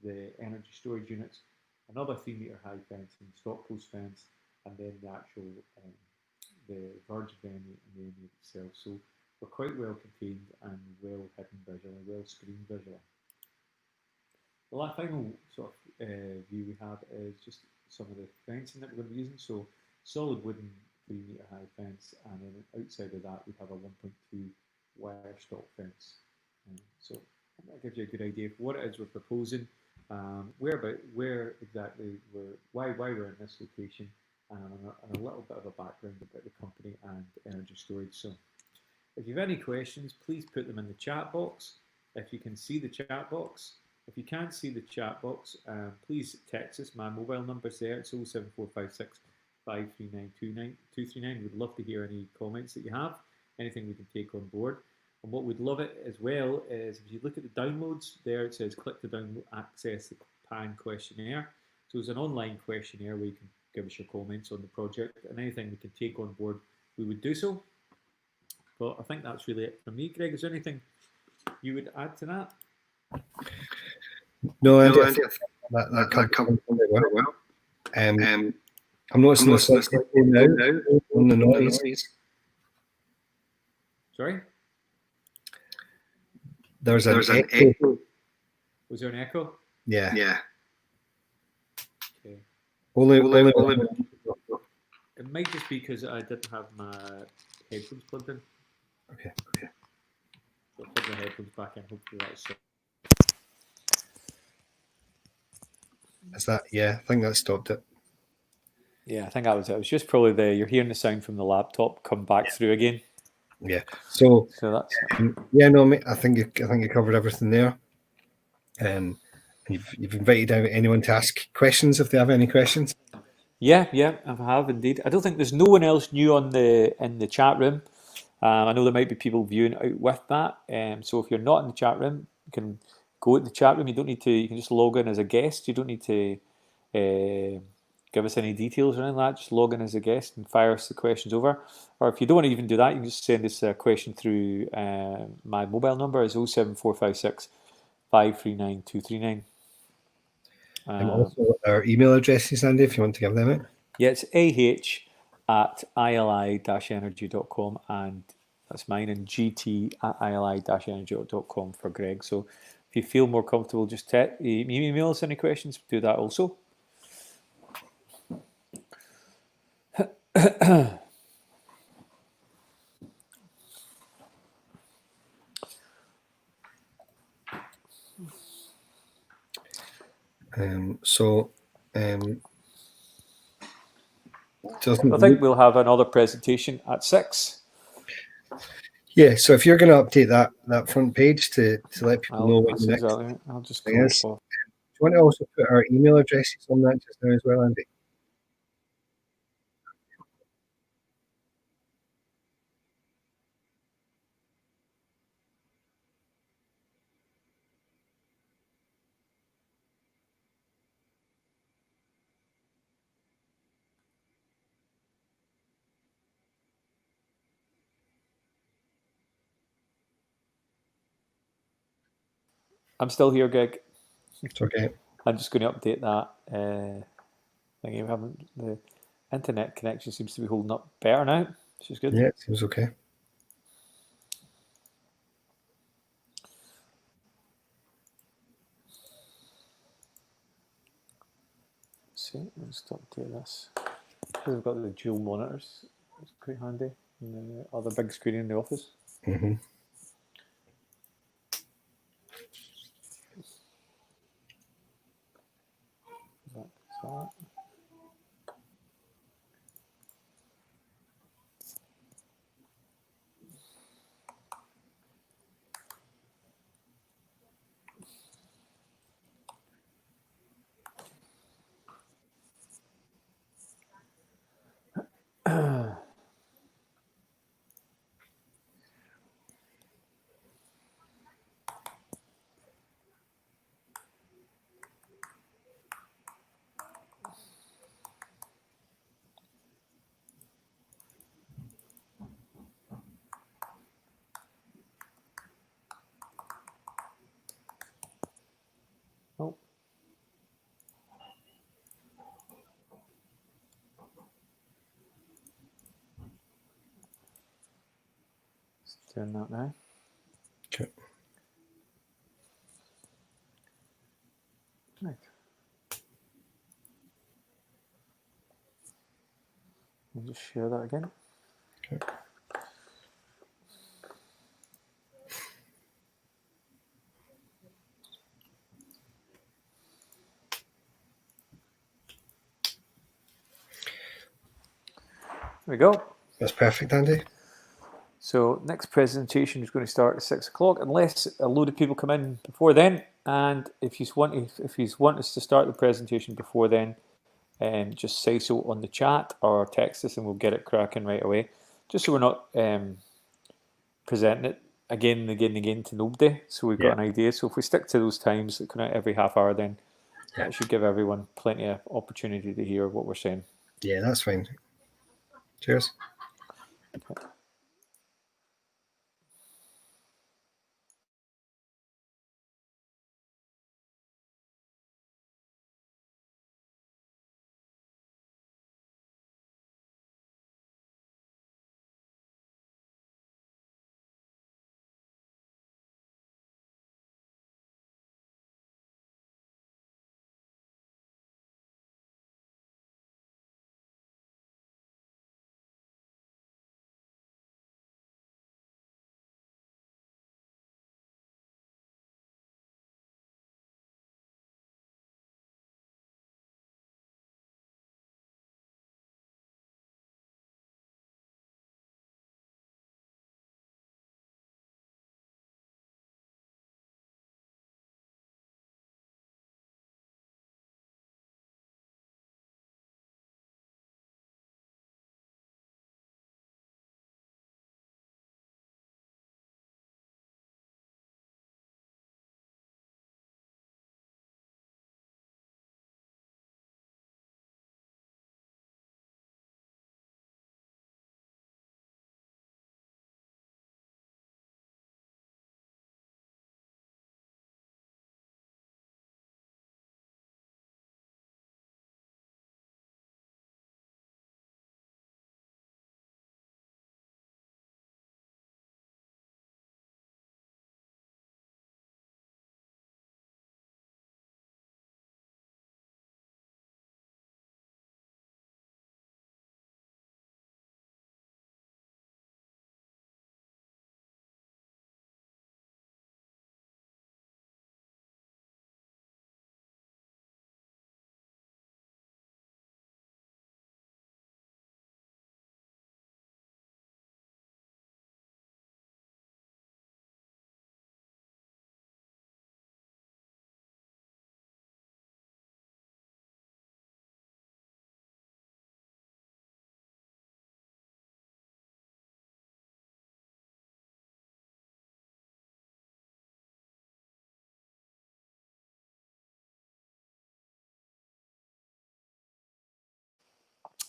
S2: the energy storage units, another 3 metre high fence and stock post fence, and then the actual the verge of the M8 and the M8 itself. So we're quite well contained and well hidden visually, well screened visually. The final sort of view we have is just some of the fencing that we're going to be using. So solid wooden 3 metre high fence, and then outside of that we have a 1.2 wire stop fence. So that gives you a good idea of what it is we're proposing, where exactly why we're in this location, and a little bit of a background about the company and energy storage. So if you have any questions, please put them in the chat box. If you can see the chat box. If you can't see the chat box, please text us. My mobile number's there. It's 07456 539 239. We'd love to hear any comments that you have, anything we can take on board. And what we'd love it as well is if you look at the downloads there, it says click to download, access the PAN questionnaire. So it's an online questionnaire where you can give us your comments on the project, and anything we can take on board, we would do so. But I think that's really it from me. Greg, is there anything you would add to that?
S1: No, Andy, I think that covered it very well. I'm noticing the slight now on the noise.
S2: Sorry?
S1: There's an echo.
S2: Was there an echo?
S1: Yeah.
S2: Okay.
S1: Only
S2: it might just be because I didn't have my headphones plugged in.
S1: Okay.
S2: So I'll plug my headphones back in. Hopefully that's it.
S1: Is that? Yeah, I think that stopped it.
S2: Yeah, I think that was it. It was just probably you're hearing the sound from the laptop come back through again.
S1: Yeah. So
S2: that's
S1: yeah, no, mate. I think you covered everything there. You've invited anyone to ask questions if they have any questions.
S2: Yeah, I have indeed. I don't think there's no one else new in the chat room. I know there might be people viewing out with that. So if you're not in the chat room, you can go to the chat room. You don't need to. You can just log in as a guest. You don't need to give us any details or anything like that. Just log in as a guest and fire us the questions over. Or if you don't want to even do that, you can just send us a question through my mobile number is 07456 539 239.
S1: Also, our email addresses, Andy, if you want to give them out.
S2: Yeah, it's ah@ili-energy.com, and that's mine, and gt@ili-energy.com for Greg. So if you feel more comfortable, just email us any questions. Do that also. I think we'll have another presentation at 6.
S1: Yeah, so if you're going to update that front page to let people know what the next
S2: thing I'll just go
S1: is. Do you want to also put our email addresses on that just now as well, Andy?
S2: I'm still here, Greg.
S1: It's okay.
S2: I'm just going to update that thing. The internet connection seems to be holding up better now, which is good.
S1: Yeah, it seems okay.
S2: See, let's update this. We've got the dual monitors. It's quite handy. And the other big screen in the office.
S1: Mm-hmm.
S2: That's that. Oh. It's doing that now.
S1: Okay.
S2: Right. I'll just share that again.
S1: Okay.
S2: There we go.
S1: That's perfect, Andy.
S2: So next presentation is going to start at 6 o'clock, unless a load of people come in before then. And if you want us to start the presentation before then, just say so on the chat or text us, and we'll get it cracking right away. Just so we're not presenting it again and again and again to nobody. So we've got an idea. So if we stick to those times, kind of every half hour, then that should give everyone plenty of opportunity to hear what we're saying.
S1: Yeah, that's fine. Cheers.
S2: Okay.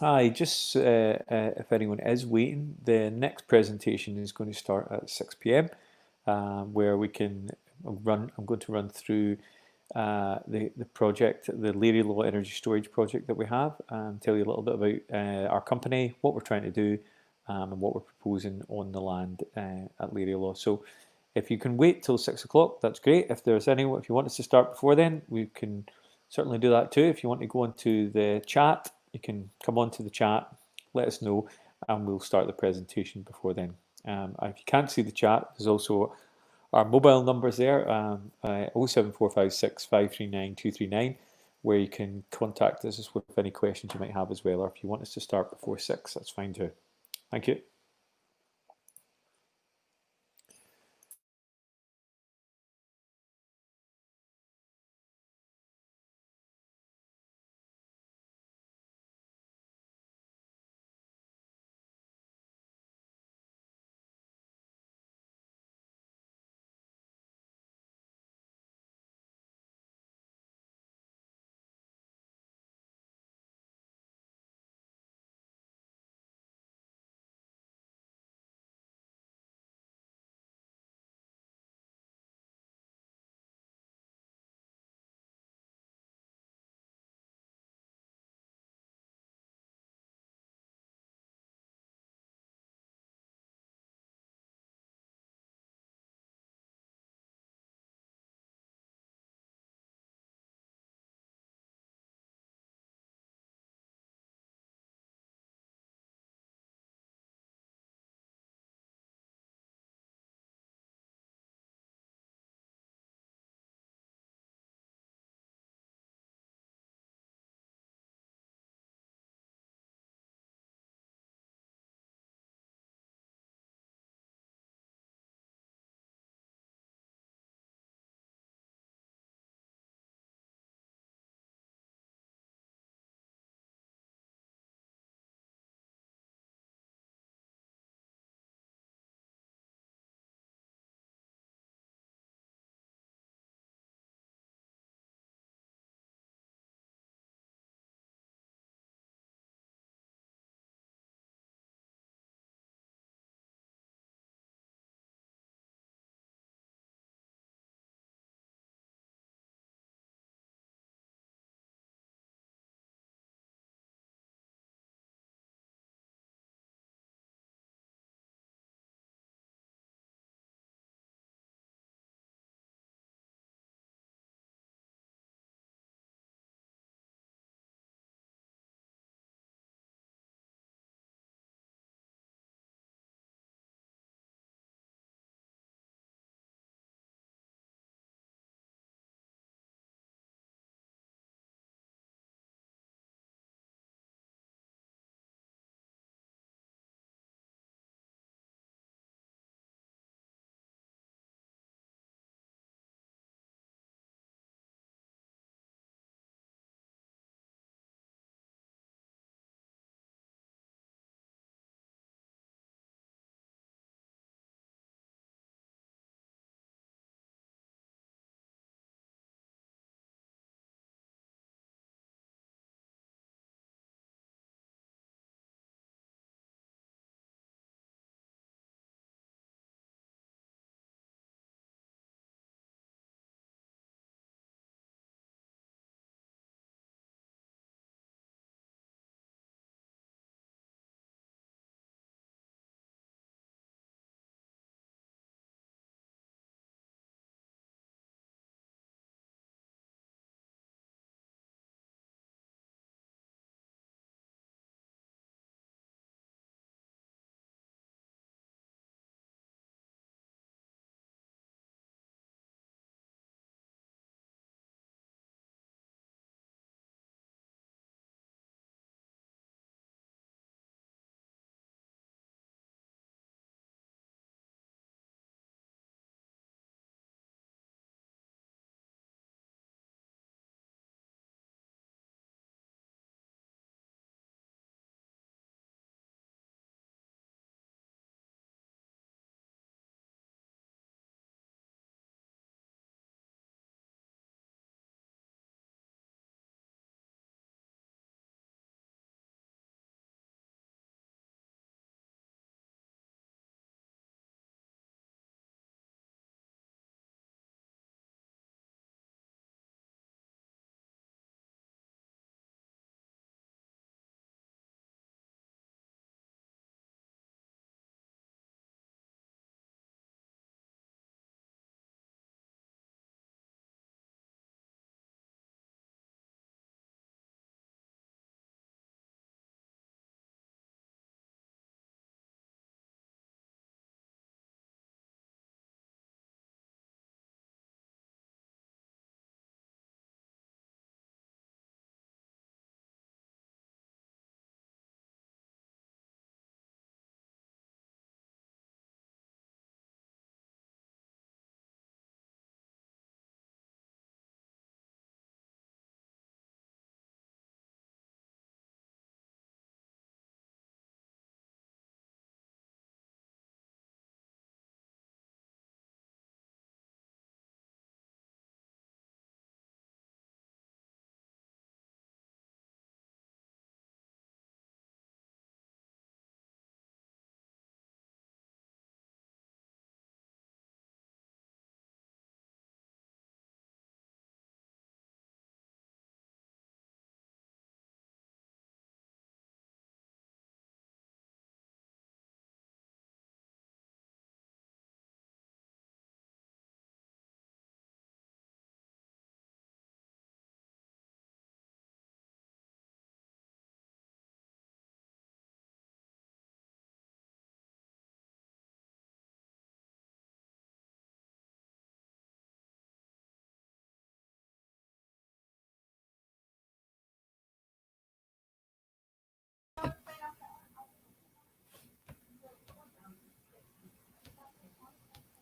S2: Hi, just if anyone is waiting, the next presentation is going to start at 6 p.m. Where we can run. I'm going to run through the project, the Learielaw energy storage project that we have, and tell you a little bit about our company, what we're trying to do, and what we're proposing on the land at Learielaw. So if you can wait till 6 o'clock, that's great. If you want us to start before then, we can certainly do that too. If you want to go onto the chat, you can come onto the chat, let us know, and we'll start the presentation before then. If you can't see the chat, there's also our mobile numbers there, 07456 539 239, where you can contact us with any questions you might have as well, or if you want us to start before 6, that's fine too. Thank you.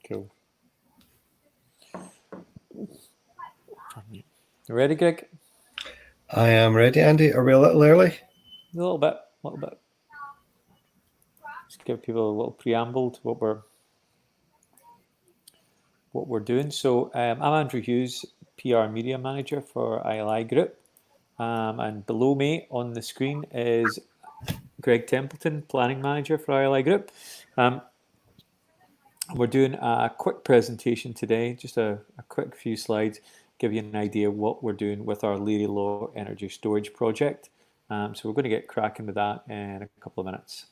S2: Cool. You ready, Greg?
S1: I am ready, Andy. Are we a little early?
S2: A little bit. Just give people a little preamble to what we're doing. So I'm Andrew Hughes, PR Media Manager for ILI Group. And below me on the screen is Greg Templeton, Planning Manager for ILI Group. We're doing a quick presentation today, just a quick few slides, give you an idea of what we're doing with our Learielaw energy storage project. So we're going to get cracking with that in a couple of minutes.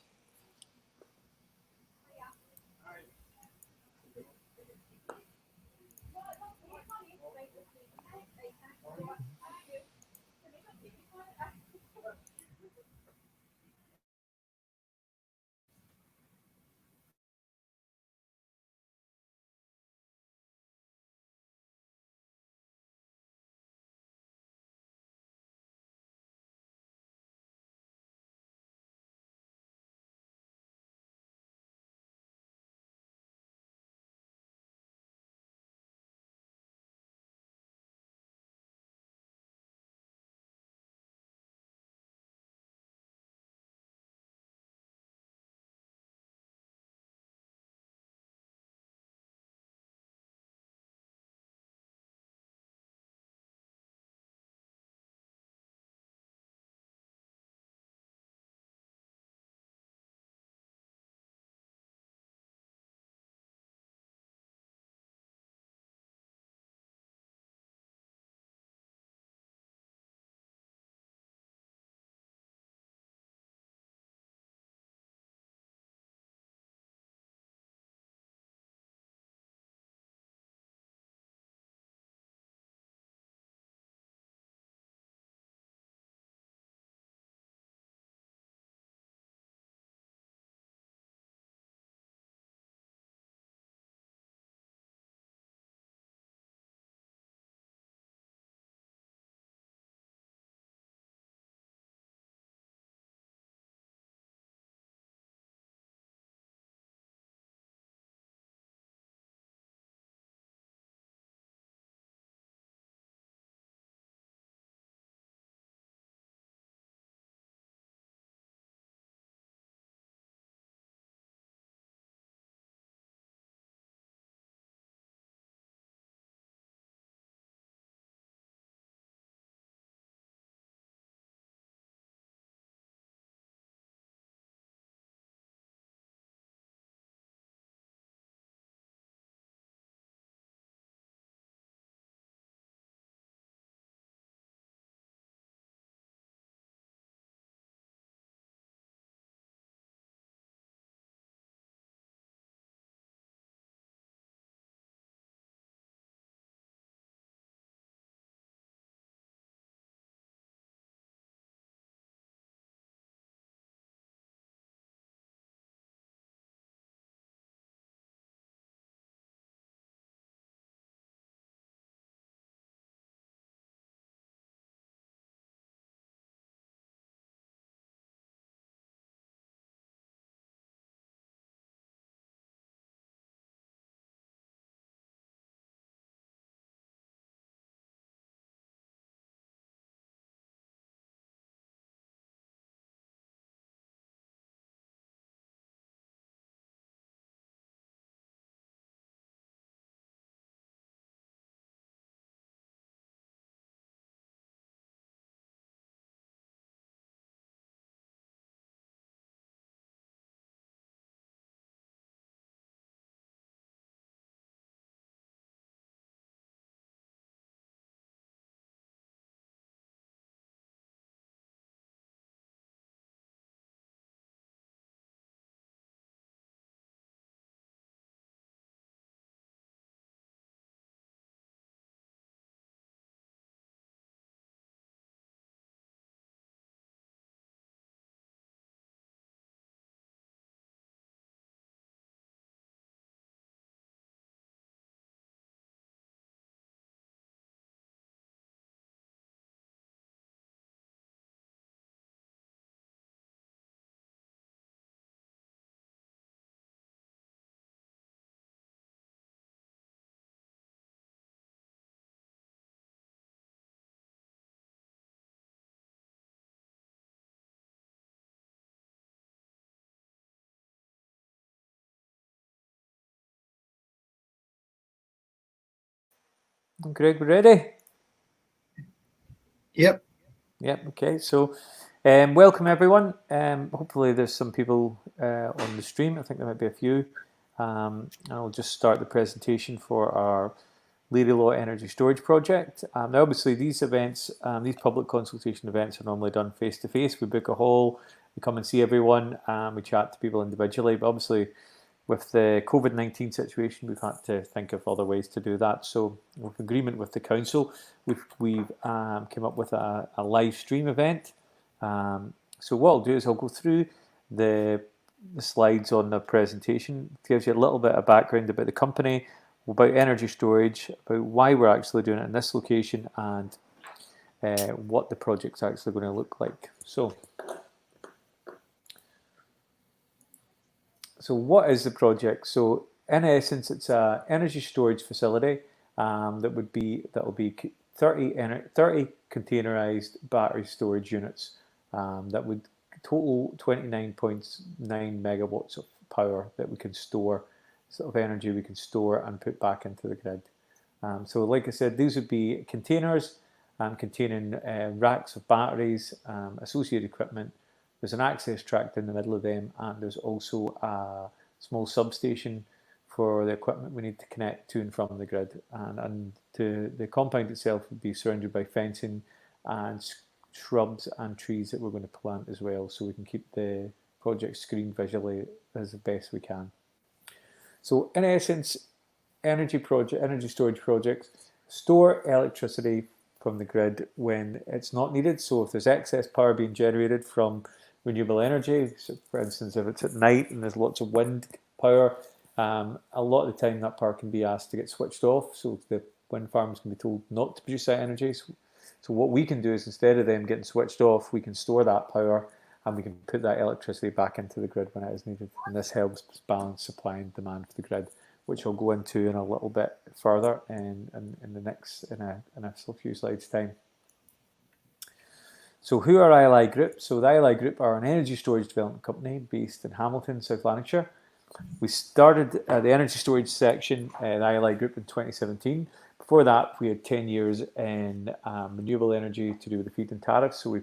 S2: Greg, we ready?
S1: Yep.
S2: Yep, okay. So welcome everyone. Hopefully there's some people on the stream. I think there might be a few. I'll just start the presentation for our Learielaw Energy Storage Project. Now obviously these events, these public consultation events are normally done face to face. We book a hall, we come and see everyone, we chat to people individually, but obviously with the COVID-19 situation, we've had to think of other ways to do that. So with agreement with the council, we've came up with a live stream event. So what I'll do is I'll go through the slides on the presentation. It gives you a little bit of background about the company, about energy storage, about why we're actually doing it in this location, and what the project's actually going to look like. So what is the project? So in essence, it's an energy storage facility that will be 30 containerized battery storage units that would total 29.9 megawatts of power that we can store, sort of energy we can store and put back into the grid. So like I said, these would be containers containing racks of batteries, associated equipment. There's an access tract in the middle of them, and there's also a small substation for the equipment we need to connect to and from the grid. And the compound itself would be surrounded by fencing and shrubs and trees that we're going to plant as well, so we can keep the project screened visually as best we can. So in essence, energy storage projects store electricity from the grid when it's not needed. So if there's excess power being generated from renewable energy, so for instance, if it's at night and there's lots of wind power, a lot of the time that power can be asked to get switched off. So the wind farms can be told not to produce that energy. So what we can do is, instead of them getting switched off, we can store that power and we can put that electricity back into the grid when it is needed. And this helps balance supply and demand for the grid, which I'll go into in a little bit further in a few slides' time. So who are ILI Group? So the ILI Group are an energy storage development company based in Hamilton, South Lanarkshire. We started the energy storage section at ILI Group in 2017. Before that, we had 10 years in renewable energy to do with the feed-in tariff. So we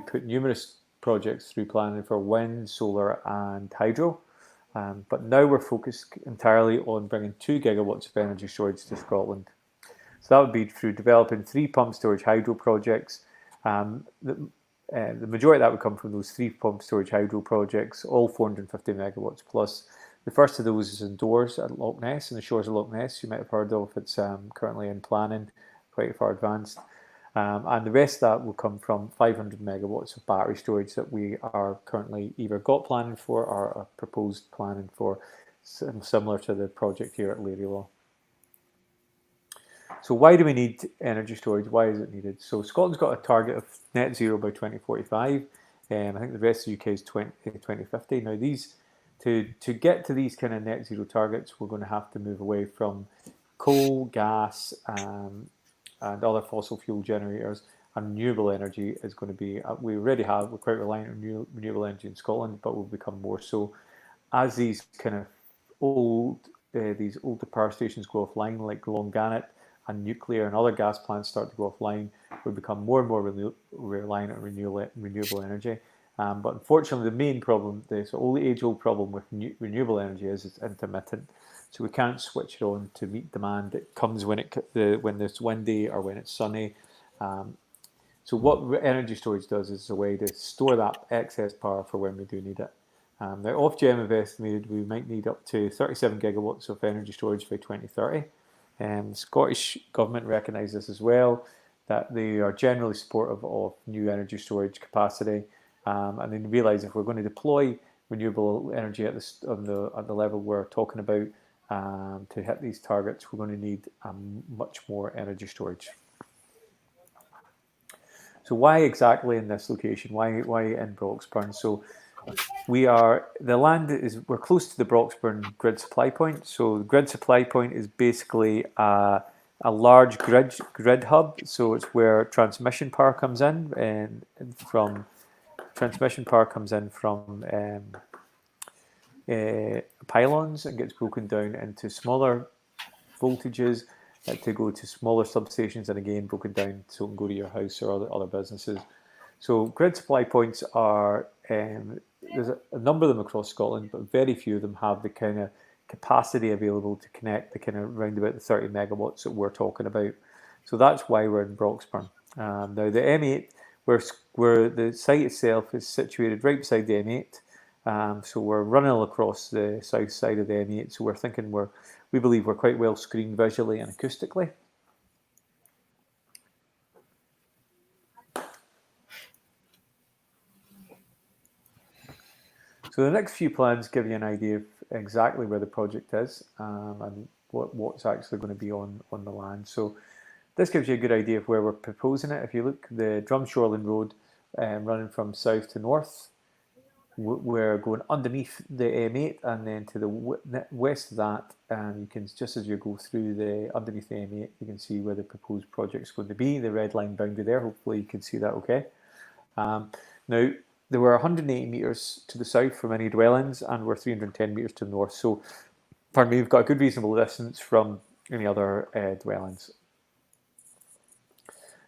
S2: put numerous projects through planning for wind, solar, and hydro. But now we're focused entirely on bringing 2 gigawatts of energy storage to Scotland. So that would be through developing 3 pump storage hydro projects. The majority of that would come from those 3 pump storage hydro projects, all 450 megawatts plus. The first of those is indoors at Loch Ness, in the shores of Loch Ness. You might have heard of. It's currently in planning, quite far advanced. And the rest of that will come from 500 megawatts of battery storage that we are currently either got planning for or are proposed planning for, similar to the project here at Learielaw. So why do we need energy storage? Why is it needed? So Scotland's got a target of net zero by 2045. I think the rest of the UK is 2050. Now to get to these kind of net zero targets, we're going to have to move away from coal, gas, and other fossil fuel generators, and renewable energy is going to be, we're quite reliant on renewable energy in Scotland, but will become more so as these kind of these older power stations go offline, like Longannet, and nuclear and other gas plants start to go offline. We become more and more reliant on renewable energy. But unfortunately, the main problem, the age-old problem with renewable energy is it's intermittent. So we can't switch it on to meet demand. It comes when it's windy or when it's sunny. So what energy storage does is a way to store that excess power for when we do need it. Now, Ofgem have estimated we might need up to 37 gigawatts of energy storage by 2030. The Scottish Government recognise this as well, that they are generally supportive of new energy storage capacity, and they realise if we're going to deploy renewable energy at the level we're talking about to hit these targets, we're going to need much more energy storage. So why exactly in this location? Why in Broxburn? So we're close to the Broxburn grid supply point. So the grid supply point is basically a large grid hub. So it's where transmission power comes in, and from pylons and gets broken down into smaller voltages to go to smaller substations, and again broken down so it can go to your house or other businesses. So grid supply points are, there's a number of them across Scotland, but very few of them have the kind of capacity available to connect the kind of round about the 30 megawatts that we're talking about. So that's why we're in Broxburn. Now the M8, where the site itself is situated right beside the M8, so we're running across the south side of the M8, so we're thinking we believe we're quite well screened visually and acoustically. So the next few plans give you an idea of exactly where the project is and what's actually going to be on the land. So this gives you a good idea of where we're proposing it. If you look, the Drumshoreland Road running from south to north, we're going underneath the M8, and then to the west of that, you can, just as you go through underneath the M8, you can see where the proposed project is going to be, the red line boundary there. Hopefully you can see that okay. Now, there were 180 metres to the south from any dwellings, and we're 310 metres to the north. So, pardon me, we've got a good reasonable distance from any other dwellings.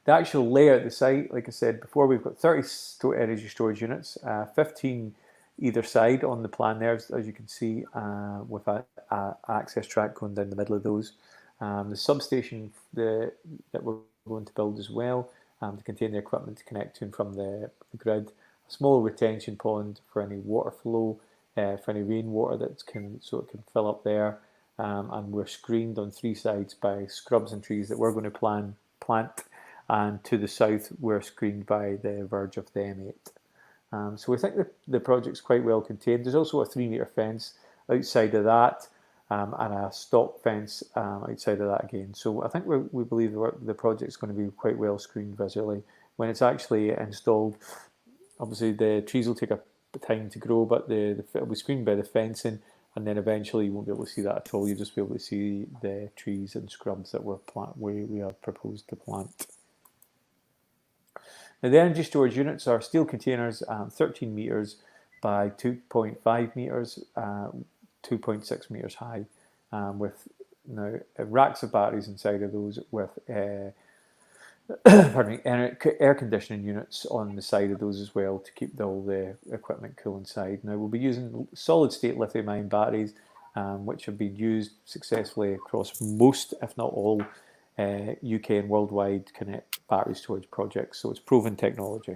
S2: The actual layout of the site, like I said before, we've got 30 energy storage units, 15 either side on the plan there, as you can see, with an access track going down the middle of those. The substation that we're going to build as well, to contain the equipment to connect to and from the grid. A small retention pond for any water flow, for any rainwater so it can fill up there. And we're screened on three sides by scrubs and trees that we're going to plant. And to the south, we're screened by the verge of the M8. So we think the project's quite well contained. There's also a 3-metre fence outside of that, and a stock fence outside of that again. So I think we believe the project's going to be quite well screened visually. When it's actually installed, obviously the trees will take a time to grow, but it'll be screened by the fencing, and then eventually you won't be able to see that at all. You'll just be able to see the trees and scrubs that we have proposed to plant. Now, the energy storage units are steel containers, 13 metres by 2.5 metres, 2.6 metres high, with now racks of batteries inside of those with pardon me, air conditioning units on the side of those as well to keep all the equipment cool inside. Now we'll be using solid state lithium ion batteries, which have been used successfully across most, if not all, UK and worldwide battery storage projects, so it's proven technology.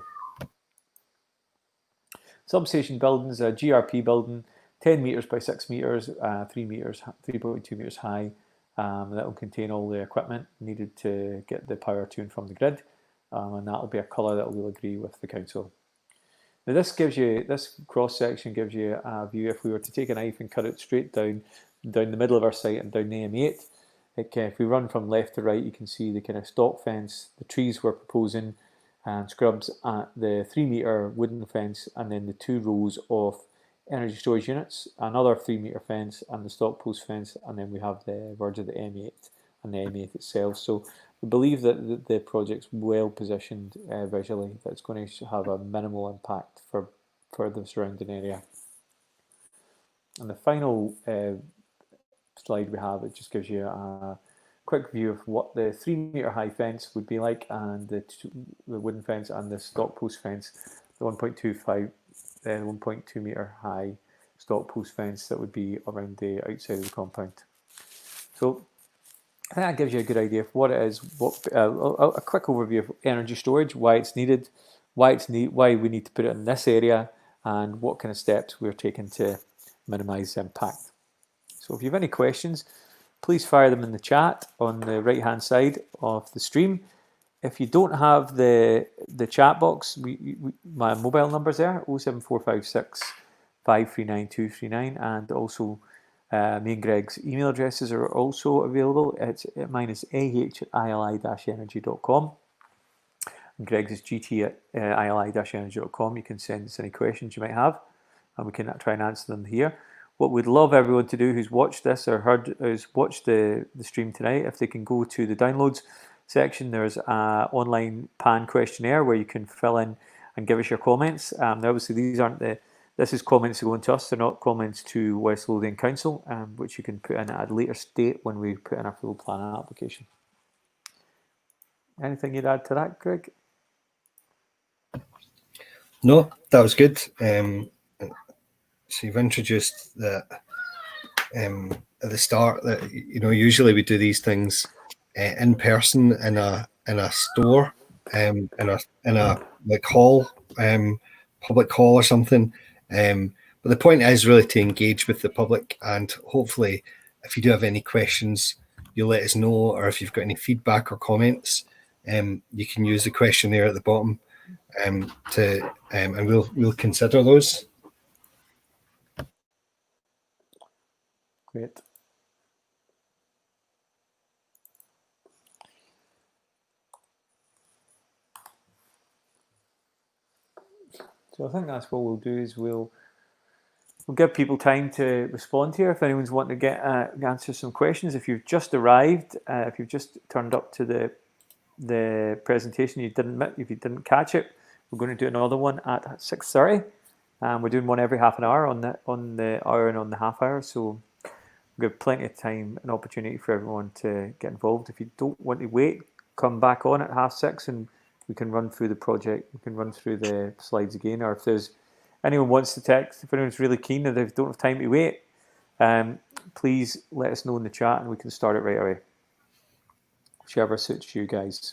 S2: Substation buildings, a GRP building, 10 metres by 6 metres, 3.2 metres high. That will contain all the equipment needed to get the power to and from the grid, and that will be a colour that will agree with the council. Now this cross section gives you a view. If we were to take a knife and cut it straight down the middle of our site and down the M8, if we run from left to right, you can see the kind of stock fence, the trees we're proposing, and scrubs at the 3-metre wooden fence, and then the 2 rows of energy storage units, another 3-metre fence, and the stock post fence, and then we have the verge of the M8 and the M8 itself. So we believe that the project's well positioned visually, that it's going to have a minimal impact for the surrounding area. And the final slide we have, it just gives you a quick view of what the 3-metre high fence would be like, and the wooden fence and the stock post fence, the 1.2 metre high stock post fence that would be around the outside of the compound. So I think that gives you a good idea of what it is, a quick overview of energy storage, why it's needed, why we need to put it in this area, and what kind of steps we're taking to minimise the impact. So if you have any questions, please fire them in the chat on the right hand side of the stream. If you don't have the chat box, my mobile number's there, 07456 539 239, and also me and Greg's email addresses are also available. Mine is ah@ili-energy.com. Greg's is gt@ili-energy.com. You can send us any questions you might have, and we can try and answer them here. What we'd love everyone to do who's watched this or watched the stream tonight, if they can go to the downloads section, there's an online PAN questionnaire where you can fill in and give us your comments. Now obviously these aren't the This is comments going to us. They're not comments to West Lothian Council, which you can put in at a later date when we put in our full planning application. Anything you'd add to that, Greg?
S1: No, that was good. So you've introduced that at the start that usually we do these things in person in a store, in a like hall, public hall or something. But the point is really to engage with the public, and hopefully, if you do have any questions, you'll let us know, or if you've got any feedback or comments, you can use the questionnaire at the bottom, and we'll consider those.
S2: Great. So I think that's what we'll do is we'll give people time to respond here. If anyone's wanting to answer some questions, if you've just arrived, if you've just turned up to the presentation, if you didn't catch it, we're going to do another one at 6:30. We're doing one every half an hour on the hour and on the half hour. So we've got plenty of time and opportunity for everyone to get involved. If you don't want to wait, come back on at 6:30 and we can run through the project. We can run through the slides again, or if there's anyone wants to text, if anyone's really keen and they don't have time to wait, please let us know in the chat and we can start it right away. Whichever suits you guys.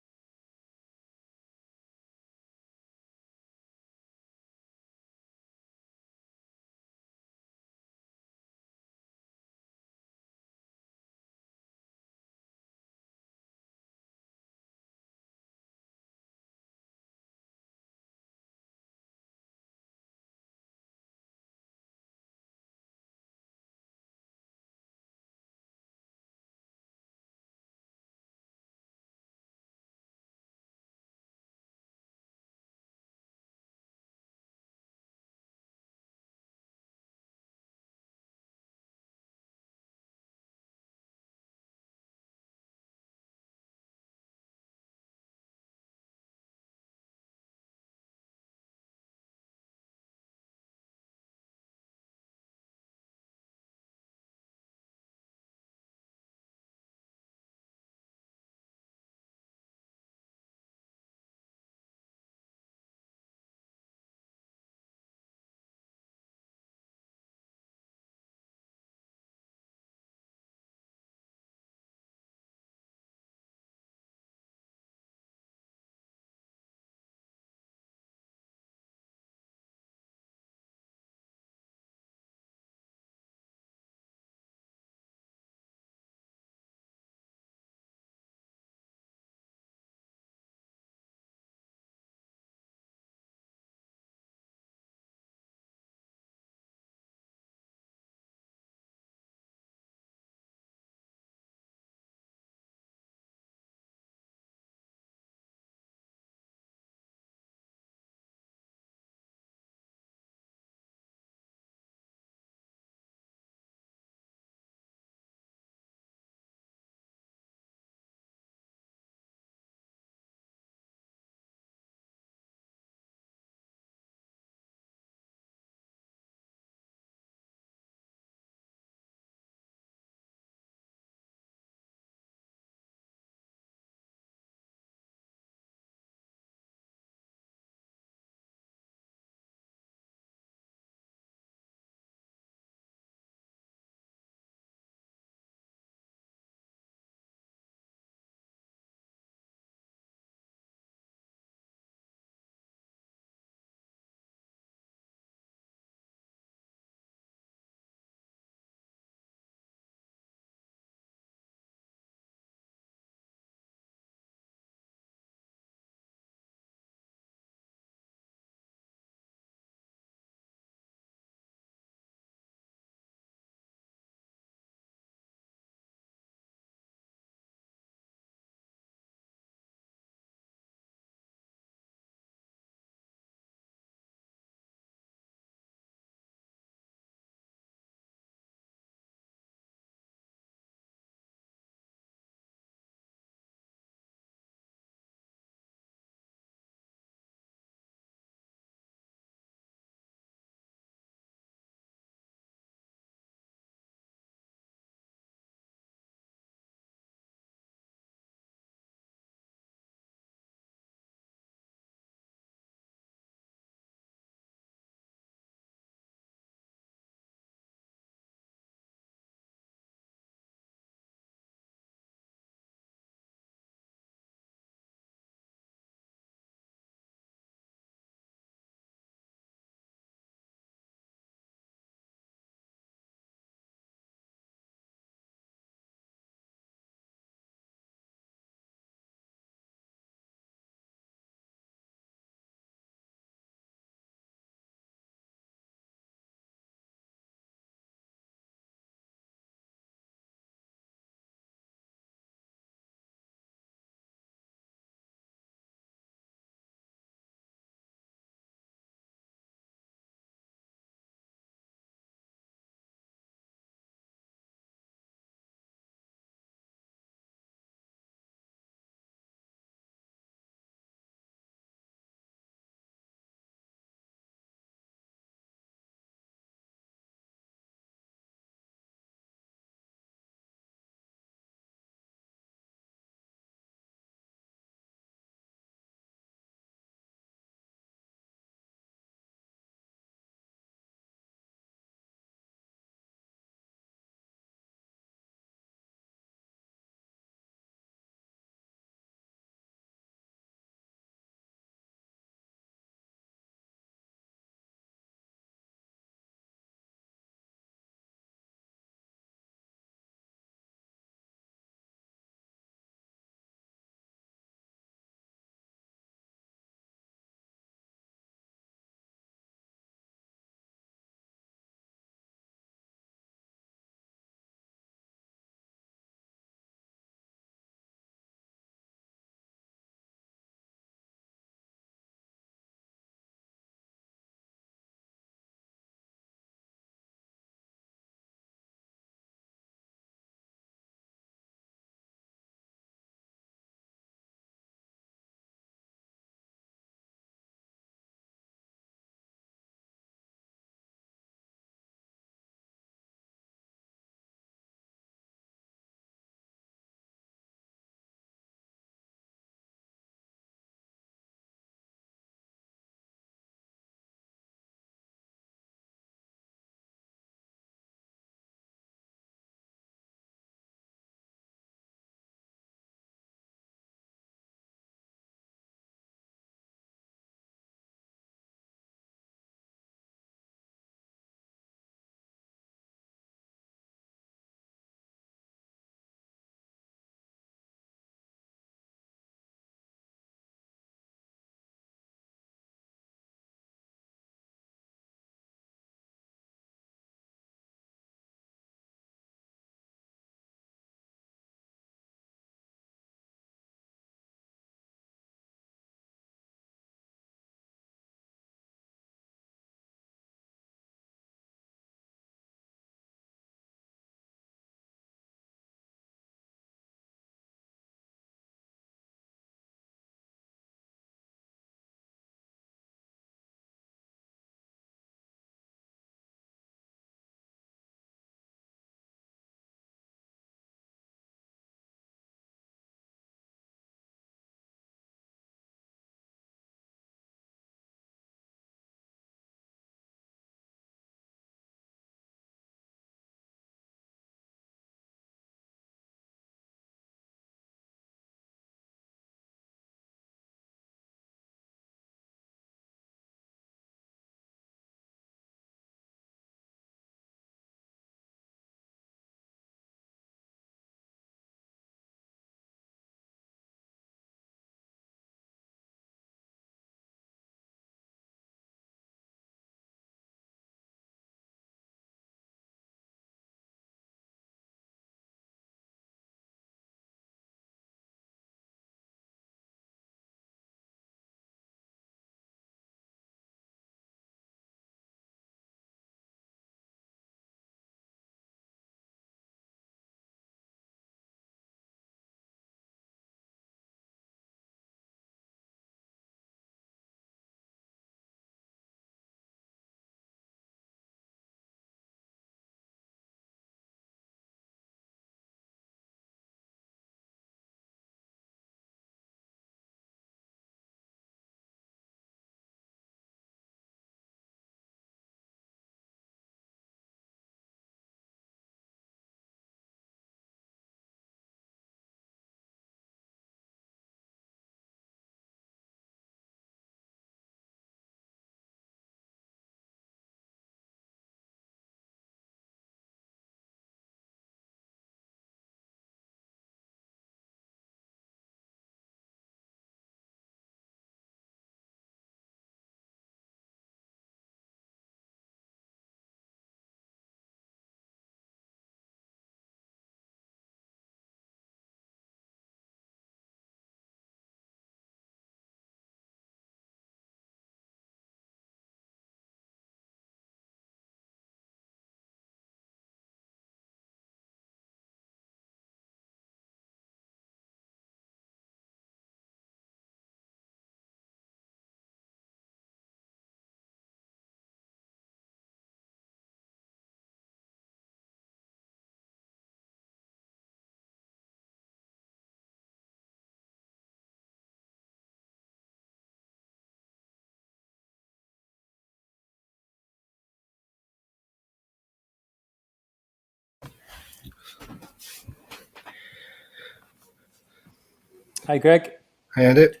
S2: Hi, Greg.
S1: I had it.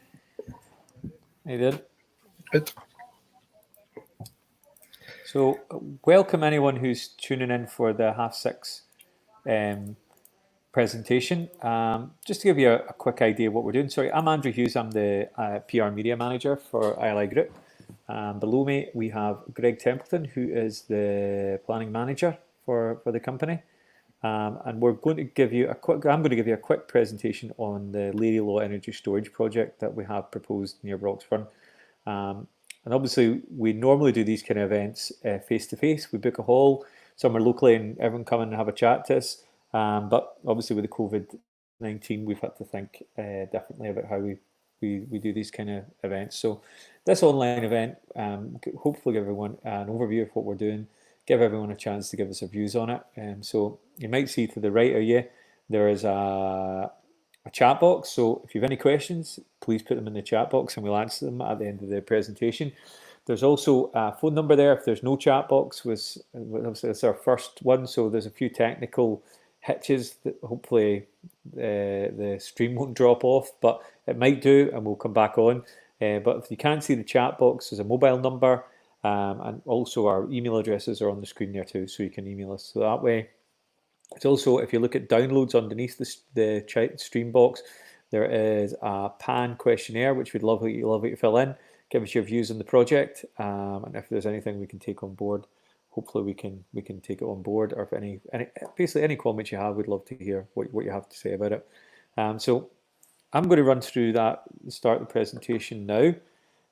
S2: How you doing?
S1: Good.
S2: So, welcome anyone who's tuning in for the half 6 presentation. Just to give you a quick idea of what we're doing. Sorry, I'm Andrew Hughes. I'm the PR media manager for ILI Group. Below me, we have Greg Templeton, who is the planning manager for the company. And we're going to give you I'm going to give you a quick presentation on the Learielaw energy storage project that we have proposed near Broxburn. And obviously, we normally do these kind of events face to face. We book a hall somewhere locally, and everyone come in and have a chat to us. But obviously, with the COVID-19, we've had to think differently about how we do these kind of events. So, this online event hopefully give everyone an overview of what we're doing, give everyone a chance to give us their views on it. So, you might see to the right of you there is a chat box. So if you have any questions, please put them in the chat box and we'll answer them at the end of the presentation. There's also a phone number there if there's no chat box. Obviously it's our first one, so there's a few technical hitches that hopefully the stream won't drop off, but it might do and we'll come back on. But if you can't see the chat box, there's a mobile number and also our email addresses are on the screen there too, so you can email us. So that way, it's also, if you look at downloads underneath the stream box, there is a PAN questionnaire, which we'd love you to fill in, give us your views on the project, and if there's anything we can take on board, hopefully we can take it on board, or if basically any comments you have, we'd love to hear what you have to say about it. So I'm going to run through that, start the presentation now.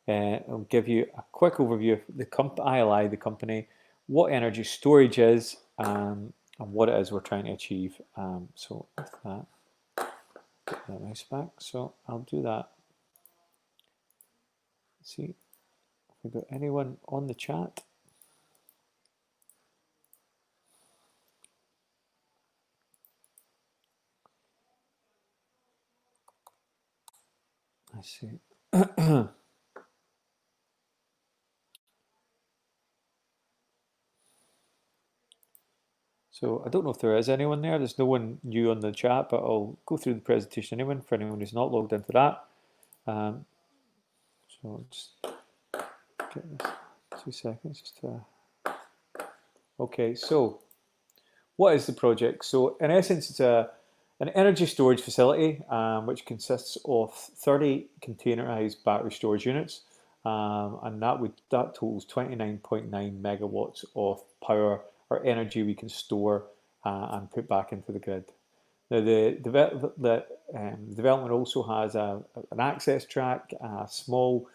S2: I'll give you a quick overview of the ILI, the company, what energy storage is, and what it is we're trying to achieve. So with that, get the mouse back. So I'll do that. Let's see if we've got anyone on the chat. I see. So I don't know if there is anyone there. There's no one new on the chat, but I'll go through the presentation anyway for anyone who's not logged into that. So I'll just get this 2 seconds just to. Okay, so what is the project? So in essence, it's an energy storage facility which consists of 30 containerized battery storage units, and that totals 29.9 megawatts of power or energy we can store and put back into the grid. Now the development also has an access track, a small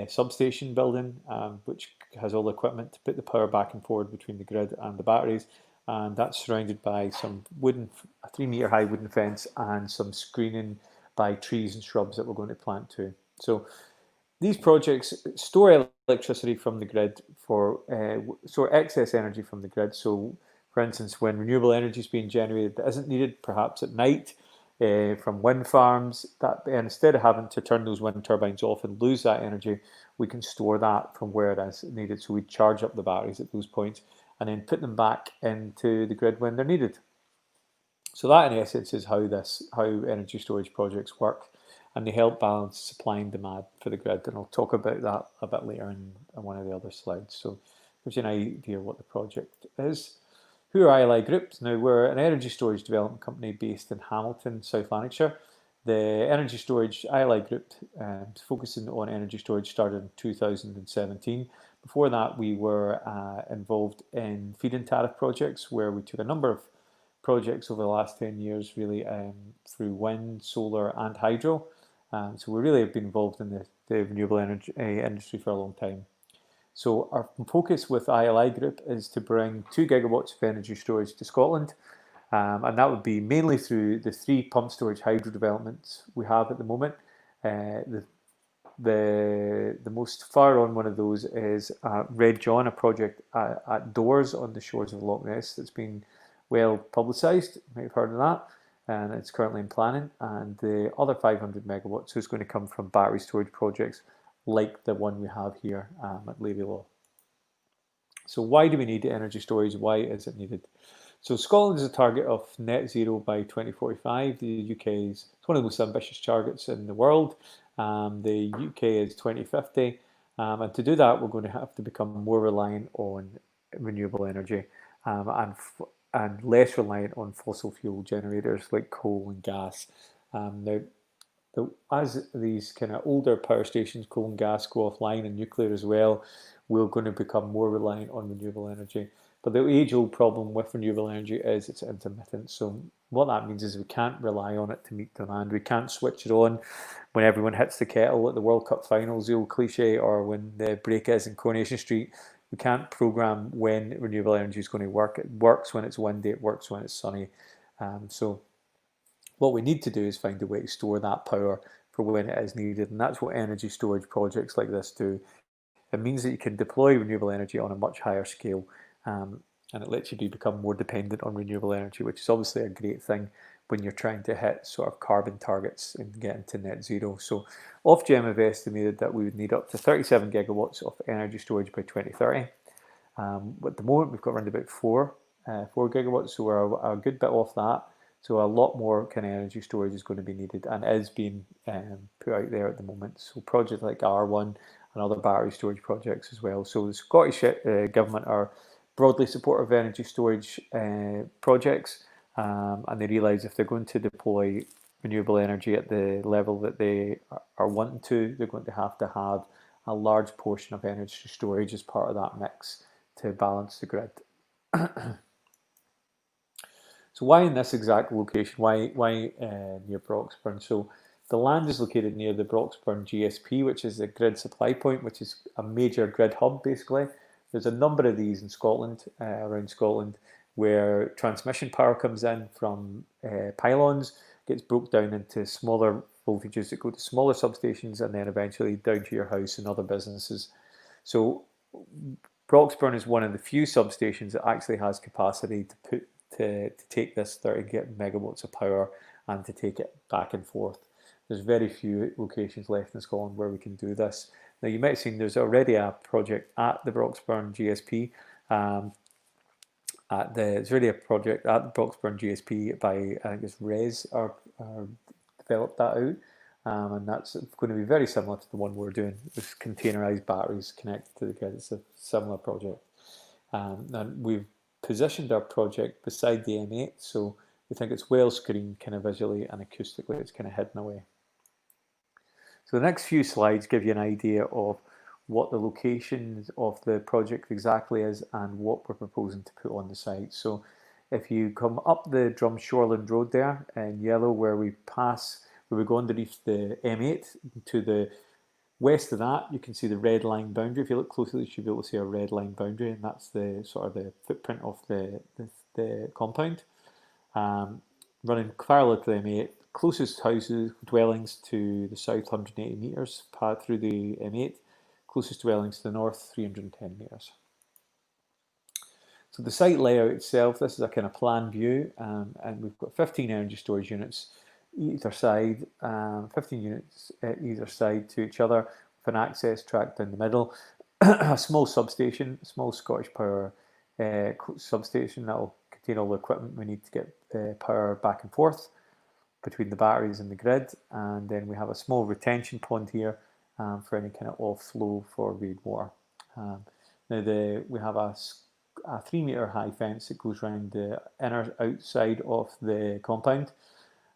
S2: substation building which has all the equipment to put the power back and forward between the grid and the batteries, and that's surrounded by some a 3-meter high wooden fence and some screening by trees and shrubs that we're going to plant too. So these projects store electricity from the grid store excess energy from the grid. So for instance, when renewable energy is being generated that isn't needed, perhaps at night, from wind farms, that instead of having to turn those wind turbines off and lose that energy, we can store that from where it is needed. So we charge up the batteries at those points and then put them back into the grid when they're needed. So that in essence is how energy storage projects work, and they help balance supply and demand for the grid. And I'll talk about that a bit later in one of the other slides. So gives you an idea of what the project is. Who are ILI Group? Now, we're an energy storage development company based in Hamilton, South Lanarkshire. The energy storage ILI Group, focusing on energy storage, started in 2017. Before that, we were involved in feed-in tariff projects, where we took a number of projects over the last 10 years, really through wind, solar, and hydro. So we really have been involved in the renewable energy industry for a long time. So our focus with ILI Group is to bring 2 gigawatts of energy storage to Scotland, and that would be mainly through the 3 pump storage hydro developments we have at the moment. The most far on one of those is Red John, a project at Doors on the shores of Loch Ness that's been well publicised. You might have heard of that, and it's currently in planning. And the other 500 megawatts is going to come from battery storage projects like the one we have here at Learielaw. So why do we need energy storage? Why is it needed? So Scotland has a target of net zero by 2045. The UK is it's one of the most ambitious targets in the world. The UK is 2050. And to do that, we're going to have to become more reliant on renewable energy and less reliant on fossil fuel generators like coal and gas. Now, as these kind of older power stations, coal and gas, go offline, and nuclear as well, we're going to become more reliant on renewable energy. But the age-old problem with renewable energy is it's intermittent. So what that means is we can't rely on it to meet demand. We can't switch it on when everyone hits the kettle at the World Cup finals, the old cliche, or when the break is in Coronation Street. We can't program when renewable energy is going to work. It works when it's windy, it works when it's sunny. So what we need to do is find a way to store that power for when it is needed, and that's what energy storage projects like this do. It means that you can deploy renewable energy on a much higher scale, and it lets you become more dependent on renewable energy, which is obviously a great thing when you're trying to hit sort of carbon targets and get into net zero. So Ofgem have estimated that we would need up to 37 gigawatts of energy storage by 2030. At the moment, we've got around about 4 gigawatts, so we're a good bit off that. So a lot more kind of energy storage is going to be needed and is being put out there at the moment. So projects like R1 and other battery storage projects as well. So the Scottish Government are broadly supportive of energy storage projects, and they realise if they're going to deploy renewable energy at the level that they are wanting to, they're going to have a large portion of energy storage as part of that mix to balance the grid. So why in this exact location? Why near Broxburn? So the land is located near the Broxburn GSP, which is the grid supply point, which is a major grid hub basically. There's a number of these in Scotland, around Scotland, where transmission power comes in from pylons, gets broke down into smaller voltages that go to smaller substations, and then eventually down to your house and other businesses. So Broxburn is one of the few substations that actually has capacity to take this 30 megawatts of power and to take it back and forth. There's very few locations left in Scotland where we can do this. Now you might have seen there's already a project at the Broxburn GSP. There's already a project at the Broxburn GSP by, I think it's RES, are developed that out. And that's going to be very similar to the one we're doing with containerized batteries connected to the grid. It's a similar project. And we've positioned our project beside the M8, so we think it's well screened kind of visually and acoustically. It's kind of hidden away. So the next few slides give you an idea of what the locations of the project exactly is and what we're proposing to put on the site. So if you come up the Drumshoreland Road there in yellow, where we go underneath the M8 to the west of that, you can see the red line boundary. If you look closely, you should be able to see a red line boundary, and that's the sort of the footprint of the compound. Running parallel to the M8, closest houses, dwellings to the south, 180 metres through the M8. Closest dwellings to the north, 310 metres. So the site layout itself, this is a kind of plan view, and we've got 15 energy storage units either side, 15 units either side to each other with an access track down the middle. A small substation, a small Scottish Power substation that will contain all the equipment we need to get power back and forth between the batteries and the grid. And then we have a small retention pond here for any kind of offlow for rainwater. Now we have a 3 metre high fence that goes around the inner outside of the compound,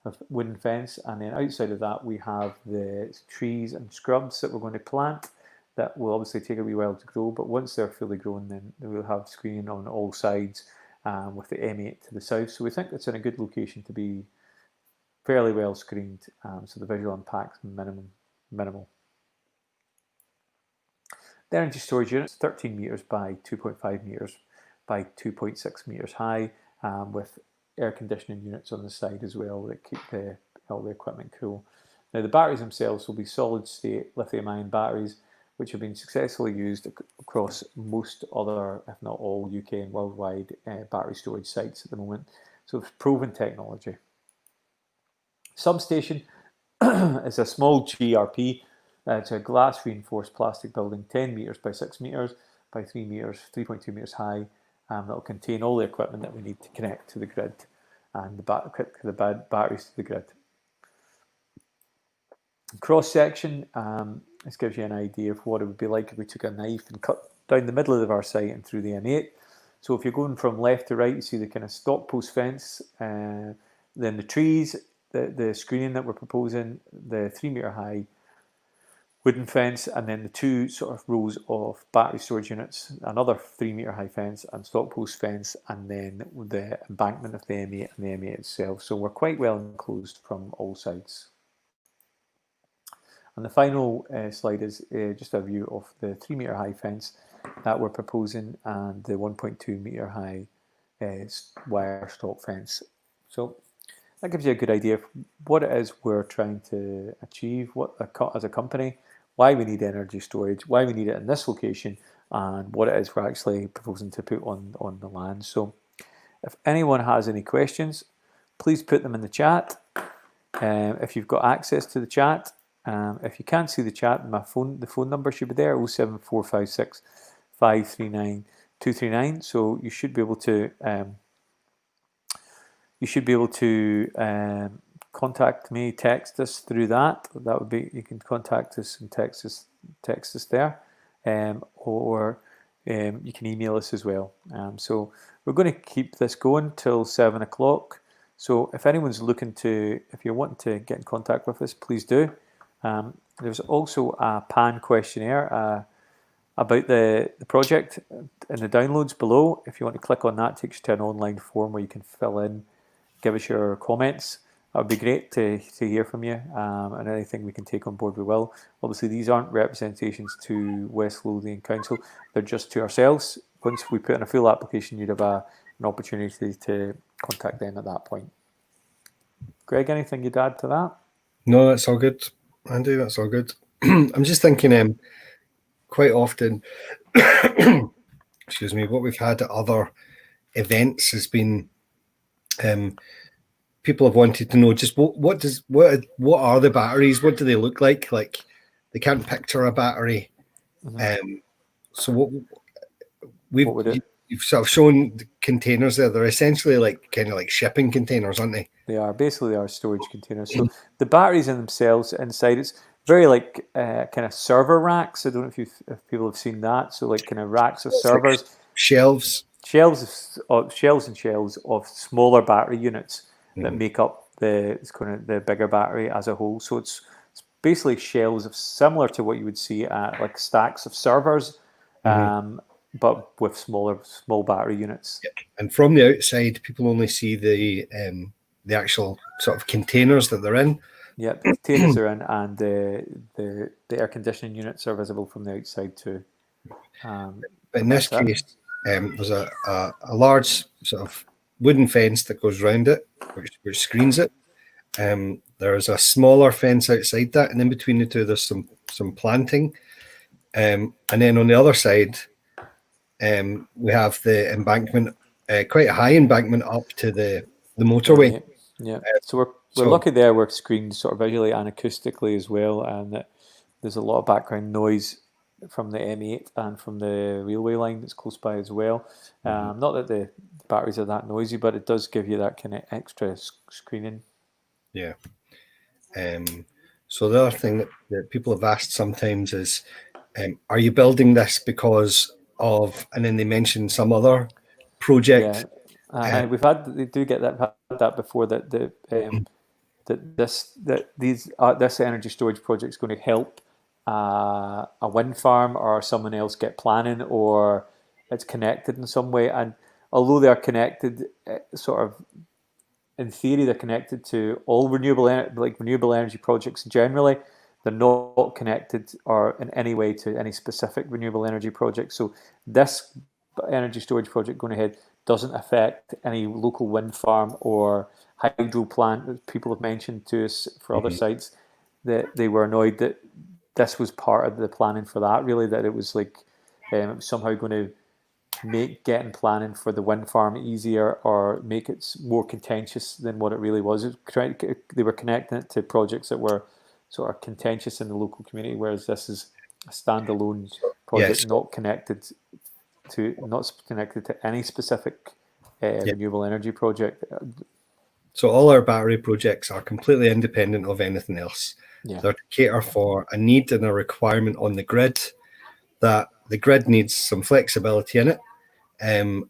S2: a wooden fence, and then outside of that we have the trees and scrubs that we're going to plant that will obviously take a wee while to grow, but once they're fully grown then we'll have screening on all sides with the M8 to the south. So we think it's in a good location to be fairly well screened, so the visual impact's minimal. The energy storage unit is 13 metres by 2.5 metres by 2.6 metres high, with air conditioning units on the side as well that keep all the equipment cool. Now the batteries themselves will be solid state lithium ion batteries, which have been successfully used across most other, if not all, UK and worldwide battery storage sites at the moment. So it's proven technology. Substation is a small GRP. It's a glass reinforced plastic building, 10 metres by 6 metres by 3 metres, 3.2 metres high, that'll contain all the equipment that we need to connect to the grid and the batteries to the grid. Cross section, this gives you an idea of what it would be like if we took a knife and cut down the middle of our site and through the M8. So if you're going from left to right, you see the kind of stock post fence, then the trees, the screening that we're proposing, the 3 metre high wooden fence, and then the 2 sort of rows of battery storage units, another 3 metre high fence and stock post fence, and then the embankment of the M8 and the M8 itself. So we're quite well enclosed from all sides. And the final slide is just a view of the 3 metre high fence that we're proposing and the 1.2 metre high wire stock fence. So that gives you a good idea of what it is we're trying to achieve, as a company, why we need energy storage, why we need it in this location, and what it is we're actually proposing to put on the land. So if anyone has any questions, please put them in the chat. If you've got access to the chat, if you can't see the chat, the phone number should be there, 07456 539 239. So you should be able to contact me, text us through that. That would be, you can contact us and text us there, or you can email us as well. So we're going to keep this going till 7 o'clock. So if anyone's if you're wanting to get in contact with us, please do. There's also a PAN questionnaire about the project in the downloads below. If you want to click on that, it takes you to an online form where you can fill in, give us your comments. That would be great to hear from you, and anything we can take on board, we will. Obviously, these aren't representations to West Lothian Council, they're just to ourselves. Once we put in a full application, you'd have an opportunity to contact them at that point. Greg, anything you'd add to that?
S1: No, that's all good, Andy, that's all good. I'm just thinking, quite often, excuse me, what we've had at other events has been people have wanted to know just what are the batteries? What do they look like? Like they can't picture a battery. So you've sort of shown the containers there. They're essentially kind of like shipping containers, aren't they?
S2: They are storage containers. So the batteries in themselves inside, it's very like kind of server racks. I don't know if people have seen that. So like kind of racks of servers,
S1: like shelves
S2: and shelves of smaller battery units that make up the bigger battery as a whole. So it's basically shelves similar to what you would see at like stacks of servers, but with small battery units.
S1: Yep. And from the outside, people only see the actual sort of containers that they're in.
S2: Yeah, the containers are in, and the air conditioning units are visible from the outside too.
S1: But in this case, there's a large sort of wooden fence that goes around it, which screens it. There's a smaller fence outside that, and in between the two, there's some planting. And then on the other side, we have the embankment, quite a high embankment up to the motorway.
S2: Yeah. So we're lucky there. We're screened sort of visually and acoustically as well, and that there's a lot of background noise from the M8 and from the railway line that's close by as well. Not that the batteries are that noisy, but it does give you that kind of extra screening.
S1: Yeah. So the other thing that people have asked sometimes is, are you building this because of, and then they mention some other project.
S2: Yeah. They do get that before that this energy storage project is going to help a wind farm or someone else get planning, or it's connected in some way. And although they are connected, sort of in theory, they're connected to all renewable energy projects generally. They're not connected or in any way to any specific renewable energy project. So this energy storage project going ahead doesn't affect any local wind farm or hydro plant that people have mentioned to us for other sites. That they were annoyed that this was part of the planning for that, really, that it was like it was somehow going to make getting planning for the wind farm easier or make it more contentious than what it really was. They were connecting it to projects that were sort of contentious in the local community, whereas this is a standalone project, not connected connected to any specific renewable energy project.
S1: So all our battery projects are completely independent of anything else.
S2: Yeah.
S1: They're to cater for a need and a requirement on the grid, that the grid needs some flexibility in it, and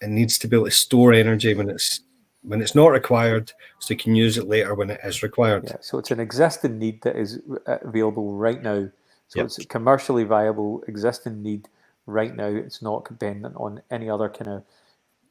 S1: it needs to be able to store energy when it's not required, so you can use it later when it is required.
S2: Yeah, so it's an existing need that is available right now. So it's a commercially viable existing need right now. It's not dependent on any other kind of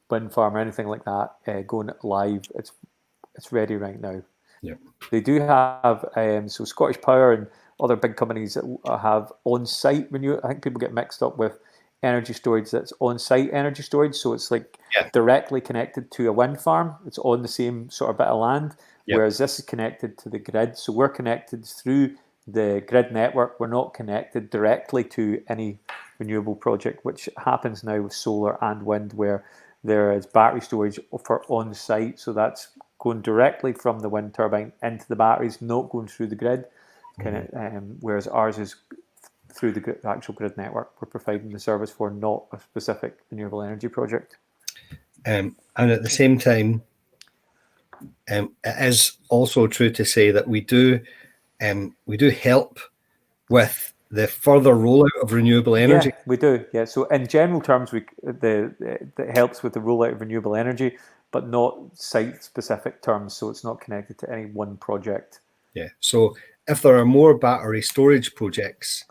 S2: wind farm or anything like that going live. It's ready right now.
S1: Yeah.
S2: They do have so Scottish Power and other big companies that have on-site renew. I think people get mixed up with energy storage that's on-site energy storage. So it's like directly connected to a wind farm. It's on the same sort of bit of land. Whereas this is connected to the grid. So we're connected through the grid network. We're not connected directly to any renewable project, which happens now with solar and wind, where there is battery storage for on-site. So that's going directly from the wind turbine into the batteries, not going through the grid. Whereas ours is through the actual grid network. We're providing the service for, not a specific renewable energy project.
S1: And at the same time, it is also true to say that we do help with the further rollout of renewable energy.
S2: Yeah, we do. Yeah, so in general terms, that helps with the rollout of renewable energy, but not site-specific terms. So it's not connected to any one project.
S1: Yeah. So if there are more battery storage projects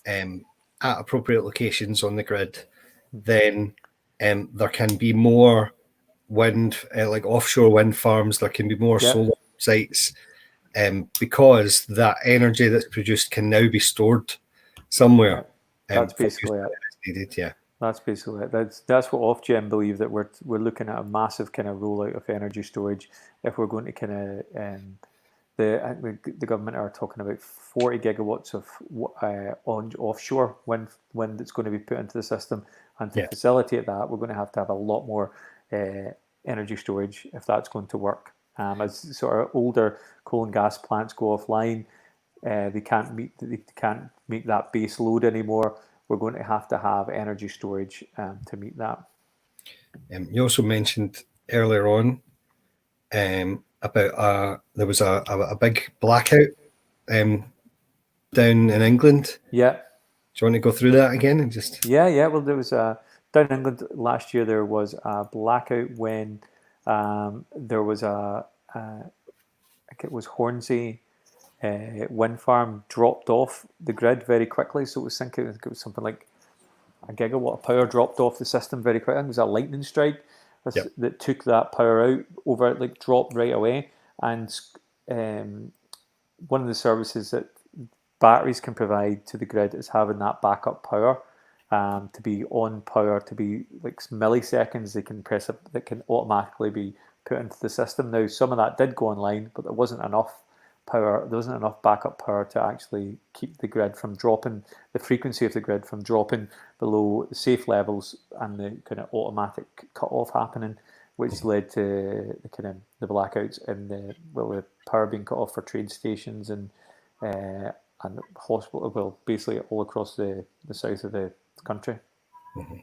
S1: at appropriate locations on the grid, then there can be more wind, like offshore wind farms. There can be more solar sites, because that energy that's produced can now be stored somewhere.
S2: That's basically it.
S1: Needed. Yeah.
S2: That's basically it. That's what Ofgem believe, that we're looking at a massive kind of rollout of energy storage if we're going to kind of the government are talking about 40 gigawatts of offshore wind that's going to be put into the system, and to facilitate that, we're going to have a lot more energy storage if that's going to work. As sort of older coal and gas plants go offline, they can't meet that base load anymore. We're going to have energy storage to meet that.
S1: You also mentioned earlier on about there was a big blackout down in England.
S2: Yeah.
S1: Do you want to go through that again and just?
S2: Yeah. Well, there was down in England last year. There was a blackout when there was I think it was Hornsey wind farm dropped off the grid very quickly. So it was something like a gigawatt of power dropped off the system very quickly. I think it was a lightning strike that took that power out, dropped right away. And one of the services that batteries can provide to the grid is having that backup power, to be on power, to be like milliseconds. They can press it, that can automatically be put into the system. Now, some of that did go online, but there wasn't enough power. There wasn't enough backup power to actually keep the grid from dropping, the frequency of the grid from dropping below the safe levels, and the kind of automatic cut off happening, which led to the blackouts and the power being cut off for train stations and hospital. Well, basically all across the south of the country.
S1: Mm-hmm.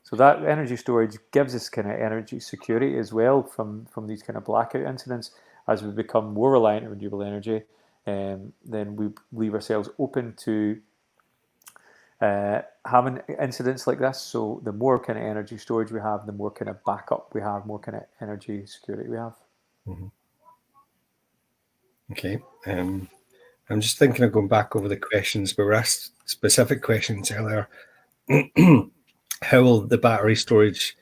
S2: So that energy storage gives us kind of energy security as well from these kind of blackout incidents. As we become more reliant on renewable energy, then we leave ourselves open to having incidents like this. So the more kind of energy storage we have, the more kind of backup we have, more kind of energy security we have.
S1: Mm-hmm. Okay. I'm just thinking of going back over the questions. We were asked specific questions earlier. How will the battery storage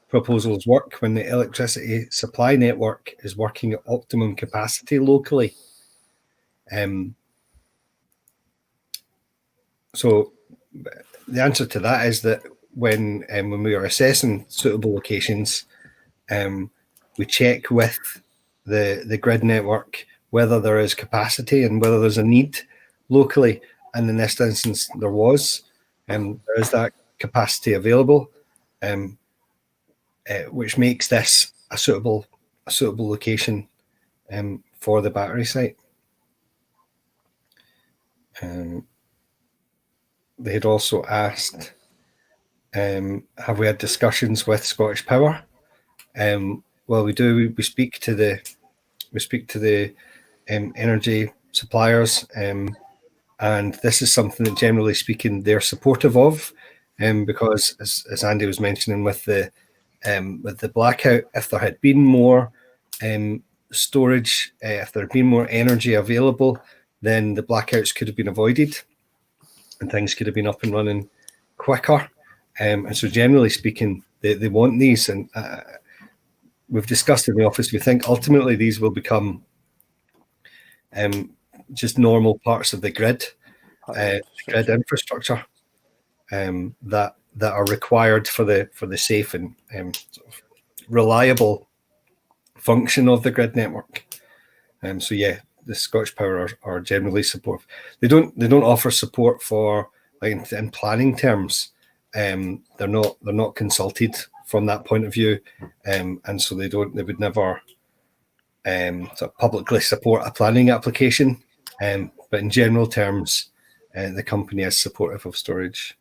S1: proposals work when the electricity supply network is working at optimum capacity locally? So the answer to that is that when we are assessing suitable locations, we check with the grid network whether there is capacity and whether there's a need locally. And in this instance, there was. There is that capacity available, which makes this a suitable location for the battery site. They had also asked Have we had discussions with Scottish Power? Well, we do. We speak to the energy suppliers, and this is something that, generally speaking, they're supportive of, because as Andy was mentioning with the blackout, if there had been more storage, if there had been more energy available, then the blackouts could have been avoided, and things could have been up and running quicker. And so, generally speaking, they want these, and we've discussed in the office. We think ultimately these will become just normal parts of the grid, infrastructure, that are required for the safe and sort of reliable function of the grid network. So yeah, the Scottish Power are generally supportive. They don't offer support for, like, in planning terms. They're not consulted from that point of view, and so they would never sort of publicly support a planning application. But in general terms, the company is supportive of storage,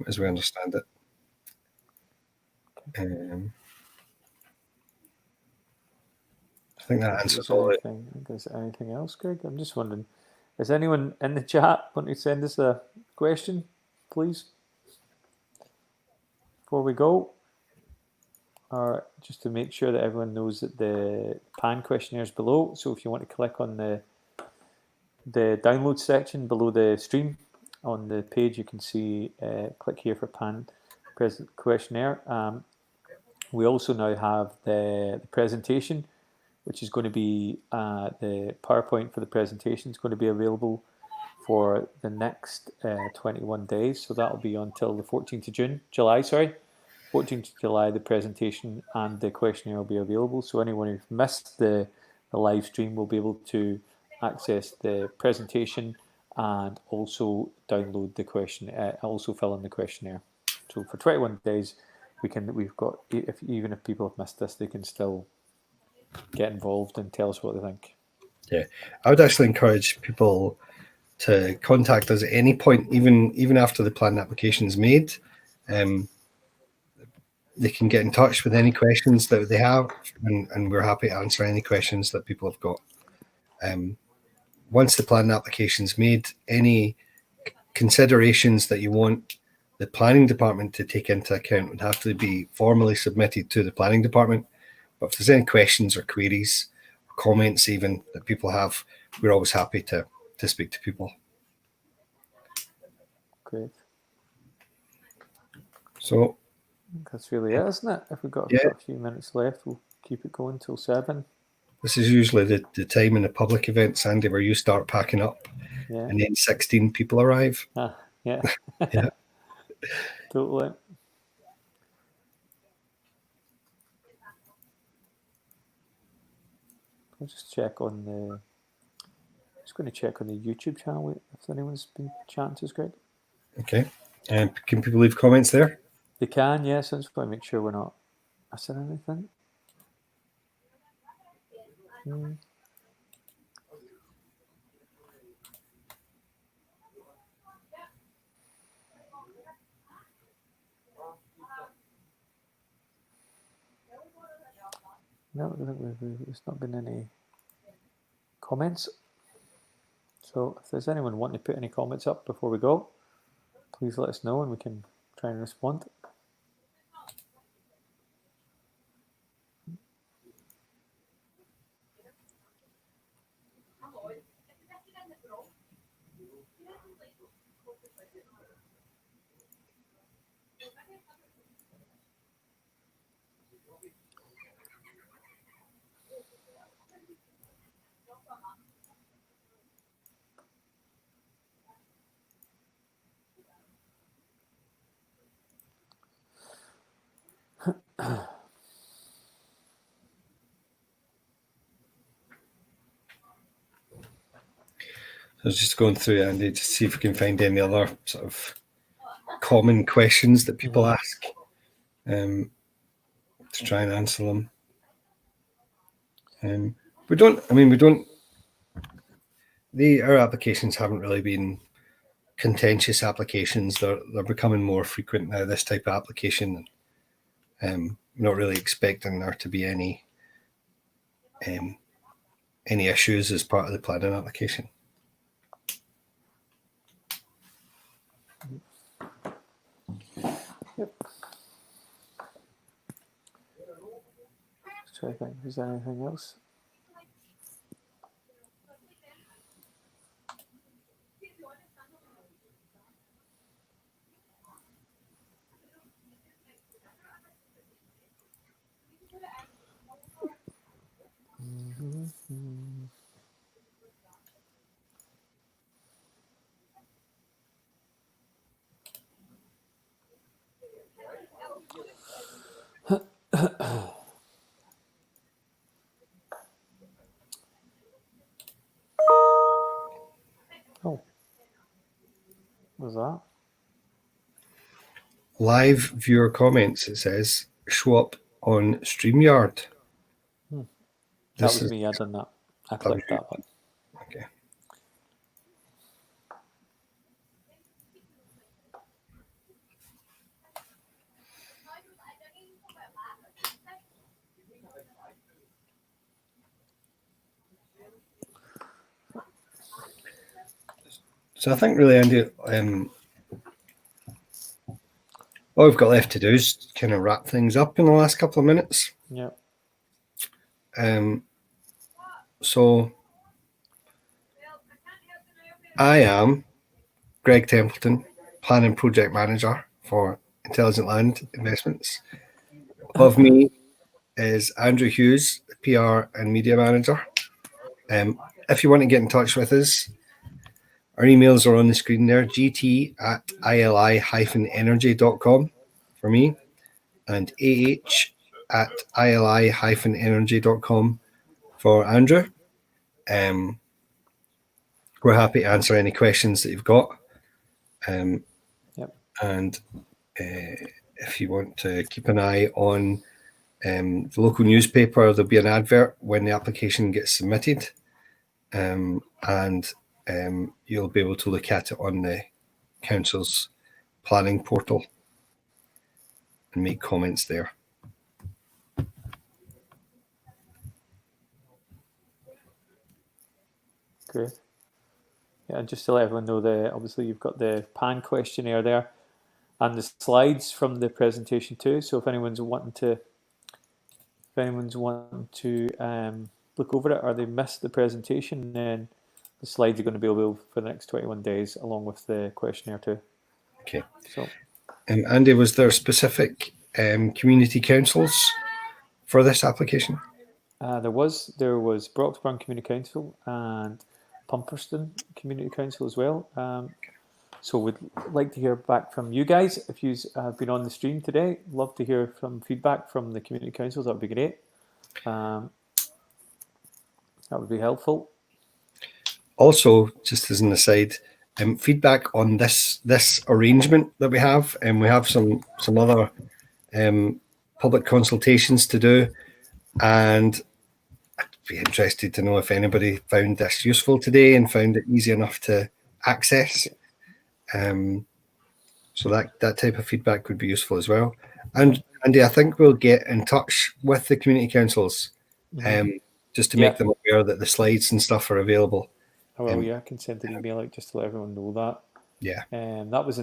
S1: as we understand it. I think that answers all it.
S2: Is there anything else, Greg? I'm just wondering, is anyone in the chat want to send us a question, please, before we go? Or just to make sure that everyone knows that the PAN questionnaire is below. So if you want to click on the download section below the stream on the page, you can see, click here for PAN questionnaire. We also now have the presentation, which is going to be the PowerPoint for the presentation is going to be available for the next 21 days. So that will be until the 14th of July, 14th of July, the presentation and the questionnaire will be available. So anyone who's missed the live stream will be able to access the presentation and also download the questionnaire, also fill in the questionnaire. So for 21 days, we've got, even if people have missed this, they can still get involved and tell us what they think.
S1: Yeah, I would actually encourage people to contact us at any point, even after the plan application is made. They can get in touch with any questions that they have, and we're happy to answer any questions that people have got. Once the plan application is made, any considerations that you want the planning department to take into account would have to be formally submitted to the planning department. But if there's any questions or queries or comments even that people have, we're always happy to speak to people.
S2: Great.
S1: So
S2: that's really it, isn't it? If we've got a few minutes left, we'll keep it going till 7.
S1: This is usually the time in the public event, Sandy, where you start packing up, and then 16 people arrive.
S2: Yeah.
S1: Yeah.
S2: Totally. I'll just check on the. Just going to check on the YouTube channel if anyone's been chatting to us, Greg.
S1: Okay. Can people leave comments there?
S2: They can, yes. I just want to make sure we're not missing anything. No, I don't think there's not been any comments. So if there's anyone wanting to put any comments up before we go, please let us know and we can try and respond.
S1: I was just going through it, Andy, to see if we can find any other sort of common questions that people ask, to try and answer them. Our applications haven't really been contentious applications. They're becoming more frequent now, this type of application. Not really expecting there to be any issues as part of the planning application.
S2: Yep. Let's try to think if there's anything else. Oh, what was that?
S1: Live viewer comments, it says, show up on StreamYard.
S2: That was me, I done that. I clicked that button.
S1: Okay. So I think really, Andy, all we've got left to do is kind of wrap things up in the last couple of minutes.
S2: Yeah.
S1: So I am Greg Templeton, Planning Project Manager for Intelligent Land Investments. Above me is Andrew Hughes, PR and Media Manager. If you want to get in touch with us, our emails are on the screen there, gt@ili-energy.com for me, and ah@ili-energy.com for Andrew. We're happy to answer any questions that you've got. And if you want to keep an eye on the local newspaper, there'll be an advert when the application gets submitted, and you'll be able to look at it on the council's planning portal and make comments there.
S2: Great. Yeah, and just to let everyone know, obviously you've got the PAN questionnaire there and the slides from the presentation too. So if anyone's wanting to look over it or they missed the presentation, then the slides are going to be available for the next 21 days along with the questionnaire too.
S1: Okay.
S2: So,
S1: Andy, was there specific community councils for this application?
S2: There was Brockburn Community Council and Pumperston Community Council as well. So we'd like to hear back from you guys. If you have been on the stream today, love to hear some feedback from the community councils. That would be great. That would be helpful. Also,
S1: just as an aside, feedback on this arrangement that we have, and we have some other public consultations to do, and I'd be interested to know if anybody found this useful today and found it easy enough to access. So that type of feedback would be useful as well. And Andy, I think we'll get in touch with the community councils just to make them aware that the slides and stuff are available.
S2: I will, I can send an email out just to let everyone know that.
S1: Yeah.
S2: That was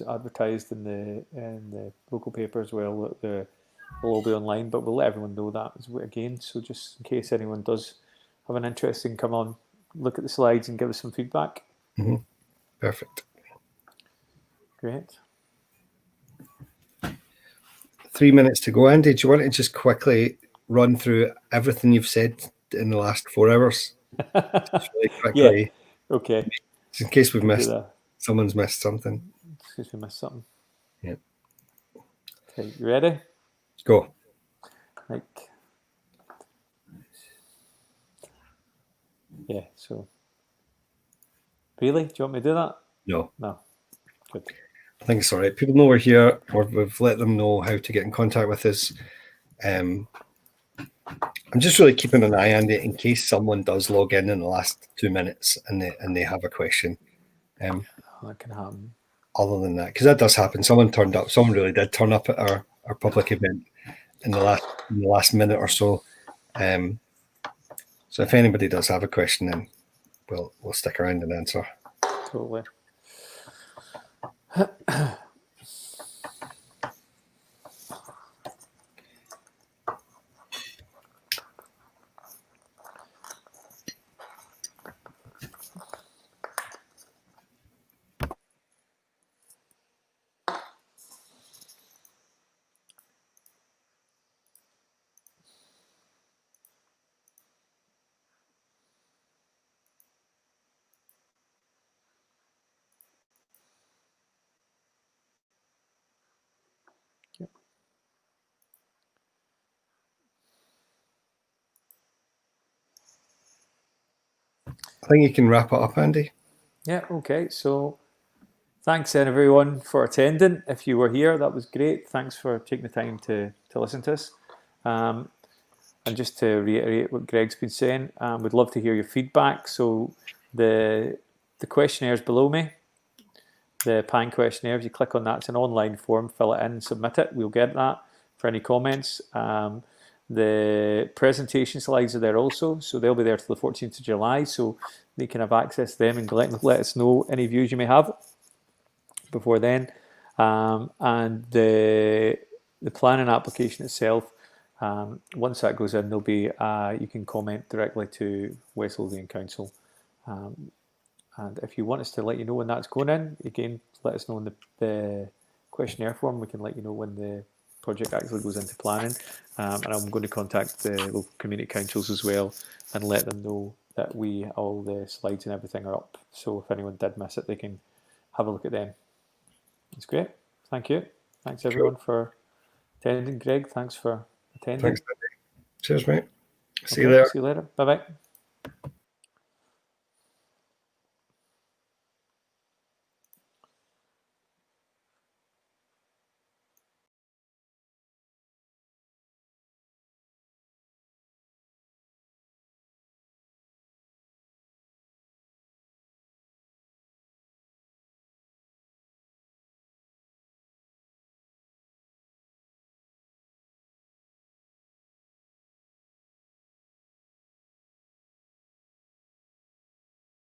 S2: advertised in the local paper as well. That will all be online, but we'll let everyone know that again. So just in case anyone does have an interest in come on, look at the slides and give us some feedback.
S1: Mm-hmm. Perfect.
S2: Great.
S1: 3 minutes to go, Andy. Do you want to just quickly run through everything you've said in the last 4 hours? Just really quickly.
S2: Yeah. Okay.
S1: Just in case we've missed, someone's missed something.
S2: In case we missed something.
S1: Yeah.
S2: Okay, you ready?
S1: Go.
S2: Like. Yeah. So. Really? Do you want me to do that?
S1: No.
S2: No. Good.
S1: I think it's all right. People know we're here, or we've let them know how to get in contact with us. I'm just really keeping an eye on it in case someone does log in the last 2 minutes and they have a question.
S2: that can happen.
S1: Other than that, because that does happen. Someone turned up. Someone really did turn up at our public event in the last minute or so. So if anybody does have a question, then we'll stick around and answer.
S2: Totally.
S1: I think you can wrap it up, Andy.
S2: Yeah, okay. So thanks then everyone for attending. If you were here, that was great. Thanks for taking the time to listen to us. And just to reiterate what Greg's been saying, we'd love to hear your feedback. So the questionnaires below me, the PAN questionnaire, if you click on that, it's an online form, fill it in, submit it. We'll get that for any comments. The presentation slides are there also, so they'll be there till the 14th of July, so you can have access to them and let us know any views you may have before then. And the planning application itself, once that goes in, there'll be you can comment directly to West Lothian Council. And if you want us to let you know when that's going in, again, let us know in the questionnaire form. We can let you know when the project actually goes into planning. And I'm going to contact the local community councils as well and let them know that all the slides and everything are up. So if anyone did miss it, they can have a look at them. That's great. Thank you. Thanks everyone for attending. Greg, thanks for attending.
S1: Thanks, Andy. Cheers, mate. See you later.
S2: See you later. Bye-bye.